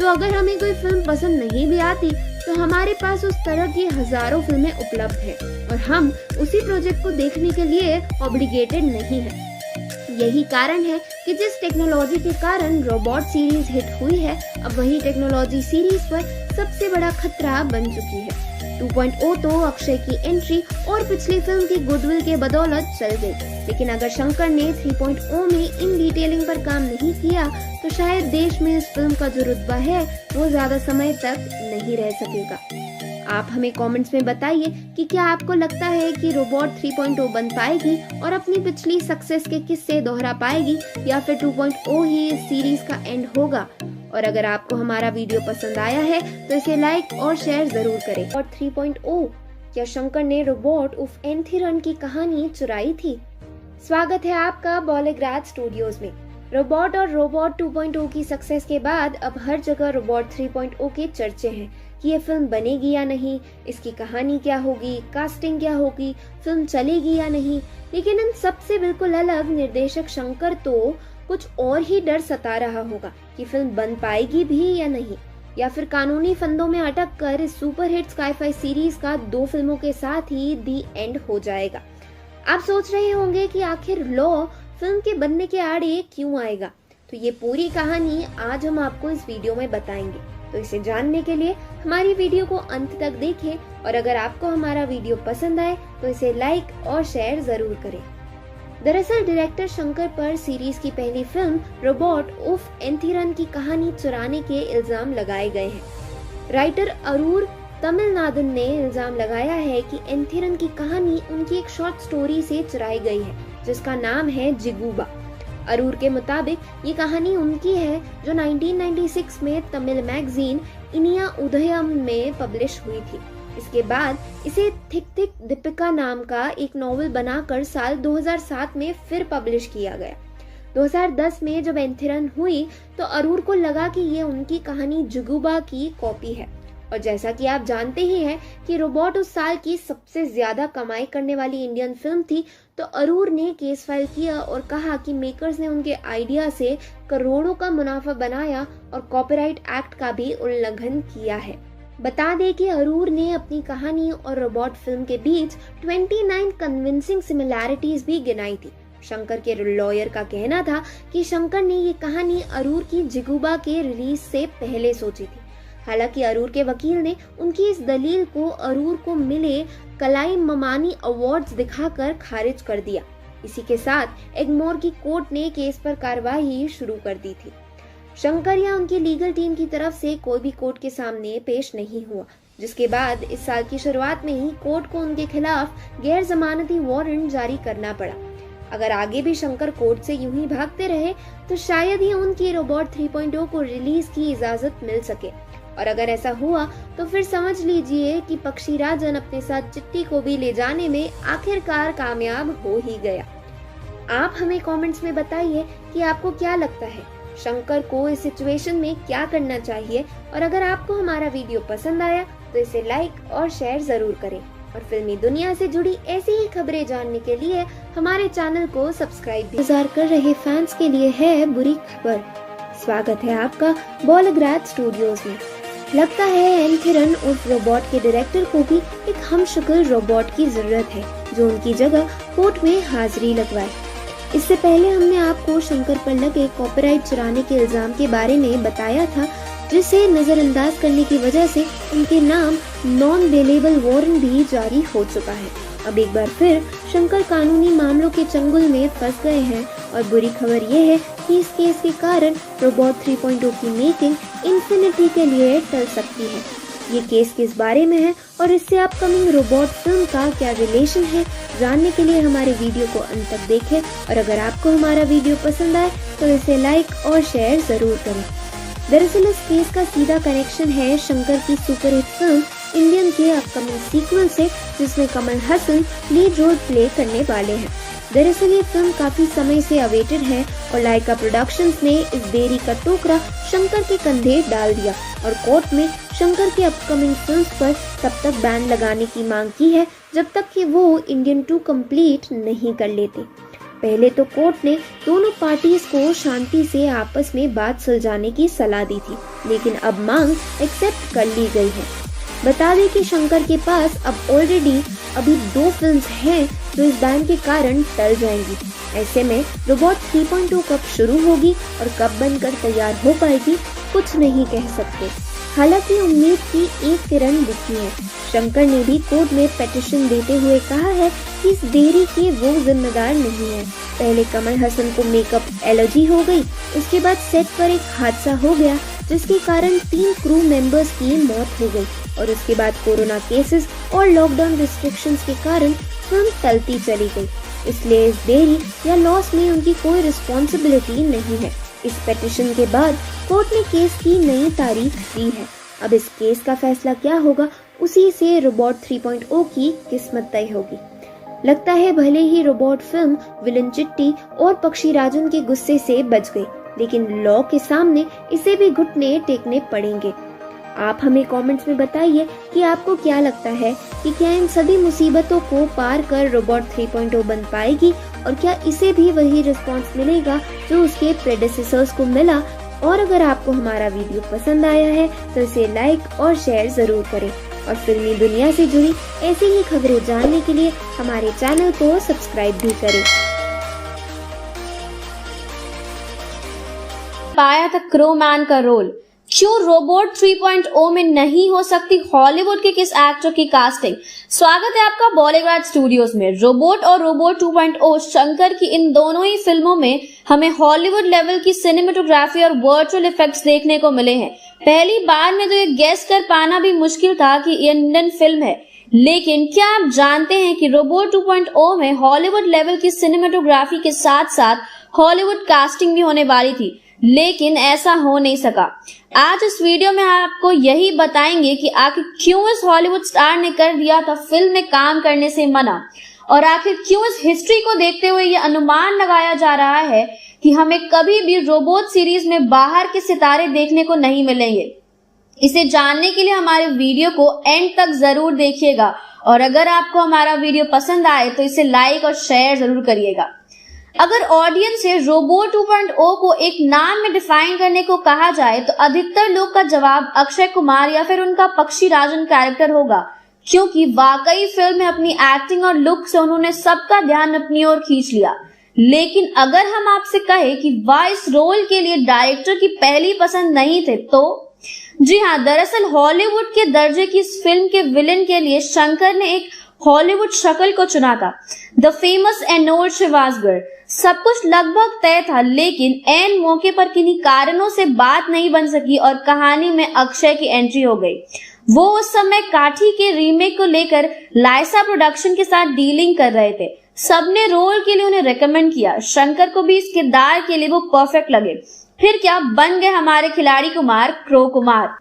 तो अगर हमें कोई फिल्म पसंद नहीं भी आती तो हमारे पास उस तरह की हजारों फिल्में उपलब्ध हैं और हम उसी प्रोजेक्ट को देखने के लिए ऑब्लिगेटेड नहीं हैं। यही कारण है कि जिस टेक्नोलॉजी के कारण रोबोट सीरीज हिट हुई है, अब वही टेक्नोलॉजी सीरीज पर सबसे बड़ा खतरा बन चुकी है। 2.0 तो अक्षय की एंट्री और पिछली फिल्म की गुडविल के बदौलत चल गई, लेकिन अगर शंकर ने 3.0 में इन डिटेलिंग पर काम नहीं किया तो शायद देश में इस फिल्म का जो रुतबा है वो ज्यादा समय तक नहीं रह सकेगा। आप हमें कमेंट्स में बताइए कि क्या आपको लगता है कि रोबोट 3.0 बन पाएगी और अपनी पिछली सक्सेस के किस्से दोहरा पाएगी, या फिर 2.0 ही इस सीरीज का एंड होगा। और अगर आपको हमारा वीडियो पसंद आया है तो इसे लाइक और शेयर जरूर करें। और 3.0 क्या शंकर ने रोबोट उफ एंथिरन की कहानी चुराई थी? स्वागत है आपका बॉलीग्राज स्टूडियोज में। रोबोट और रोबोट 2.0 की सक्सेस के बाद अब हर जगह रोबोट 3.0 के चर्चे हैं कि ये फिल्म बनेगी या नहीं, इसकी कहानी क्या होगी, कास्टिंग क्या होगी, फिल्म चलेगी या नहीं। लेकिन इन सबसे बिल्कुल अलग निर्देशक शंकर तो कुछ और ही डर सता रहा होगा कि फिल्म बन पाएगी भी या नहीं, या फिर कानूनी फंदों में अटक कर इस सुपरहिट स्काई-फाई सीरीज का 2 फिल्मों के साथ ही दी एंड हो जाएगा। आप सोच रहे होंगे कि आखिर लॉ फिल्म के बनने के आड़े क्यों आएगा, तो ये पूरी कहानी आज हम आपको इस वीडियो में बताएंगे। तो इसे जानने के लिए हमारी वीडियो को अंत तक देखें और अगर आपको हमारा वीडियो पसंद आए तो इसे लाइक और शेयर जरूर करें। दरअसल डायरेक्टर शंकर पर सीरीज की पहली फिल्म रोबोट उफ एंथिरन की कहानी चुराने के इल्जाम लगाए गए हैं। राइटर अरूर तमिलनाडन ने इल्जाम लगाया है कि एंथिरन की कहानी उनकी एक शॉर्ट स्टोरी से चुराई गई है, जिसका नाम है जिगुबा। अरूर के मुताबिक ये कहानी उनकी है जो 1996 में तमिल मैगजीन इनिया उदयम में पब्लिश हुई थी। इसके बाद इसे थिक थिक दीपिका नाम का एक नॉवेल बनाकर साल 2007 में फिर पब्लिश किया गया। 2010 में जब एंथिरन हुई तो अरूर को लगा कि ये उनकी कहानी जिगुबा की कॉपी है। और जैसा कि आप जानते ही हैं कि रोबोट उस साल की सबसे ज्यादा कमाई करने वाली इंडियन फिल्म थी, तो अरूर ने केस फाइल किया और कहा कि मेकर्स ने उनके आइडिया से करोड़ों का मुनाफा बनाया और कॉपीराइट एक्ट का भी उल्लंघन किया है। बता दें कि अरूर ने अपनी कहानी और रोबोट फिल्म के बीच 29 कन्विंसिंग सिमिलैरिटीज भी गिनाई थी। शंकर के लॉयर का कहना था कि शंकर ने ये कहानी अरूर की जिगुबा के रिलीज से पहले सोची थी। हालांकि अरूर के वकील ने उनकी इस दलील को अरूर को मिले कलाई ममानी अवार्ड्स दिखाकर खारिज कर दिया। इसी के साथ एग्मोर की कोर्ट ने केस पर कार्रवाई शुरू कर दी थी। शंकर या उनकी लीगल टीम की तरफ से कोई भी कोर्ट के सामने पेश नहीं हुआ, जिसके बाद इस साल की शुरुआत में ही कोर्ट को उनके खिलाफ गैर जमानती वारंट जारी करना पड़ा। अगर आगे भी शंकर कोर्ट से यूं ही भागते रहे तो शायद ही उनकी रोबोट 3.0 को रिलीज की इजाजत मिल सके, और अगर ऐसा हुआ तो फिर समझ लीजिए कि पक्षी राजन अपने साथ चिट्टी को भी ले जाने में आखिरकार कामयाब हो ही गया। आप हमें कमेंट्स में बताइए कि आपको क्या लगता है, शंकर को इस सिचुएशन में क्या करना चाहिए, और अगर आपको हमारा वीडियो पसंद आया तो इसे लाइक और शेयर जरूर करें, और फिल्मी दुनिया से जुड़ी ऐसी ही खबरें जानने के लिए हमारे चैनल को सब्सक्राइब भी। इंतजार कर रहे फैंस के लिए है बुरी खबर। स्वागत है आपका बॉलीग्राड स्टूडियोज में। लगता है एन किरण उर्फ रोबोट के डायरेक्टर को भी एक हमशक्ल रोबोट की जरूरत है जो उनकी जगह कोर्ट में हाजिरी लगवाए। इससे पहले हमने आपको शंकर पर लगे कॉपीराइट चुराने के इल्जाम के बारे में बताया था, जिसे नजरअंदाज करने की वजह से उनके नाम नॉन बेलेबल वारंट भी जारी हो चुका है। अब एक बार फिर शंकर कानूनी मामलों के चंगुल में फंस गए हैं, और बुरी खबर यह है कि इस केस के कारण रोबोट 3.0 की मेकिंग इन्फिनिटी के लिए टल सकती है। ये केस किस बारे में है और इससे अपकमिंग रोबोट फिल्म का क्या रिलेशन है, जानने के लिए हमारे वीडियो को अंत तक देखें, और अगर आपको हमारा वीडियो पसंद आए तो इसे लाइक और शेयर जरूर करें। दरअसल इस केस का सीधा कनेक्शन है शंकर की सुपरहिट फिल्म इंडियन के अपकमिंग सीक्वल से, जिसमें Kamal Haasan lead role play करने वाले हैं। दरअसल ये फिल्म काफी समय से अवेटेड है, और लाइका प्रोडक्शंस ने इस देरी का टोकरा शंकर के कंधे डाल दिया और कोर्ट में शंकर के अपकमिंग फिल्म्स पर तब तक बैन लगाने की मांग की है जब तक कि वो इंडियन 2 कंप्लीट नहीं कर लेते। पहले तो कोर्ट ने दोनों पार्टीज को शांति से आपस में बात सुलझाने की सलाह दी थी, लेकिन अब मांग एक्सेप्ट कर ली गई है। बता दें कि शंकर के पास अब ऑलरेडी अभी 2 फिल्म्स हैं जो इस बैन के कारण टल जाएंगी। ऐसे में रोबोट 3.0 कब शुरू होगी और कब बनकर तैयार हो पाएगी कुछ नहीं कह सकते। हालांकि उम्मीद की एक किरण दिखी है। शंकर ने भी कोर्ट में पिटीशन देते हुए कहा है कि इस देरी के वो जिम्मेदार नहीं है। पहले कमल हसन को मेकअप एलर्जी हो गई, उसके बाद सेट पर एक हादसा हो गया जिसके कारण 3 क्रू मेंबर्स की मौत हो गई, और उसके बाद कोरोना केसेस और लॉकडाउन रिस्ट्रिक्शंस के कारण फिल्म टलती चली गई। इसलिए इस देरी या लॉस में उनकी कोई रिस्पॉन्सिबिलिटी नहीं है। इस पिटीशन के बाद कोर्ट ने केस की नई तारीख दी है। अब इस केस का फैसला क्या होगा, उसी से रोबोट 3.0 की किस्मत तय होगी। लगता है भले ही रोबोट फिल्म विलन चिट्टी और पक्षी राजन के गुस्से से बच गई, लेकिन लॉ के सामने इसे भी घुटने टेकने पड़ेंगे। आप हमें कमेंट्स में बताइए कि आपको क्या लगता है कि क्या इन सभी मुसीबतों को पार कर रोबोट 3.0 बन पाएगी, और क्या इसे भी वही रिस्पांस मिलेगा जो उसके प्रेडेसेसर्स को मिला। और अगर आपको हमारा वीडियो पसंद आया है तो इसे लाइक और शेयर जरूर करें, और फिल्मी दुनिया से जुड़ी ऐसी ही खबरें जानने के लिए हमारे चैनल को सब्सक्राइब भी करें। पाया था क्रोमैन का रोल, क्यों रोबोट 3.0 में नहीं हो सकती हॉलीवुड के किस एक्टर की कास्टिंग। स्वागत है आपका बॉलीग्राड स्टूडियोज में। रोबोट और रोबोट 2.0 शंकर की इन दोनों ही फिल्मों में हमें हॉलीवुड लेवल की सिनेमेटोग्राफी और वर्चुअल इफेक्ट्स देखने को मिले हैं। पहली बार में तो ये गेस कर पाना भी मुश्किल था कि ये इंडियन फिल्म है, लेकिन क्या आप जानते हैं कि रोबोट 2.0 में हॉलीवुड लेवल की सिनेमेटोग्राफी के साथ साथ हॉलीवुड कास्टिंग भी होने वाली थी, लेकिन ऐसा हो नहीं सका। आज इस वीडियो में आपको यही बताएंगे कि आखिर क्यों इस हॉलीवुड स्टार ने कर दिया था फिल्म में काम करने से मना, और आखिर क्यों इस हिस्ट्री को देखते हुए ये अनुमान लगाया जा रहा है कि हमें कभी भी रोबोट सीरीज में बाहर के सितारे देखने को नहीं मिलेंगे। इसे जानने के लिए हमारे वीडियो को एंड तक जरूर देखिएगा, और अगर आपको हमारा वीडियो पसंद आए तो इसे लाइक और शेयर जरूर करिएगा। अगर ऑडियंस से रोबोट 2.0 को एक नाम में डिफाइन करने को कहा जाए तो अधिकतर लोग का जवाब अक्षय कुमार या फिर उनका पक्षी राजन कैरेक्टर होगा, क्योंकि वाकई फिल्म में अपनी एक्टिंग और लुक से उन्होंने सबका ध्यान अपनी ओर खींच लिया। लेकिन अगर हम आपसे कहें कि वह इस रोल के लिए डायरेक्टर की पहली पसंद नहीं थे तो जी हाँ, दरअसल हॉलीवुड के दर्जे की इस फिल्म के विलेन के लिए शंकर ने एक हॉलीवुड शक्ल को चुना था, द फेमस एनोल्ड श्रीवास्तव। सब कुछ लगभग तय था, लेकिन ऐन मौके पर किन्हीं कारणों से बात नहीं बन सकी और कहानी में अक्षय की एंट्री हो गई। वो उस समय काठी के रीमेक को लेकर लाइसा प्रोडक्शन के साथ डीलिंग कर रहे थे। सबने रोल के लिए उन्हें रेकमेंड किया। शंकर को भी इस किरदार के लिए वो परफेक्ट लगे। फिर क्या, बन गए हमारे खिलाड़ी कुमार क्रो कुमार।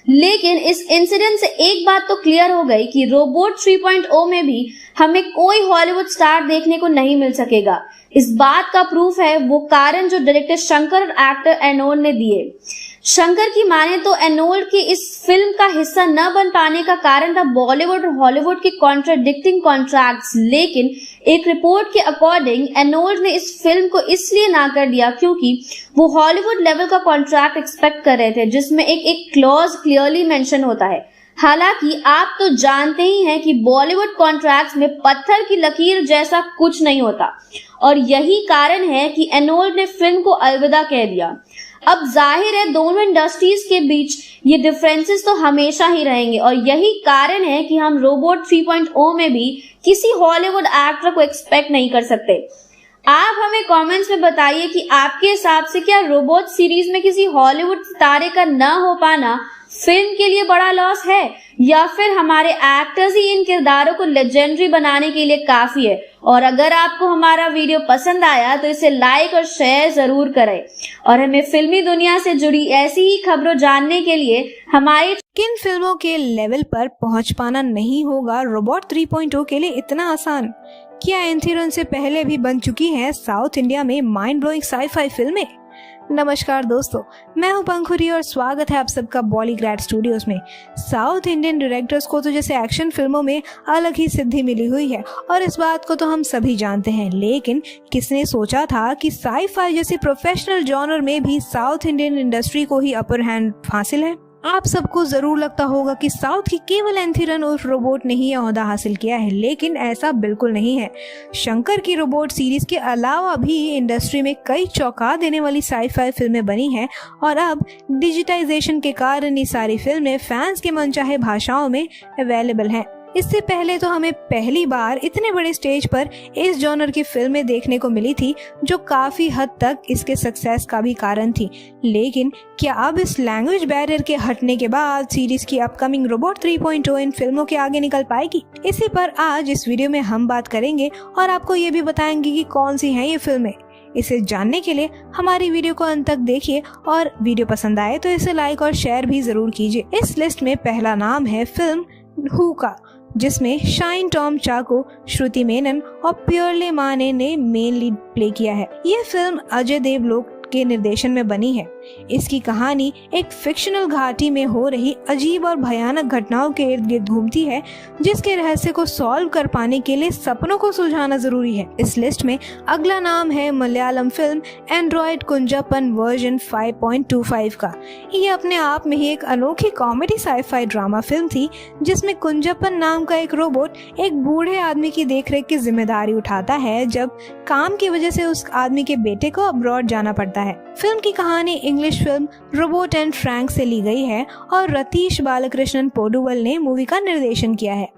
लेकिन इस इंसिडेंट से एक बात तो क्लियर हो गई कि रोबोट 3.0 में भी हमें कोई हॉलीवुड स्टार देखने को नहीं मिल सकेगा। इस बात का प्रूफ है वो कारण जो डायरेक्टर शंकर और एक्टर एनोल्ड ने दिए। शंकर की माने तो एनोल्ड के इस फिल्म का हिस्सा न बन पाने का कारण था बॉलीवुड और हॉलीवुड के कॉन्ट्राडिक्टिंग कॉन्ट्रैक्ट्स। लेकिन एक रिपोर्ट के अकॉर्डिंग एनोल्ड ने इस फिल्म को इसलिए ना कर दिया क्योंकि वो हॉलीवुड लेवल का कॉन्ट्रैक्ट एक्सपेक्ट कर रहे थे, जिसमें एक क्लॉज क्लियरली मेंशन होता है। हालांकि आप तो जानते ही हैं कि बॉलीवुड कॉन्ट्रैक्ट्स में पत्थर की लकीर जैसा कुछ नहीं होता, और यही कारण है कि एनोल्ड ने फिल्म को अलविदा कह दिया। अब जाहिर है दोनों इंडस्ट्रीज के बीच ये डिफरेंसेस तो हमेशा ही रहेंगे, और यही कारण है कि हम रोबोट 3.0 में भी किसी हॉलीवुड एक्टर को एक्सपेक्ट नहीं कर सकते। आप हमें कमेंट्स में बताइए कि आपके हिसाब से क्या रोबोट सीरीज में किसी हॉलीवुड सितारे का न हो पाना फिल्म के लिए बड़ा लॉस है, या फिर हमारे एक्टर्स ही इन किरदारों को लेजेंडरी बनाने के लिए काफी है। और अगर आपको हमारा वीडियो पसंद आया तो इसे लाइक और शेयर जरूर करें, और हमें फिल्मी दुनिया से जुड़ी ऐसी ही खबरों जानने के लिए हमारे किन फिल्मों के लेवल पर पहुंच पाना नहीं होगा रोबोट 3.0 के लिए इतना आसान। क्या एंथीरन से पहले भी बन चुकी हैं साउथ इंडिया में माइंड ब्लोइंग साई-फाई फिल्में? नमस्कार दोस्तों, मैं हूं पंखुरी और स्वागत है आप सबका बॉलीग्रैड स्टूडियोज में। साउथ इंडियन डायरेक्टर्स को तो जैसे एक्शन फिल्मों में अलग ही सिद्धि मिली हुई है, और इस बात को तो हम सभी जानते हैं, लेकिन किसने सोचा था कि साई-फाई जैसे प्रोफेशनल जॉनर में भी साउथ इंडियन इंडस्ट्री को ही अपर हैंड हासिल है। आप सबको जरूर लगता होगा कि साउथ की केवल एंथीरन उर्फ रोबोट ने ही यह ओहदा हासिल किया है, लेकिन ऐसा बिल्कुल नहीं है। शंकर की रोबोट सीरीज के अलावा भी इंडस्ट्री में कई चौंका देने वाली साई-फाई फिल्में बनी हैं, और अब डिजिटाइजेशन के कारण ये सारी फिल्में फैंस के मनचाहे भाषाओं में अवेलेबल हैं। इससे पहले तो हमें पहली बार इतने बड़े स्टेज पर इस जॉनर की फिल्में देखने को मिली थी, जो काफी हद तक इसके सक्सेस का भी कारण थी। लेकिन क्या अब इस लैंग्वेज बैरियर के हटने के बाद सीरीज की अपकमिंग रोबोट 3.0 इन फिल्मों के आगे निकल पाएगी? इसी पर आज इस वीडियो में हम बात करेंगे, और आपको ये भी बताएंगे कि कौन सी हैं ये फिल्में। इसे जानने के लिए हमारी वीडियो को अंत तक देखिए, और वीडियो पसंद आए तो इसे लाइक और शेयर भी जरूर कीजिए। इस लिस्ट में पहला नाम है फिल्म हू का, जिसमें शाइन टॉम चाको, श्रुति मेनन और प्योरले माने ने मेन लीड प्ले किया है। यह फिल्म अजय देवगन के निर्देशन में बनी है। इसकी कहानी एक फिक्शनल घाटी में हो रही अजीब और भयानक घटनाओं के इर्द गिर्द घूमती है, जिसके रहस्य को सॉल्व कर पाने के लिए सपनों को सुलझाना जरूरी है। इस लिस्ट में अगला नाम है मलयालम फिल्म एंड्रॉइड कुंजापन वर्जन 5.25 का। ये अपने आप में ही एक अनोखी कॉमेडी साई-फाई ड्रामा फिल्म थी, जिसमें कुंजापन नाम का एक रोबोट एक बूढ़े आदमी की देखरेख की जिम्मेदारी उठाता है, जब काम की वजह से उस आदमी के बेटे को अब्रॉड जाना पड़ता है। फिल्म की कहानी English film robot and Frank से ली गई है, और रतीश बालकृष्णन पोडुवल ने मूवी का निर्देशन किया है।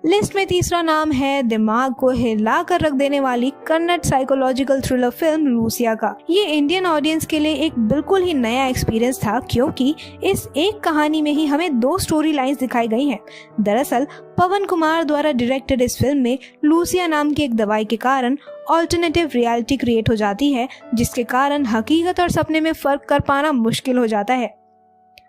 लिस्ट में तीसरा नाम है दिमाग को हिला कर रख देने वाली Kannada psychological thriller film Lucia का। ये इंडियन ऑडियंस के लिए एक बिल्कुल ही नया एक्सपीरियंस था, क्योंकि इस एक कहानी में ही हमें दो स्टोरी लाइंस दिखाई गई हैं। दरअसल पवन कुमार द्वारा डायरेक्टेड इस फिल्म में लूसिया नाम की एक दवाई के कारण ऑल्टरनेटिव रियलिटी क्रिएट हो जाती है, जिसके कारण हकीकत और सपने में फर्क कर पाना मुश्किल हो जाता है।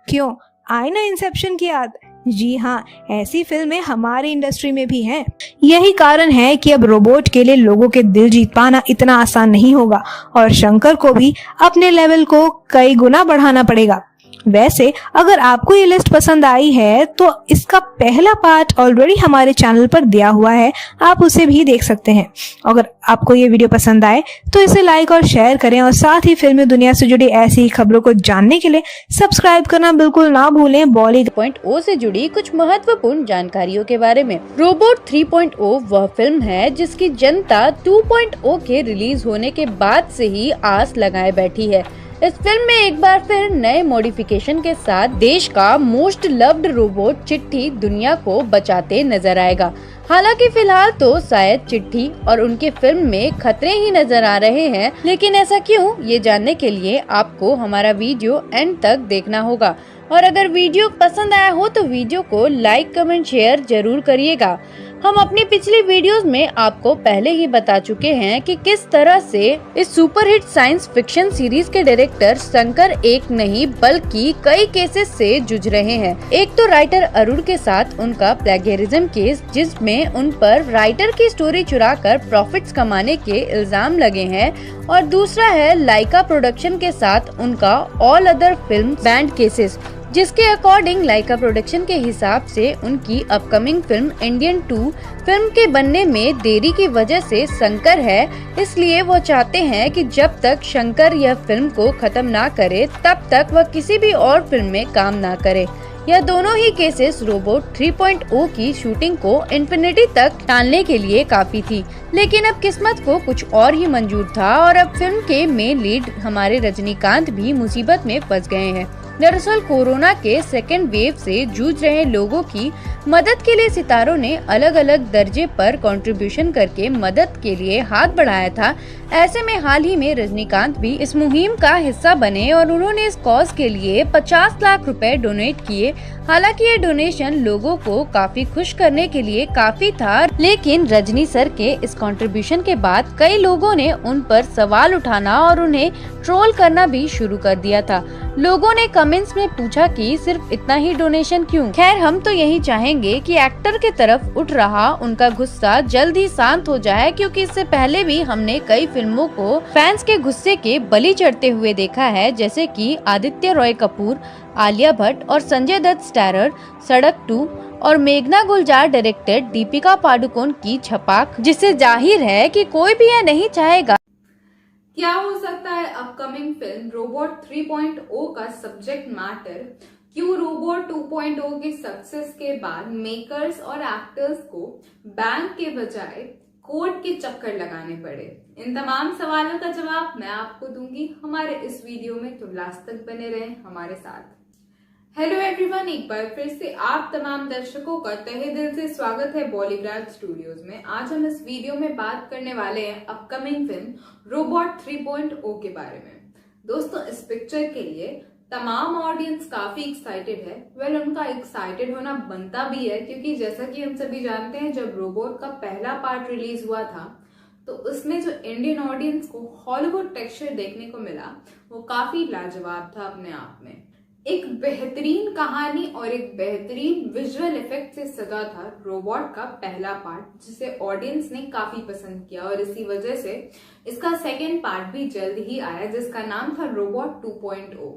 क्यों, आई ना इंसेप्शन की याद? जी हाँ, ऐसी फिल्में हमारी इंडस्ट्री में भी हैं। यही कारण है कि अब रोबोट के लिए लोगों के दिल जीत पाना इतना आसान नहीं होगा, और शंकर को भी अपने लेवल को कई गुना बढ़ाना पड़ेगा। वैसे अगर आपको ये लिस्ट पसंद आई है तो इसका पहला पार्ट ऑलरेडी हमारे चैनल पर दिया हुआ है, आप उसे भी देख सकते हैं। अगर आपको ये वीडियो पसंद आए तो इसे लाइक और शेयर करें, और साथ ही फिल्मी दुनिया से जुड़ी ऐसी खबरों को जानने के लिए सब्सक्राइब करना बिल्कुल ना भूलें। बॉलीग्रैड 3.0 से जुड़ी कुछ महत्वपूर्ण जानकारियों के बारे में। रोबोट 3.0 वह फिल्म है जिसकी जनता 2.0 के रिलीज होने के बाद से ही आस लगाए बैठी है। इस फिल्म में एक बार फिर नए मॉडिफिकेशन के साथ देश का मोस्ट लव्ड रोबोट चिट्टी दुनिया को बचाते नजर आएगा। हालांकि फिलहाल तो शायद चिट्ठी और उनके फिल्म में खतरे ही नजर आ रहे हैं, लेकिन ऐसा क्यों, ये जानने के लिए आपको हमारा वीडियो एंड तक देखना होगा। और अगर वीडियो पसंद आया हो तो वीडियो को लाइक, कमेंट, शेयर जरूर करिएगा। हम अपनी पिछली वीडियोस में आपको पहले ही बता चुके हैं कि किस तरह से इस सुपरहिट साइंस फिक्शन सीरीज के डायरेक्टर शंकर एक नहीं बल्कि कई केसेस से जूझ रहे हैं। एक तो राइटर अरुण के साथ उनका प्लेगरिज्म केस, जिसमें उन पर राइटर की स्टोरी चुराकर प्रॉफिट्स कमाने के इल्जाम लगे हैं, और दूसरा है लाइका प्रोडक्शन के साथ उनका all other film band cases, जिसके अकॉर्डिंग लाइका प्रोडक्शन के हिसाब से उनकी अपकमिंग फिल्म इंडियन 2 फिल्म के बनने में देरी की वजह से शंकर है, इसलिए वो चाहते हैं कि जब तक शंकर यह फिल्म को खत्म ना करे तब तक वह किसी भी और फिल्म में काम ना करे। यह दोनों ही केसेस रोबोट 3.0 की शूटिंग को इन्फिनिटी तक टालने के लिए काफी थी, लेकिन अब किस्मत को कुछ और ही मंजूर था और अब फिल्म के मेन लीड हमारे रजनीकांत भी मुसीबत में फंस गए हैं। दरअसल कोरोना के सेकेंड वेव से जूझ रहे लोगों की मदद के लिए सितारों ने अलग अलग दर्जे पर कंट्रीब्यूशन करके मदद के लिए हाथ बढ़ाया था। ऐसे में हाल ही में रजनीकांत भी इस मुहिम का हिस्सा बने और उन्होंने इस कॉज के लिए 50 लाख रुपए डोनेट किए। हालांकि ये डोनेशन लोगों को काफी खुश करने के लिए काफी था, लेकिन रजनी सर के इस कंट्रीब्यूशन के बाद कई लोगों ने उन पर सवाल उठाना और उन्हें ट्रोल करना भी शुरू कर दिया था। लोगों ने कमेंट्स में पूछा कि सिर्फ इतना ही डोनेशन क्यों। खैर, हम तो यही चाहेंगे कि एक्टर के तरफ उठ रहा उनका गुस्सा जल्द ही शांत हो जाए, क्योंकि इससे पहले भी हमने कई फिल्मों को फैंस के गुस्से के बलि चढ़ते हुए देखा है, जैसे कि आदित्य रॉय कपूर, आलिया भट्ट और संजय दत्त स्टारर सड़क 2 और मेघना गुलजार डायरेक्टेड दीपिका पादुकोण की छपाक, जिससे जाहिर है कि कोई भी यह नहीं चाहेगा। क्या हो सकता है अपकमिंग फिल्म रोबोट 3.0 का सब्जेक्ट मैटर? क्यों रोबोट 2.0 के सक्सेस के बाद मेकर्स और एक्टर्स को बैंक के बजाय कोर्ट के चक्कर लगाने पड़े? इन तमाम सवालों का जवाब मैं आपको दूंगी हमारे इस वीडियो में, तो लास्ट तक बने रहें हमारे साथ। हेलो एवरीवन, एक बार फिर से आप तमाम दर्शकों का तहे दिल से स्वागत है बॉलीग्राज स्टूडियोज में। आज हम इस वीडियो में बात करने वाले हैं अपकमिंग फिल्म रोबोट 3.0 के बारे में। दोस्तों, इस पिक्चर के लिए तमाम ऑडियंस काफी एक्साइटेड है। वेल, उनका एक्साइटेड होना बनता भी है, क्योंकि जैसा कि हम सभी जानते हैं, जब रोबोट का पहला पार्ट रिलीज हुआ था तो उसमें जो इंडियन ऑडियंस को हॉलीवुड टेक्सचर देखने को मिला वो काफी लाजवाब था अपने आप में। एक बेहतरीन कहानी और एक बेहतरीन विजुअल इफेक्ट से सजा था रोबोट का पहला पार्ट, जिसे ऑडियंस ने काफी पसंद किया और इसी वजह से इसका सेकेंड पार्ट भी जल्द ही आया, जिसका नाम था रोबोट 2.0।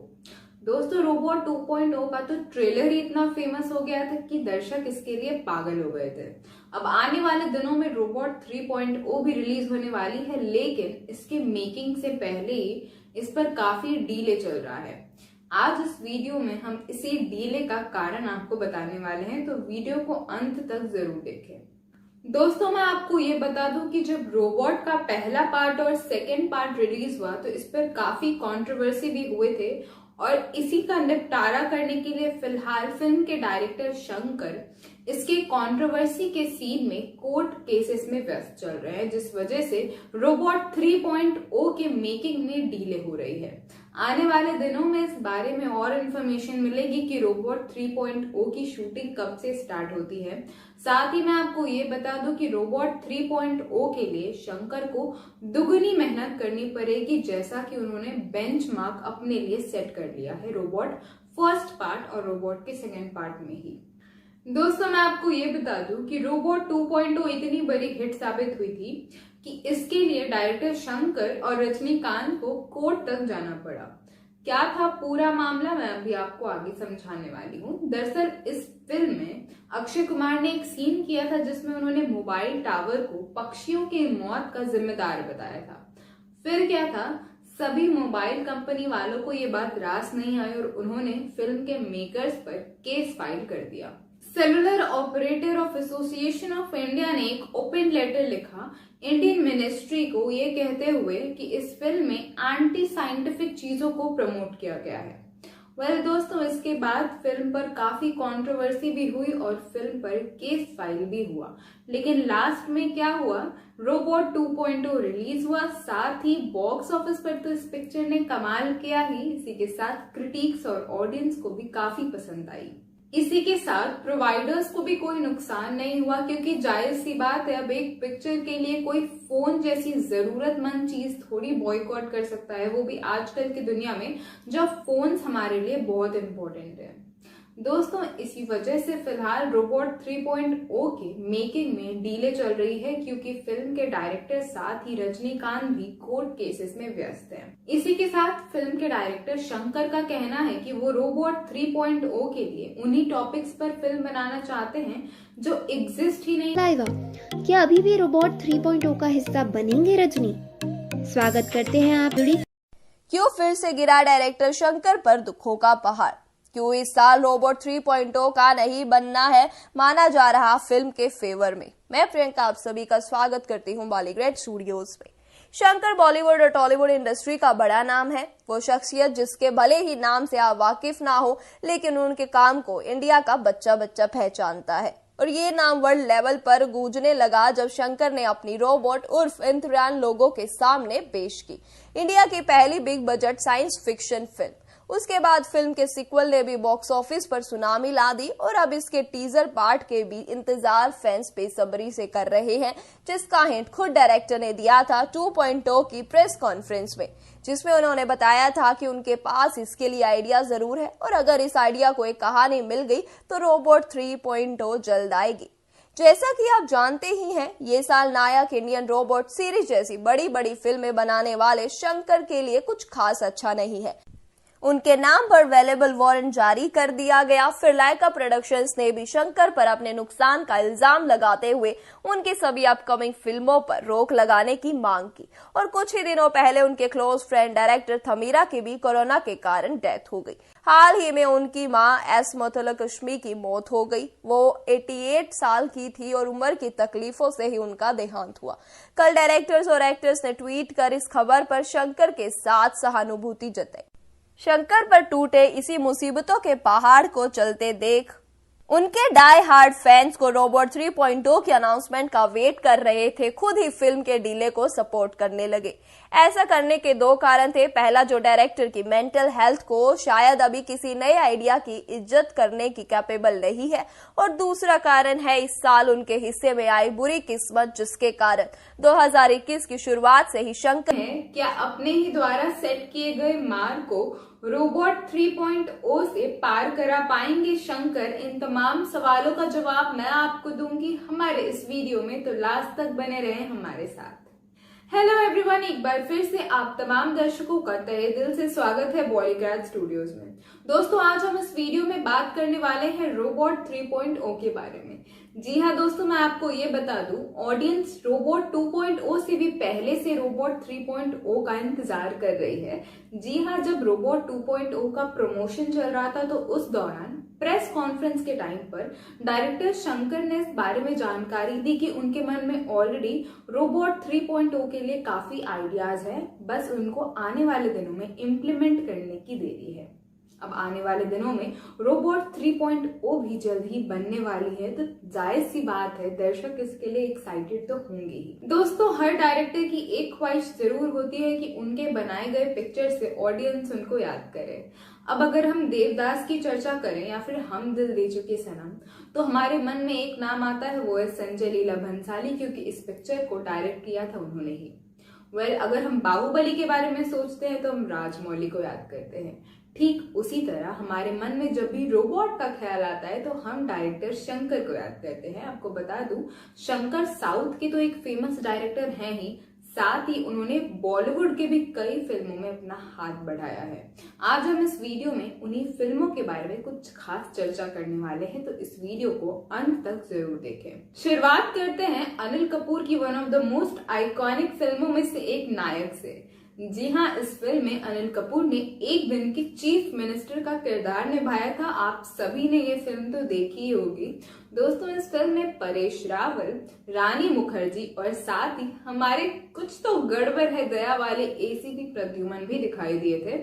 दोस्तों, रोबोट 2.0 का तो ट्रेलर ही इतना फेमस हो गया था कि दर्शक इसके लिए पागल हो गए थे। अब आने वाले दिनों में रोबोट 3.0 भी रिलीज होने वाली है, लेकिन इसके मेकिंग से पहले ही इस पर काफी डीले चल रहा है। आज इस वीडियो में हम इसी डीले का कारण आपको बताने वाले हैं, तो वीडियो को अंत तक जरूर देखें। दोस्तों, मैं आपको ये बता दूं कि जब रोबोट का पहला पार्ट और सेकेंड पार्ट रिलीज हुआ तो इस पर काफी कंट्रोवर्सी भी हुए थे, और इसी का निपटारा करने के लिए फिलहाल फिल्म के डायरेक्टर शंकर इसके कंट्रोवर्सी के सीन में कोर्ट केसेस में व्यस्त चल रहे हैं, जिस वजह से रोबोट 3.0 के मेकिंग में डीले हो रही है। आने वाले दिनों में इस बारे में और इन्फॉर्मेशन मिलेगी कि रोबोट 3.0 की शूटिंग कब से स्टार्ट होती है। साथ ही मैं आपको ये बता दूं कि रोबोट 3.0 के लिए शंकर को दुगनी मेहनत करनी पड़ेगी, जैसा कि उन्होंने बेंचमार्क अपने लिए सेट कर लिया है रोबोट फर्स्ट पार्ट और रोबोट के सेकेंड पार्ट में ही। दोस्तों, मैं आपको ये बता दूं कि रोबोट 2.0 इतनी बड़ी हिट साबित हुई थी कि इसके लिए डायरेक्टर शंकर और रजनीकांत को कोर्ट तक जाना पड़ा। क्या था पूरा मामला, मैं अभी आपको आगे समझाने वाली हूँ। दरअसल इस फिल्म में अक्षय कुमार ने एक सीन किया था जिसमें उन्होंने मोबाइल टावर को पक्षियों की मौत का जिम्मेदार बताया था। फिर क्या था, सभी मोबाइल कंपनी वालों को ये बात रास नहीं आई और उन्होंने फिल्म के मेकर्स पर केस फाइल कर दिया। Cellular operator of association of India ने एक ओपन लेटर लिखा इंडियन मिनिस्ट्री को, ये कहते हुए कि इस फिल्म में एंटी साइंटिफिक चीजों को प्रमोट किया गया है वेल दोस्तों, इसके बाद फिल्म पर काफी कंट्रोवर्सी भी हुई और फिल्म पर केस फाइल भी हुआ। लेकिन लास्ट में क्या हुआ, रोबोट 2.0 रिलीज हुआ, साथ ही बॉक्स ऑफिस पर तो इस पिक्चर ने कमाल किया ही, इसी के साथ क्रिटिक्स और ऑडियंस को भी काफी पसंद आई। इसी के साथ प्रोवाइडर्स को भी कोई नुकसान नहीं हुआ, क्योंकि जायज सी बात है, अब एक पिक्चर के लिए कोई फोन जैसी जरूरतमंद चीज थोड़ी बॉयकॉट कर सकता है, वो भी आजकल की दुनिया में जब फोन्स हमारे लिए बहुत इंपॉर्टेंट है। दोस्तों, इसी वजह से फिलहाल रोबोट 3.0 के मेकिंग में डीले चल रही है, क्योंकि फिल्म के डायरेक्टर साथ ही रजनीकांत भी कोर्ट केसेस में व्यस्त हैं। इसी के साथ फिल्म के डायरेक्टर शंकर का कहना है कि वो रोबोट 3.0 के लिए उन्हीं टॉपिक्स पर फिल्म बनाना चाहते हैं जो एग्जिस्ट ही नहीं। लाइवा, क्या अभी भी रोबोट 3.0 का हिस्सा बनेंगे रजनी? स्वागत करते हैं आप जुड़ी। क्यों फिर से गिरा डायरेक्टर शंकर पर दुखों का पहाड़? क्यों इस साल रोबोट 3.0 का नहीं बनना है माना जा रहा फिल्म के फेवर में? मैं प्रियंका आप सभी का स्वागत करती हूं बॉलीग्रेड स्टूडियोज में। शंकर बॉलीवुड और टॉलीवुड इंडस्ट्री का बड़ा नाम है, वो शख्सियत जिसके भले ही नाम से आप वाकिफ ना हो, लेकिन उनके काम को इंडिया का बच्चा बच्चा पहचानता है। और ये नाम वर्ल्ड लेवल पर गूंजने लगा जब शंकर ने अपनी रोबोट उर्फ इम्तियान लोगों के सामने पेश की, इंडिया की पहली big budget science fiction film. उसके बाद फिल्म के सीक्वल ने भी बॉक्स ऑफिस पर सुनामी ला दी और अब इसके टीजर पार्ट के भी इंतजार फैंस बेसब्री से कर रहे हैं, जिसका हिंट खुद डायरेक्टर ने दिया था 2.0 की प्रेस कॉन्फ्रेंस में, जिसमें उन्होंने बताया था कि उनके पास इसके लिए आइडिया जरूर है और अगर इस आइडिया को एक कहानी मिल गई तो रोबोट 3.0 जल्द आएगी। जैसा कि आप जानते ही हैं, ये साल नायक इंडियन रोबोट सीरीज जैसी बड़ी बड़ी फिल्में बनाने वाले शंकर के लिए कुछ खास अच्छा नहीं है। उनके नाम पर वेलेबल वारंट जारी कर दिया गया। फिर लाइका प्रोडक्शंस ने भी शंकर पर अपने नुकसान का इल्जाम लगाते हुए उनकी सभी अपकमिंग फिल्मों पर रोक लगाने की मांग की और कुछ ही दिनों पहले उनके क्लोज फ्रेंड डायरेक्टर थमीरा की भी कोरोना के कारण डेथ हो गई। हाल ही में उनकी मां एस मुतलकश्मी की मौत हो गई। वो 88 साल की थी और उम्र की तकलीफों से ही उनका देहांत हुआ। कल डायरेक्टर्स और एक्टर्स ने ट्वीट कर इस खबर पर शंकर के साथ सहानुभूति जताई। शंकर पर टूटे इसी मुसीबतों के पहाड़ को चलते देख उनके डाई हार्ड फैंस को रोबोट 3.0 की अनाउंसमेंट का वेट कर रहे थे, खुद ही फिल्म के डिले को सपोर्ट करने लगे। ऐसा करने के दो कारण थे। पहला, जो डायरेक्टर की मेंटल हेल्थ को शायद अभी किसी नए आइडिया की इज्जत करने की कैपेबल नहीं है, और दूसरा कारण है इस साल उनके हिस्से में आई बुरी किस्मत, जिसके कारण 2021 की शुरुआत से ही शंकर क्या अपने ही द्वारा सेट किए गए मार्ग को रोबोट 3.0 से पार करा पाएंगे शंकर? इन तमाम सवालों का जवाब मैं आपको दूंगी हमारे इस वीडियो में, तो लास्ट तक बने रहें हमारे साथ। हेलो एवरीवन, एक बार फिर से आप तमाम दर्शकों का तहे दिल से स्वागत है बॉलीग्रेड स्टूडियोज में। दोस्तों, आज हम इस वीडियो में बात करने वाले हैं रोबोट 3.0 के बारे में। जी हाँ दोस्तों, मैं आपको ये बता दूं, ऑडियंस रोबोट 2.0 से भी पहले से रोबोट 3.0 का इंतजार कर रही है। जी हाँ, जब रोबोट 2.0 का प्रमोशन चल रहा था तो उस दौरान प्रेस कॉन्फ्रेंस के टाइम पर डायरेक्टर शंकर ने इस बारे में जानकारी दी कि उनके मन में ऑलरेडी रोबोट 3.0 के लिए काफी आइडियाज हैं, बस उनको आने वाले दिनों में इम्प्लीमेंट करने की देरी है। अब आने वाले दिनों में रोबोट 3.0 भी जल्द ही बनने वाली है, तो जायज सी बात है दर्शक इसके लिए एक्साइटेड तो होंगे ही। दोस्तों, हर डायरेक्टर की एक ख्वाहिश जरूर होती है कि उनके बनाए गए पिक्चर से ऑडियंस उनको याद करे। अब अगर हम देवदास की चर्चा करें या फिर हम दिल दे चुके सनम, तो हमारे मन में एक नाम आता है, वो है संजय लीला भंसाली, क्योंकि इस पिक्चर को डायरेक्ट किया था उन्होंने ही। अगर हम बाहुबली के बारे में सोचते हैं तो हम राजमौली को याद करते हैं। ठीक उसी तरह हमारे मन में जब भी रोबोट का ख्याल आता है तो हम डायरेक्टर शंकर को याद करते हैं। आपको बता दूं, शंकर साउथ के तो एक फेमस डायरेक्टर हैं ही, साथ ही उन्होंने बॉलीवुड के भी कई फिल्मों में अपना हाथ बढ़ाया है। आज हम इस वीडियो में उन्हीं फिल्मों के बारे में कुछ खास चर्चा करने वाले हैं, तो इस वीडियो को अंत तक जरूर देखें। शुरुआत करते हैं अनिल कपूर की one of the most iconic फिल्मों में से एक नायक से। जी हाँ, इस फिल्म में अनिल कपूर ने एक दिन के चीफ मिनिस्टर का किरदार निभाया था। आप सभी ने ये फिल्म तो देखी ही होगी। दोस्तों, इस फिल्म में परेश रावल, रानी मुखर्जी और साथ ही हमारे कुछ तो गड़बड़ है दया वाले एसीपी प्रद्युमन भी दिखाई दिए थे।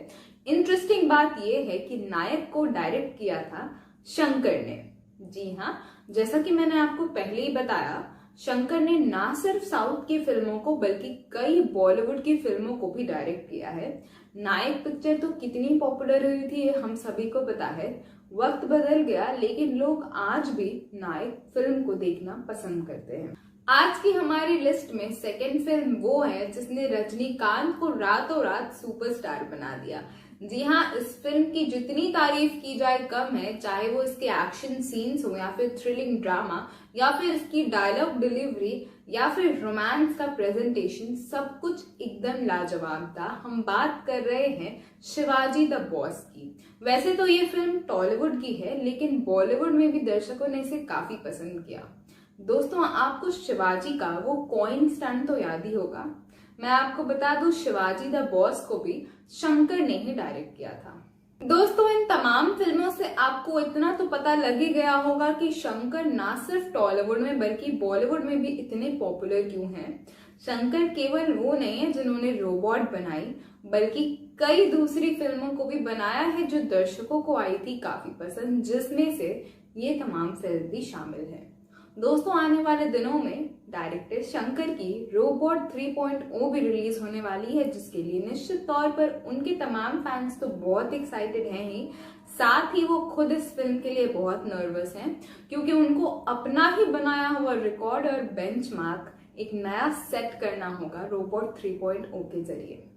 इंटरेस्टिंग बात यह है कि नायक को डायरेक्ट किया था शंकर ने। जी हाँ, जैसा कि मैंने आपको पहले ही बताया, शंकर ने ना सिर्फ साउथ की फिल्मों को बल्कि कई बॉलीवुड की फिल्मों को भी डायरेक्ट किया है। नायक पिक्चर तो कितनी पॉपुलर हुई थी ये हम सभी को पता है। वक्त बदल गया लेकिन लोग आज भी नायक फिल्म को देखना पसंद करते हैं। आज की हमारी लिस्ट में सेकंड फिल्म वो है जिसने रजनीकांत को रातों रात सुपरस्टार बना दिया। जी हाँ, इस फिल्म की जितनी तारीफ की जाए कम है, चाहे वो इसके एक्शन सीन्स हो या फिर थ्रिलिंग ड्रामा या फिर इसकी डायलॉग डिलीवरी या फिर रोमांस का प्रेजेंटेशन, सब कुछ एकदम लाजवाब था। हम बात कर रहे हैं शिवाजी द बॉस की। वैसे तो ये फिल्म टॉलीवुड की है लेकिन बॉलीवुड में भी दर्शकों ने इसे काफी पसंद किया। दोस्तों, आपको शिवाजी का वो कॉइन स्टंट तो याद ही होगा। मैं आपको बता दूं, शिवाजी द बॉस को भी शंकर ने ही डायरेक्ट किया था। दोस्तों, इन तमाम फिल्मों से आपको इतना तो पता लग ही गया होगा कि शंकर ना सिर्फ टॉलीवुड में बल्कि बॉलीवुड में भी इतने पॉपुलर क्यों हैं। शंकर केवल वो नहीं है जिन्होंने रोबोट बनाई, बल्कि कई दूसरी फिल्मों को भी बनाया है जो दर्शकों को आई थी काफी पसंद, जिसमें से ये तमाम फिल्म भी शामिल है। दोस्तों, आने वाले दिनों में डायरेक्टर शंकर की रोबोट 3.0 भी रिलीज होने वाली है, जिसके लिए निश्चित तौर पर उनके तमाम फैंस तो बहुत एक्साइटेड हैं ही, साथ ही वो खुद इस फिल्म के लिए बहुत नर्वस हैं क्योंकि उनको अपना ही बनाया हुआ रिकॉर्ड और बेंचमार्क एक नया सेट करना होगा रोबोट 3.0 के जरिए।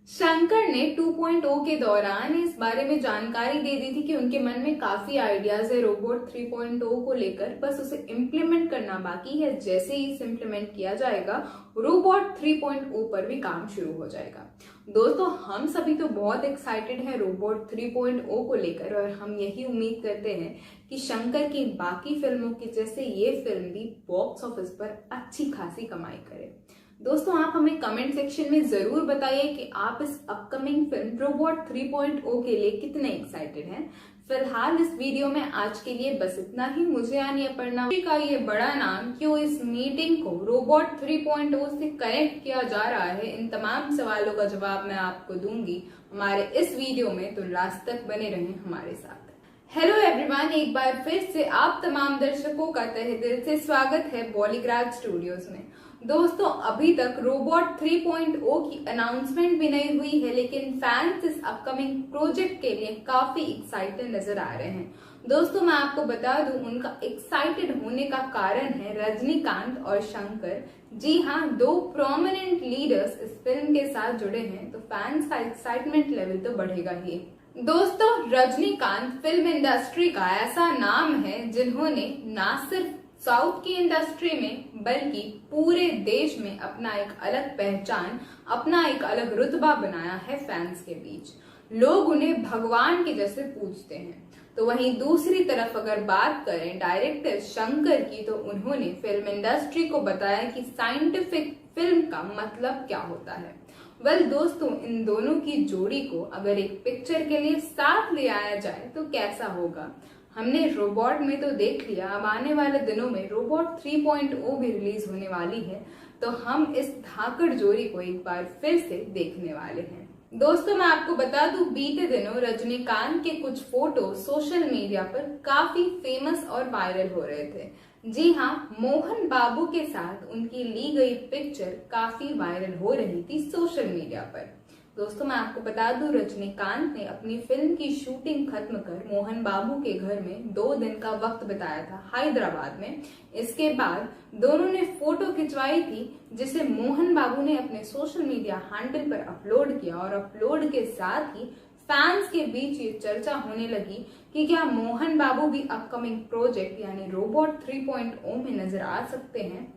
शंकर ने 2.0 के दौरान इस बारे में जानकारी दे दी थी कि उनके मन में काफी आइडियाज है रोबोट 3.0 को लेकर, बस उसे इम्प्लीमेंट करना बाकी है। जैसे ही इसे इम्प्लीमेंट किया जाएगा, रोबोट 3.0 पर भी काम शुरू हो जाएगा। दोस्तों, हम सभी तो बहुत एक्साइटेड हैं रोबोट 3.0 को लेकर और हम यही उम्मीद करते हैं कि शंकर की बाकी फिल्मों की जैसे ये फिल्म भी बॉक्स ऑफिस पर अच्छी खासी कमाई करे। दोस्तों, आप हमें कमेंट सेक्शन में जरूर बताइए कि आप इस अपकमिंग फिल्म रोबोट 3.0 के लिए कितने एक्साइटेड हैं। फिलहाल इस वीडियो में आज के लिए बस इतना ही। मुझे यानी अपर्णा का ये बड़ा नाम क्यों इस मीटिंग को रोबोट 3.0 से कनेक्ट किया जा रहा है, इन तमाम सवालों का जवाब मैं आपको दूंगी हमारे इस वीडियो में, तो लास्ट तक बने रहें हमारे साथ। हेलो एवरीवन, एक बार फिर से आप तमाम दर्शकों का तहे दिल से स्वागत है बॉलीग्राज स्टूडियोज में। दोस्तों, अभी तक रोबोट 3.0 की अनाउंसमेंट भी नहीं हुई है लेकिन फैंस इस अपकमिंग प्रोजेक्ट के लिए काफी एक्साइटेड नजर आ रहे हैं। दोस्तों, मैं आपको बता दूं, उनका एक्साइटेड होने का कारण है रजनीकांत और शंकर। जी हाँ, दो प्रोमिनेंट लीडर्स इस फिल्म के साथ जुड़े हैं तो फैंस का एक्साइटमेंट लेवल तो बढ़ेगा ही। दोस्तों, रजनीकांत फिल्म इंडस्ट्री का ऐसा नाम है जिन्होंने ना सिर्फ साउथ की इंडस्ट्री में बल्कि पूरे देश में अपना एक अलग पहचान, अपना एक अलग रुतबा बनाया है फैंस के बीच। लोग उन्हें भगवान के जैसे पूजते हैं। तो वहीं दूसरी तरफ अगर बात करें डायरेक्टर शंकर की, तो उन्होंने फिल्म इंडस्ट्री को बताया कि साइंटिफिक फिल्म का मतलब क्या होता है। वेल दोस्तों, इन दोनों की जोड़ी को अगर एक पिक्चर के लिए साथ ले आया जाए तो कैसा होगा। हमने रोबोट में तो देख लिया, अब आने वाले दिनों में रोबोट 3.0 भी रिलीज होने वाली है, तो हम इस धाकड़ जोड़ी को एक बार फिर से देखने वाले हैं। दोस्तों, मैं आपको बता दूं, बीते दिनों रजनीकांत के कुछ फोटो सोशल मीडिया पर काफी फेमस और वायरल हो रहे थे। जी हाँ, मोहन बाबू के साथ उनकी ली गई पिक्चर काफी वायरल हो रही थी सोशल मीडिया पर। दोस्तों, मैं आपको बता दूं, रजनीकांत ने अपनी फिल्म की शूटिंग खत्म कर मोहन बाबू के घर में 2 दिन का वक्त बिताया था हैदराबाद में। इसके बाद दोनों ने फोटो खिंचवाई थी जिसे मोहन बाबू ने अपने सोशल मीडिया हैंडल पर अपलोड किया और अपलोड के साथ ही फैंस के बीच ये चर्चा होने लगी कि क्या मोहन बाबू भी अपकमिंग प्रोजेक्ट यानी रोबोट 3.0 में नजर आ सकते हैं।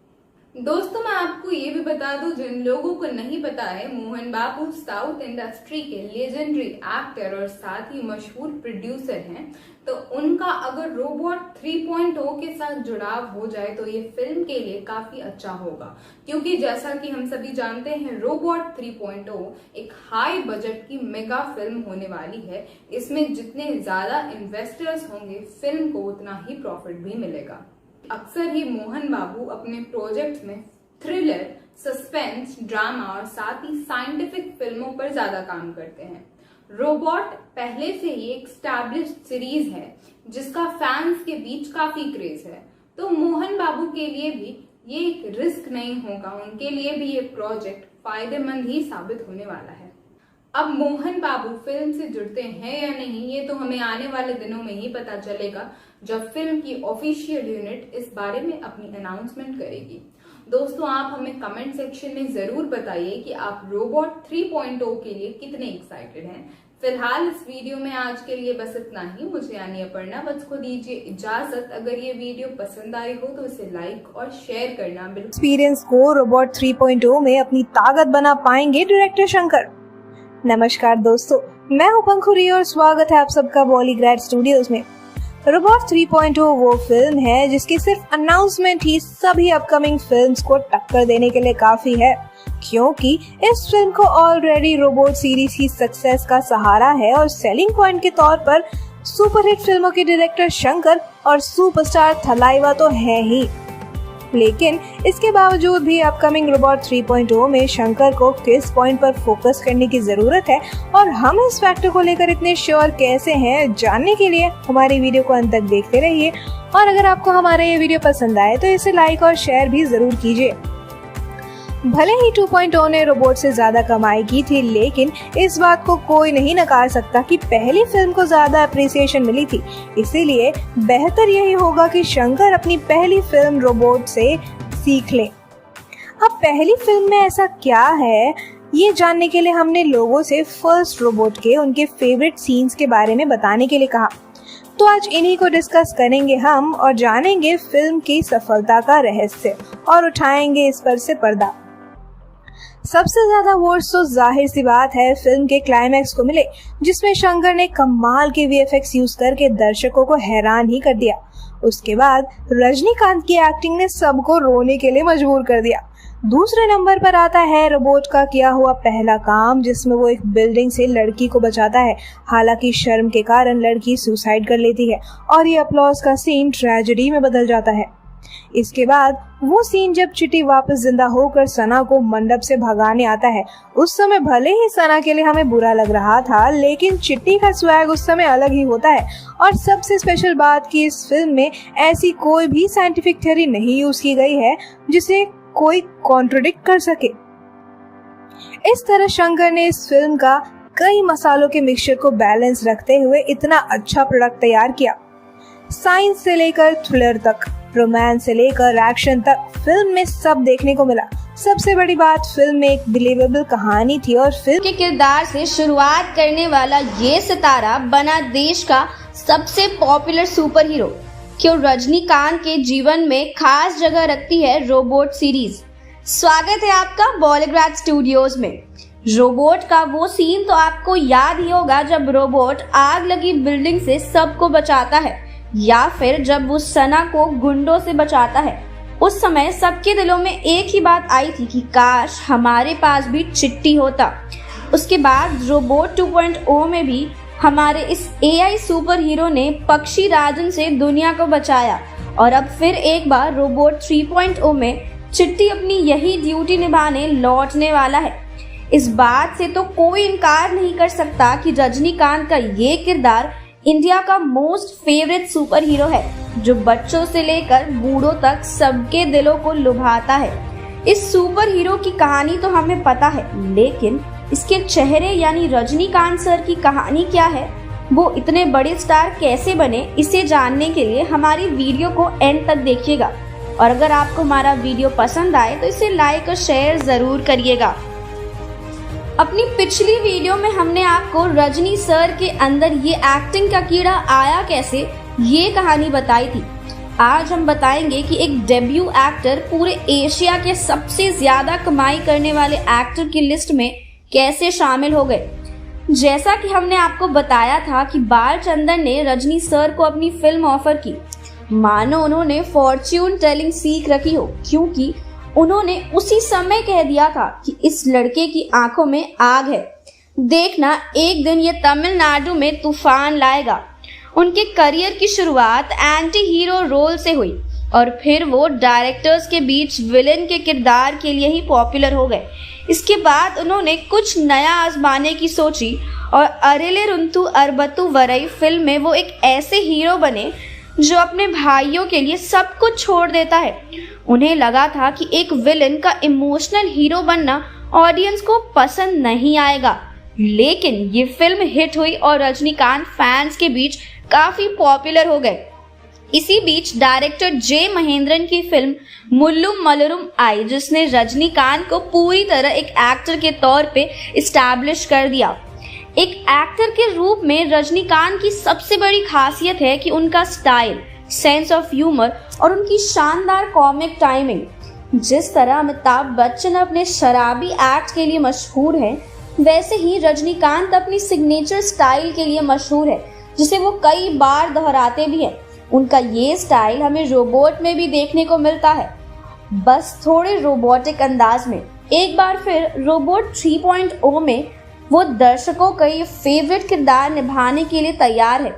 दोस्तों मैं आपको ये भी बता दूं, जिन लोगों को नहीं पता है, मोहन बाबू साउथ इंडस्ट्री के लेजेंडरी एक्टर और साथ ही मशहूर प्रोड्यूसर हैं। तो उनका अगर रोबोट 3.0 के साथ जुड़ाव हो जाए तो ये फिल्म के लिए काफी अच्छा होगा, क्योंकि जैसा कि हम सभी जानते हैं रोबोट 3.0 एक हाई बजट की मेगा फिल्म होने वाली है। इसमें जितने ज्यादा इन्वेस्टर्स होंगे फिल्म को उतना ही प्रॉफिट भी मिलेगा। अक्सर ही मोहन बाबू अपने प्रोजेक्ट में थ्रिलर, सस्पेंस, ड्रामा और साथ ही साइंटिफिक फिल्मों पर ज्यादा काम करते हैं। रोबोट पहले से ही एक एस्टैब्लिश्ड सीरीज है जिसका फैंस के बीच काफी क्रेज है, तो मोहन बाबू के लिए भी ये एक रिस्क नहीं होगा, उनके लिए भी ये प्रोजेक्ट फायदेमंद ही साबित होने वाला है। अब मोहन बाबू फिल्म से जुड़ते हैं या नहीं ये तो हमें आने वाले दिनों में ही पता चलेगा, जब फिल्म की ऑफिशियल यूनिट इस बारे में अपनी अनाउंसमेंट करेगी। दोस्तों आप हमें कमेंट सेक्शन में जरूर बताइए कि आप रोबोट 3.0 के लिए कितने एक्साइटेड हैं। फिलहाल इस वीडियो में आज के लिए बस इतना ही। मुझे यानी अपर्णा वत्स को दीजिए इजाजत। अगर ये वीडियो पसंद आई हो तो इसे लाइक और शेयर करना बिल्कुल। एक्सपीरियंस को रोबोट 3.0 में अपनी ताकत बना पाएंगे डायरेक्टर शंकर। नमस्कार दोस्तों, मैं हूं पंखुरी और स्वागत है आप सबका बॉलीग्रैड स्टूडियोज में। रोबोट 3.0 वो फिल्म है जिसकी सिर्फ अनाउंसमेंट ही सभी अपकमिंग फिल्म्स को टक्कर देने के लिए काफी है, क्योंकि इस फिल्म को ऑलरेडी रोबोट सीरीज की सक्सेस का सहारा है और सेलिंग पॉइंट के तौर पर सुपरहिट फिल्मों के डायरेक्टर शंकर और सुपरस्टार थलाइवा तो है ही। लेकिन इसके बावजूद भी अपकमिंग रोबोट 3.0 में शंकर को किस पॉइंट पर फोकस करने की जरूरत है और हम इस फैक्टर को लेकर इतने श्योर कैसे हैं, जानने के लिए हमारी वीडियो को अंत तक देखते रहिए। और अगर आपको हमारा ये वीडियो पसंद आए तो इसे लाइक और शेयर भी जरूर कीजिए। भले ही 2.0 ने रोबोट से ज्यादा कमाई की थी, लेकिन इस बात को कोई नहीं नकार सकता कि पहली फिल्म को ज्यादा अप्रिसिएशन मिली थी। इसीलिए बेहतर यही होगा कि शंकर अपनी पहली फिल्म रोबोट से सीख ले। अब पहली फिल्म में ऐसा क्या है, ये जानने के लिए हमने लोगों से फर्स्ट रोबोट के उनके फेवरेट सीन्स के बारे में बताने के लिए कहा। तो आज इन्हीं को डिस्कस करेंगे हम और जानेंगे फिल्म की सफलता का रहस्य और उठाएंगे इस पर से पर्दा। सबसे ज्यादा वोट्स तो जाहिर सी बात है फिल्म के क्लाइमैक्स को मिले, जिसमें शंकर ने कमाल के वीएफएक्स यूज करके दर्शकों को हैरान ही कर दिया। उसके बाद रजनीकांत की एक्टिंग ने सबको रोने के लिए मजबूर कर दिया। दूसरे नंबर पर आता है रोबोट का किया हुआ पहला काम, जिसमें वो एक बिल्डिंग से लड़की को बचाता है। हालांकि शर्म के कारण लड़की सुसाइड कर लेती है और ये अपलॉज का सीन ट्रेजेडी में बदल जाता है। इसके बाद वो सीन जब चिट्टी वापस जिंदा होकर सना को मंडप से भगाने आता है। उस समय भले ही सना के लिए हमें बुरा लग रहा था, लेकिन चिट्टी का स्वैग उस समय अलग ही होता है। और सबसे स्पेशल बात कि इस फिल्म में ऐसी कोई भी साइंटिफिक थ्योरी नहीं यूज की गई है जिसे कोई कॉन्ट्रडिक्ट कर सके। इस तरह शंकर ने इस फिल्म का कई मसालों के मिक्सचर को बैलेंस रखते हुए इतना अच्छा प्रोडक्ट तैयार किया। साइंस से लेकर थ्रिलर तक, रोमांस से लेकर एक्शन तक फिल्म में सब देखने को मिला। सबसे बड़ी बात, फिल्म में एक बिलीवेबल कहानी थी और फिल्म के किरदार से शुरुआत करने वाला ये सितारा बना देश का सबसे पॉपुलर सुपर हीरो। क्यों रजनीकांत के जीवन में खास जगह रखती है रोबोट सीरीज। स्वागत है आपका बॉलीग्रैड स्टूडियोज में। रोबोट का वो सीन तो आपको याद ही होगा जब रोबोट आग लगी बिल्डिंग से सबको बचाता है, या फिर जब वो सना को गुंडों से बचाता है। उस समय सबके दिलों में एक ही बात आई थी कि काश हमारे पास भी चिट्टी होता। उसके बाद रोबोट 2.0 में भी हमारे इस एआई सुपर हीरो ने पक्षी राजन से दुनिया को बचाया, और अब फिर एक बार रोबोट 3.0 में चिट्टी अपनी यही ड्यूटी निभाने लौटने वाला है। इस बात से तो कोई इनकार नहीं कर सकता कि रजनीकांत का ये किरदार इंडिया का मोस्ट फेवरेट सुपर हीरो है, जो बच्चों से लेकर बूढ़ों तक सबके दिलों को लुभाता है। इस सुपर हीरो की कहानी तो हमें पता है, लेकिन इसके चेहरे यानी रजनीकांत सर की कहानी क्या है, वो इतने बड़े स्टार कैसे बने, इसे जानने के लिए हमारी वीडियो को एंड तक देखिएगा। और अगर आपको हमारा वीडियो पसंद आए तो इसे लाइक और शेयर जरूर करिएगा। अपनी पिछली वीडियो में हमने आपको रजनी सर के अंदर ये एक्टिंग का कीड़ा आया कैसे, ये कहानी बताई थी। आज हम बताएंगे कि एक डेब्यू एक्टर पूरे एशिया के सबसे ज्यादा कमाई करने वाले एक्टर की लिस्ट में कैसे शामिल हो गए। जैसा कि हमने आपको बताया था कि बालचंदर ने रजनी सर को अपनी फिल्म ऑफर की, मानो उन्होंने फॉर्च्यून टेलिंग सीख रखी हो, क्योंकि उन्होंने उसी समय कह दिया था कि इस लड़के की आंखों में आग है, देखना एक दिन ये तमिलनाडु में तूफान लाएगा। उनके करियर की शुरुआत एंटी हीरो रोल से हुई और फिर वो डायरेक्टर्स के बीच विलेन के किरदार के लिए ही पॉपुलर हो गए। इसके बाद उन्होंने कुछ नया आजमाने की सोची और अरेले रुंतु अरबत्तु वरई फिल्म में वो एक ऐसे हीरो बने जो अपने भाइयों के लिए सब कुछ छोड़ देता है। उन्हें लगा था कि एक विलेन का इमोशनल हीरो बनना ऑडियंस को पसंद नहीं आएगा, लेकिन ये फिल्म हिट हुई और रजनीकांत फैंस के बीच काफी पॉपुलर हो गए। इसी बीच डायरेक्टर जे महेंद्रन की फिल्म मुल्लुम मलरुम आई, जिसने रजनीकांत को पूरी तरह एक एक्टर के तौर पे इस्टेब्लिश कर दिया। एक एक्टर के रूप में रजनीकांत की सबसे बड़ी खासियत है कि उनका स्टाइल, सेंस ऑफ ह्यूमर और उनकी शानदार कॉमिक टाइमिंग। जिस तरह अमिताभ बच्चन अपने शराबी एक्ट के लिए मशहूर हैं, वैसे ही रजनीकांत अपनी सिग्नेचर स्टाइल के लिए मशहूर है, जिसे वो कई बार दोहराते भी हैं। उनका ये स्टाइल हमें रोबोट में भी देखने को मिलता है, बस थोड़े रोबोटिक अंदाज में। एक बार फिर रोबोट 3.0 में वो दर्शकों का ये फेवरेट किरदार निभाने के लिए तैयार है।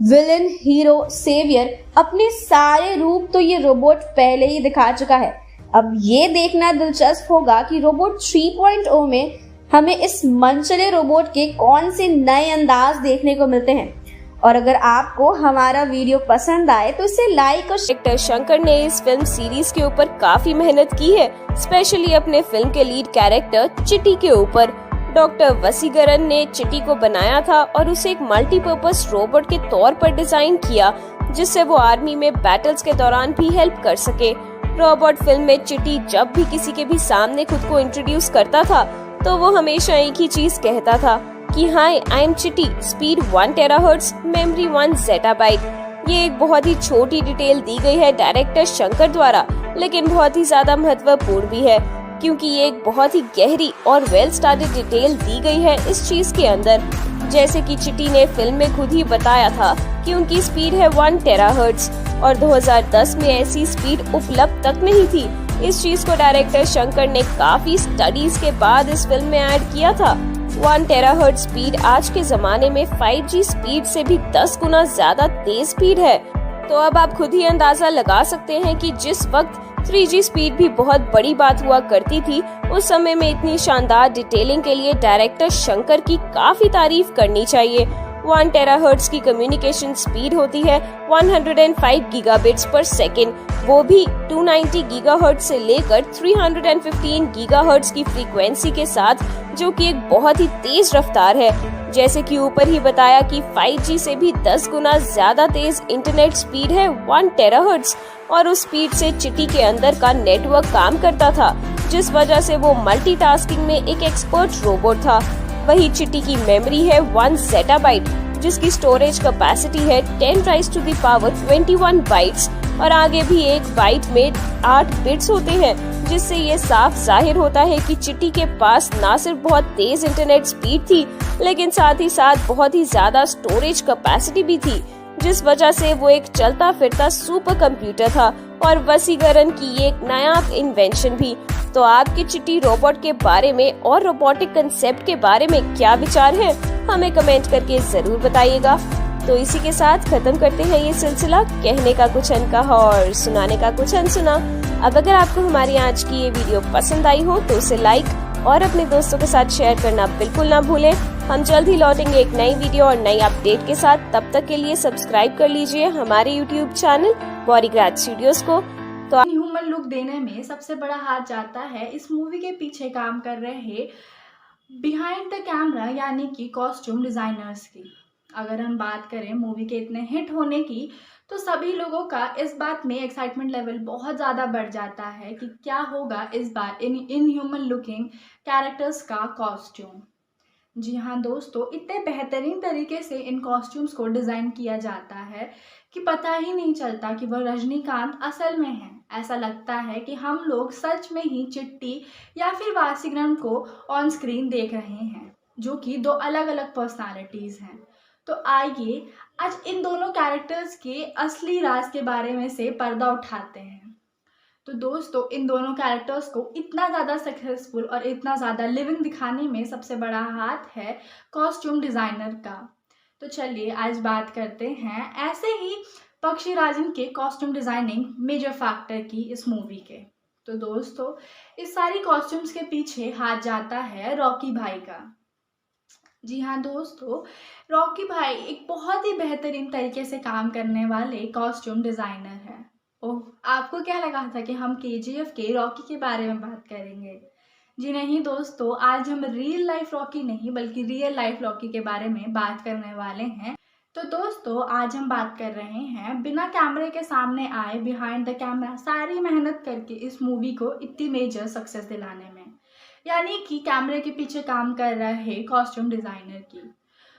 विलन, हीरो, सेवियर, अपने सारे रूप तो ये रोबोट पहले ही दिखा चुका है। अब ये देखना दिलचस्प होगा कि रोबोट 3.0 में हमें इस मनचले रोबोट के कौन से नए अंदाज देखने को मिलते हैं। और अगर आपको हमारा वीडियो पसंद आए तो इसे लाइक और डायरेक्टर शंकर ने इस फिल्म सीरीज के ऊपर काफी मेहनत की है, स्पेशली अपने फिल्म के लीड कैरेक्टर चिट्टी के ऊपर। डॉक्टर वसीकरन ने चिट्टी को बनाया था और उसे एक मल्टीपर्पज रोबोट के तौर पर डिजाइन किया, जिससे वो आर्मी में बैटल्स के दौरान भी हेल्प कर सके। रोबोट फिल्म में चिट्टी जब भी किसी के भी सामने खुद को इंट्रोड्यूस करता था तो वो हमेशा एक ही चीज कहता था कि हाय, आई एम चिट्टी, स्पीड 1 टेराहर्ट्ज, मेमोरी 1 ज़ेटाबाइट। ये एक बहुत ही छोटी डिटेल दी गई है डायरेक्टर शंकर द्वारा, लेकिन बहुत ही ज्यादा महत्वपूर्ण भी है, क्योंकि ये एक बहुत ही गहरी और वेल स्टडीड डिटेल दी गई है इस चीज के अंदर। जैसे कि चिट्टी ने फिल्म में खुद ही बताया था कि उनकी स्पीड है 1 टेराहर्ट्ज और 2010 में ऐसी स्पीड उपलब्ध तक नहीं थी। इस चीज को डायरेक्टर शंकर ने काफी स्टडीज के बाद इस फिल्म में ऐड किया था। 1 टेराहर्ट्ज स्पीड आज के जमाने में 5G स्पीड से भी 10 गुना ज्यादा तेज स्पीड है। तो अब आप खुद ही अंदाजा लगा सकते हैं कि जिस वक्त 3G स्पीड भी बहुत बड़ी बात हुआ करती थी, उस समय में इतनी शानदार डिटेलिंग के लिए डायरेक्टर शंकर की काफी तारीफ करनी चाहिए। 1 टेराहर्ट्ज की कम्युनिकेशन स्पीड होती है 105 गीगाबिट्स पर सेकेंड, वो भी 290 गीगाहर्ट्ज से लेकर 315 गीगाहर्ट्ज की फ्रीक्वेंसी के साथ, जो कि एक बहुत ही तेज रफ्तार है। जैसे कि ऊपर ही बताया कि 5G से भी 10 गुना ज्यादा तेज इंटरनेट स्पीड है 1 टेराहर्ट्ज, और उस स्पीड से चिट्टी के अंदर का नेटवर्क काम करता था, जिस वजह से वो मल्टीटास्किंग में एक एक्सपर्ट रोबोट था। वही चिट्टी की मेमोरी है 1 ज़ेटाबाइट, जिसकी स्टोरेज कैपेसिटी है 10⁻21 बाइट्स, और आगे भी एक बाइट में 8 बिट्स होते हैं, जिससे ये साफ जाहिर होता है कि चिट्टी के पास ना सिर्फ बहुत तेज इंटरनेट स्पीड थी, लेकिन साथ ही साथ बहुत ही ज्यादा स्टोरेज कैपेसिटी भी थी, जिस वजह से वो एक चलता फिरता सुपर कंप्यूटर था, और वसीकरण की ये एक नायाब इन्वेंशन भी। तो आपके चिट्टी रोबोट के बारे में और रोबोटिक कंसेप्ट के बारे में क्या विचार है, हमें कमेंट करके जरूर बताइएगा। तो इसी के साथ खत्म करते हैं ये सिलसिला कहने का कुछ अनकहा और सुनाने का कुछ अनसुना। अब अगर आपको हमारी आज की ये वीडियो पसंद आई हो तो उसे लाइक और अपने दोस्तों के साथ शेयर करना बिल्कुल ना भूलें। हम जल्द ही लौटेंगे एक नई वीडियो और नई अपडेट के साथ। तब तक के लिए सब्सक्राइब कर लीजिए हमारे YouTube चैनल बॉलीग्राज स्टूडियोज को। तो ह्यूमन लुक देने में सबसे बड़ा हाथ जाता है इस मूवी के पीछे काम कर रहे बिहाइंड द कैमरा यानी कि कॉस्ट्यूम डिजाइनर्स की। अगर हम बात करें मूवी के इतने हिट होने की, तो सभी लोगों का इस बात में एक्साइटमेंट लेवल बहुत ज़्यादा बढ़ जाता है कि क्या होगा इस बार इन ह्यूमन लुकिंग कैरेक्टर्स का कॉस्ट्यूम। जी हाँ दोस्तों, इतने बेहतरीन तरीके से इन कॉस्ट्यूम्स को डिज़ाइन किया जाता है कि पता ही नहीं चलता कि वह रजनीकांत असल में है। ऐसा लगता है कि हम लोग सच में ही चिट्टी या फिर वासीग्रहण को ऑन स्क्रीन देख रहे हैं, जो कि दो अलग अलग पर्सनालिटीज़ हैं। तो आइए आज इन दोनों कैरेक्टर्स के असली राज के बारे में से पर्दा उठाते हैं। तो दोस्तों, इन दोनों कैरेक्टर्स को इतना ज़्यादा सक्सेसफुल और इतना ज़्यादा लिविंग दिखाने में सबसे बड़ा हाथ है कॉस्ट्यूम डिज़ाइनर का। तो चलिए आज बात करते हैं ऐसे ही पक्षीराजन के कॉस्ट्यूम डिज़ाइनिंग मेजर फैक्टर की इस मूवी के। तो दोस्तों, इस सारी कॉस्ट्यूम्स के पीछे हाथ जाता है रॉकी भाई का। जी हाँ दोस्तों, रॉकी भाई एक बहुत ही बेहतरीन तरीके से काम करने वाले कॉस्ट्यूम डिज़ाइनर हैं। ओह, आपको क्या लगा था कि हम KGF के रॉकी के बारे में बात करेंगे? जी नहीं दोस्तों, आज हम रियल लाइफ रॉकी नहीं बल्कि रियल लाइफ रॉकी के बारे में बात करने वाले हैं। तो दोस्तों, आज हम बात कर रहे हैं बिना कैमरे के सामने आए बिहाइंड द कैमरा सारी मेहनत करके इस मूवी को इतनी मेजर सक्सेस दिलाने में, यानी कि कैमरे के पीछे काम कर रहे कॉस्ट्यूम डिज़ाइनर की।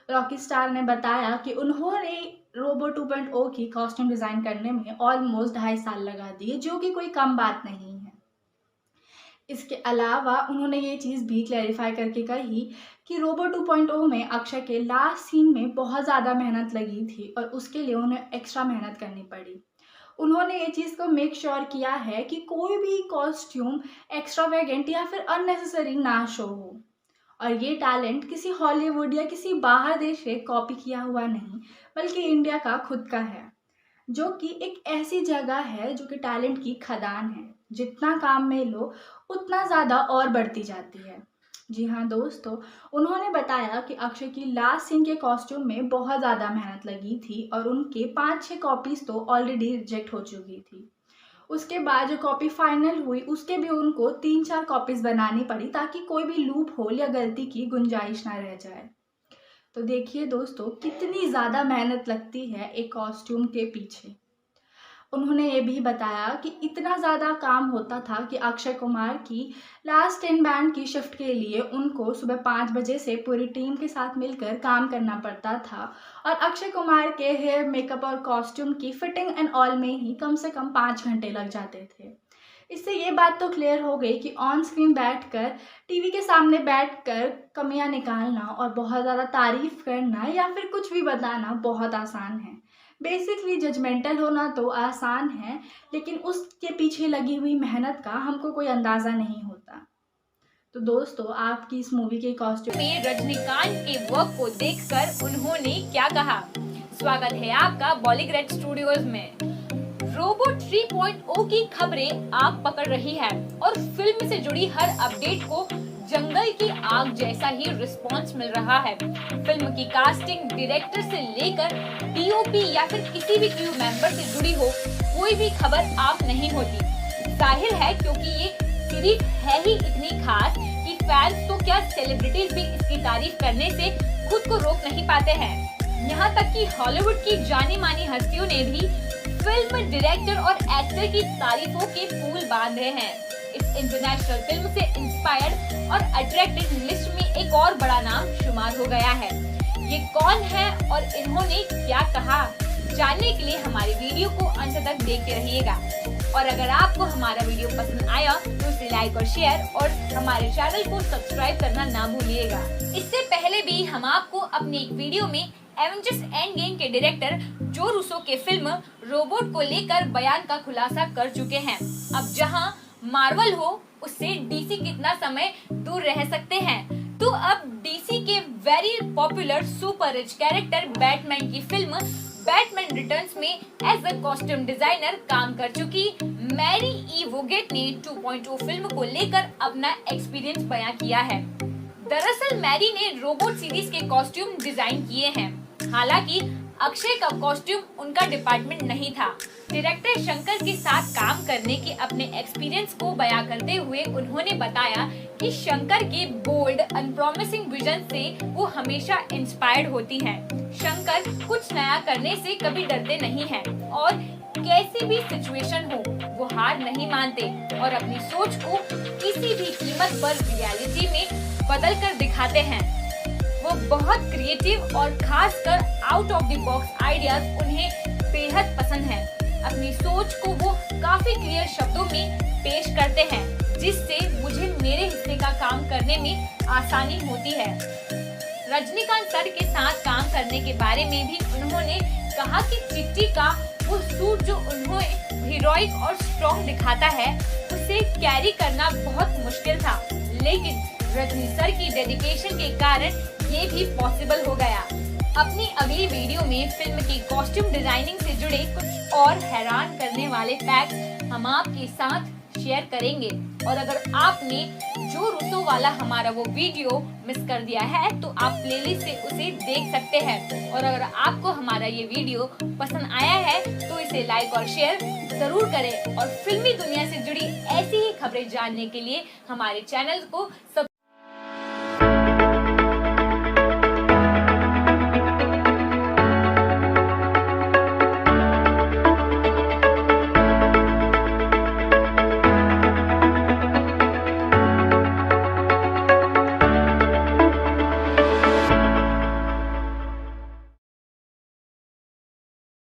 रॉकी स्टार ने बताया कि उन्होंने रोबो 2.0 की कॉस्ट्यूम डिज़ाइन करने में ऑलमोस्ट 2.5 साल लगा दिए, जो कि कोई कम बात नहीं है। इसके अलावा उन्होंने ये चीज़ भी क्लैरिफाई करके कही कि रोबो 2.0 में अक्षय के लास्ट सीन में बहुत ज़्यादा मेहनत लगी थी और उसके लिए उन्हें एक्स्ट्रा मेहनत करनी पड़ी। उन्होंने ये चीज़ को मेक श्योर किया है कि कोई भी कॉस्ट्यूम एक्स्ट्रावेगेंट या फिर अननेसेसरी ना शो हो, और ये टैलेंट किसी हॉलीवुड या किसी बाहर देश से कॉपी किया हुआ नहीं बल्कि इंडिया का खुद का है, जो कि एक ऐसी जगह है जो कि टैलेंट की खदान है। जितना काम में लो उतना ज़्यादा और बढ़ती जाती है। जी हाँ दोस्तों, उन्होंने बताया कि अक्षय की लास्ट सीन के कॉस्ट्यूम में बहुत ज़्यादा मेहनत लगी थी और उनके 5-6 कॉपीज़ तो ऑलरेडी रिजेक्ट हो चुकी थी। उसके बाद जो कॉपी फाइनल हुई उसके भी उनको 3-4 कॉपीज़ बनानी पड़ी ताकि कोई भी लूप होल या गलती की गुंजाइश ना रह जाए। तो देखिए दोस्तों, कितनी ज़्यादा मेहनत लगती है एक कॉस्ट्यूम के पीछे। उन्होंने ये भी बताया कि इतना ज़्यादा काम होता था कि अक्षय कुमार की लास्ट इन बैंड की शिफ्ट के लिए उनको सुबह 5 बजे से पूरी टीम के साथ मिलकर काम करना पड़ता था, और अक्षय कुमार के हेयर, मेकअप और कॉस्ट्यूम की फिटिंग एंड ऑल में ही कम से कम 5 घंटे लग जाते थे। इससे ये बात तो क्लियर हो गई कि ऑन स्क्रीन बैठकर, टीवी के सामने बैठकर कमियां निकालना और बहुत ज़्यादा तारीफ करना या फिर कुछ भी बताना बहुत आसान है। बेसिकली जजमेंटल होना तो आसान है, लेकिन उसके पीछे लगी हुई मेहनत का हमको कोई अंदाज़ा नहीं होता। तो दोस्तों, आपकी इस मूवी के कॉस्ट्यूम में रजनीकांत के वर्क को देखकर उन्होंने क्या कहा? स्वागत है आपका बॉलीग्रेड स्टूडियोज में। रोबो 3.0 की खबरें आग पकड़ रही है और फिल्म से जुड़ी हर अपडेट को जंगल की आग जैसा ही रिस्पांस मिल रहा है। फिल्म की कास्टिंग, डायरेक्टर से लेकर DOP या फिर किसी भी क्रू मेंबर से जुड़ी हो, कोई भी खबर आग नहीं होती। जाहिर है क्योंकि ये सीरीज है ही इतनी खास कि फैंस तो क्या सेलिब्रिटीज भी इसकी तारीफ करने से खुद को रोक नहीं पाते हैं। यहाँ तक कि हॉलीवुड की जानी मानी हस्तियों ने भी फिल्म, डायरेक्टर और एक्टर की तारीफों के फूल बांध रहे हैं। इस इंटरनेशनल फिल्म से इंस्पायर्ड और अट्रैक्टेड लिस्ट में एक और बड़ा नाम शुमार हो गया है। ये कौन है और इन्होंने क्या कहा, जानने के लिए हमारे वीडियो को अंत तक देखते रहिएगा। और अगर आपको हमारा वीडियो पसंद आया तो इसे लाइक और शेयर और हमारे चैनल को सब्सक्राइब करना ना भूलिएगा। इससे पहले भी हम आपको अपने एक वीडियो में एवेंजर्स एंड गेम के डायरेक्टर जो रूसो के फिल्म रोबोट को लेकर बयान का खुलासा कर चुके हैं। अब जहां मार्वल हो उससे DC कितना समय दूर रह सकते हैं, तो अब DC के very popular super rich character Batman की फिल्म बैटमैन रिटर्न्स में एज अ कॉस्ट्यूम डिजाइनर काम कर चुकी मैरी ई वोगेट ने 2.0 फिल्म को लेकर अपना एक्सपीरियंस बयां किया है। दरअसल मैरी ने रोबोट सीरीज के कॉस्ट्यूम डिजाइन किए हैं। हालांकि अक्षय का कॉस्ट्यूम उनका डिपार्टमेंट नहीं था। डायरेक्टर शंकर के साथ काम करने के अपने एक्सपीरियंस को बयां करते हुए उन्होंने बताया कि शंकर के बोल्ड अनप्रॉमिसिंग विजन से वो हमेशा इंस्पायर्ड होती हैं। शंकर कुछ नया करने से कभी डरते नहीं हैं और कैसी भी सिचुएशन हो वो हार नहीं मानते और अपनी सोच को किसी भी कीमत पर रियलिटी में बदल कर दिखाते हैं। वो बहुत क्रिएटिव और खासकर out of the box ideas उन्हें बेहद पसंद है। अपनी सोच को वो काफी क्लियर शब्दों में पेश करते हैं, जिससे मुझे मेरे हिस्से का काम करने में आसानी होती है। रजनीकांत सर के साथ काम करने के बारे में भी उन्होंने कहा कि चिट्टी का वो सूट जो उन्हें हीरोइक और स्ट्रॉन्ग दिखाता है, उसे कैरी करना बहुत मुश्किल था, लेकिन रजनी सर की डेडिकेशन के कारण ये भी पॉसिबल हो गया। अपनी अगली वीडियो में फिल्म की कॉस्ट्यूम डिजाइनिंग से जुड़े कुछ और हैरान करने वाले फैक्ट्स हम आपके साथ शेयर करेंगे। और अगर आपने जो रूसो वाला हमारा वो वीडियो मिस कर दिया है तो आप प्लेलिस्ट से उसे देख सकते हैं। और अगर आपको हमारा ये वीडियो पसंद आया है तो इसे लाइक और शेयर जरूर करें और फिल्मी दुनिया से जुड़ी ऐसी ही खबरें जानने के लिए हमारे चैनल को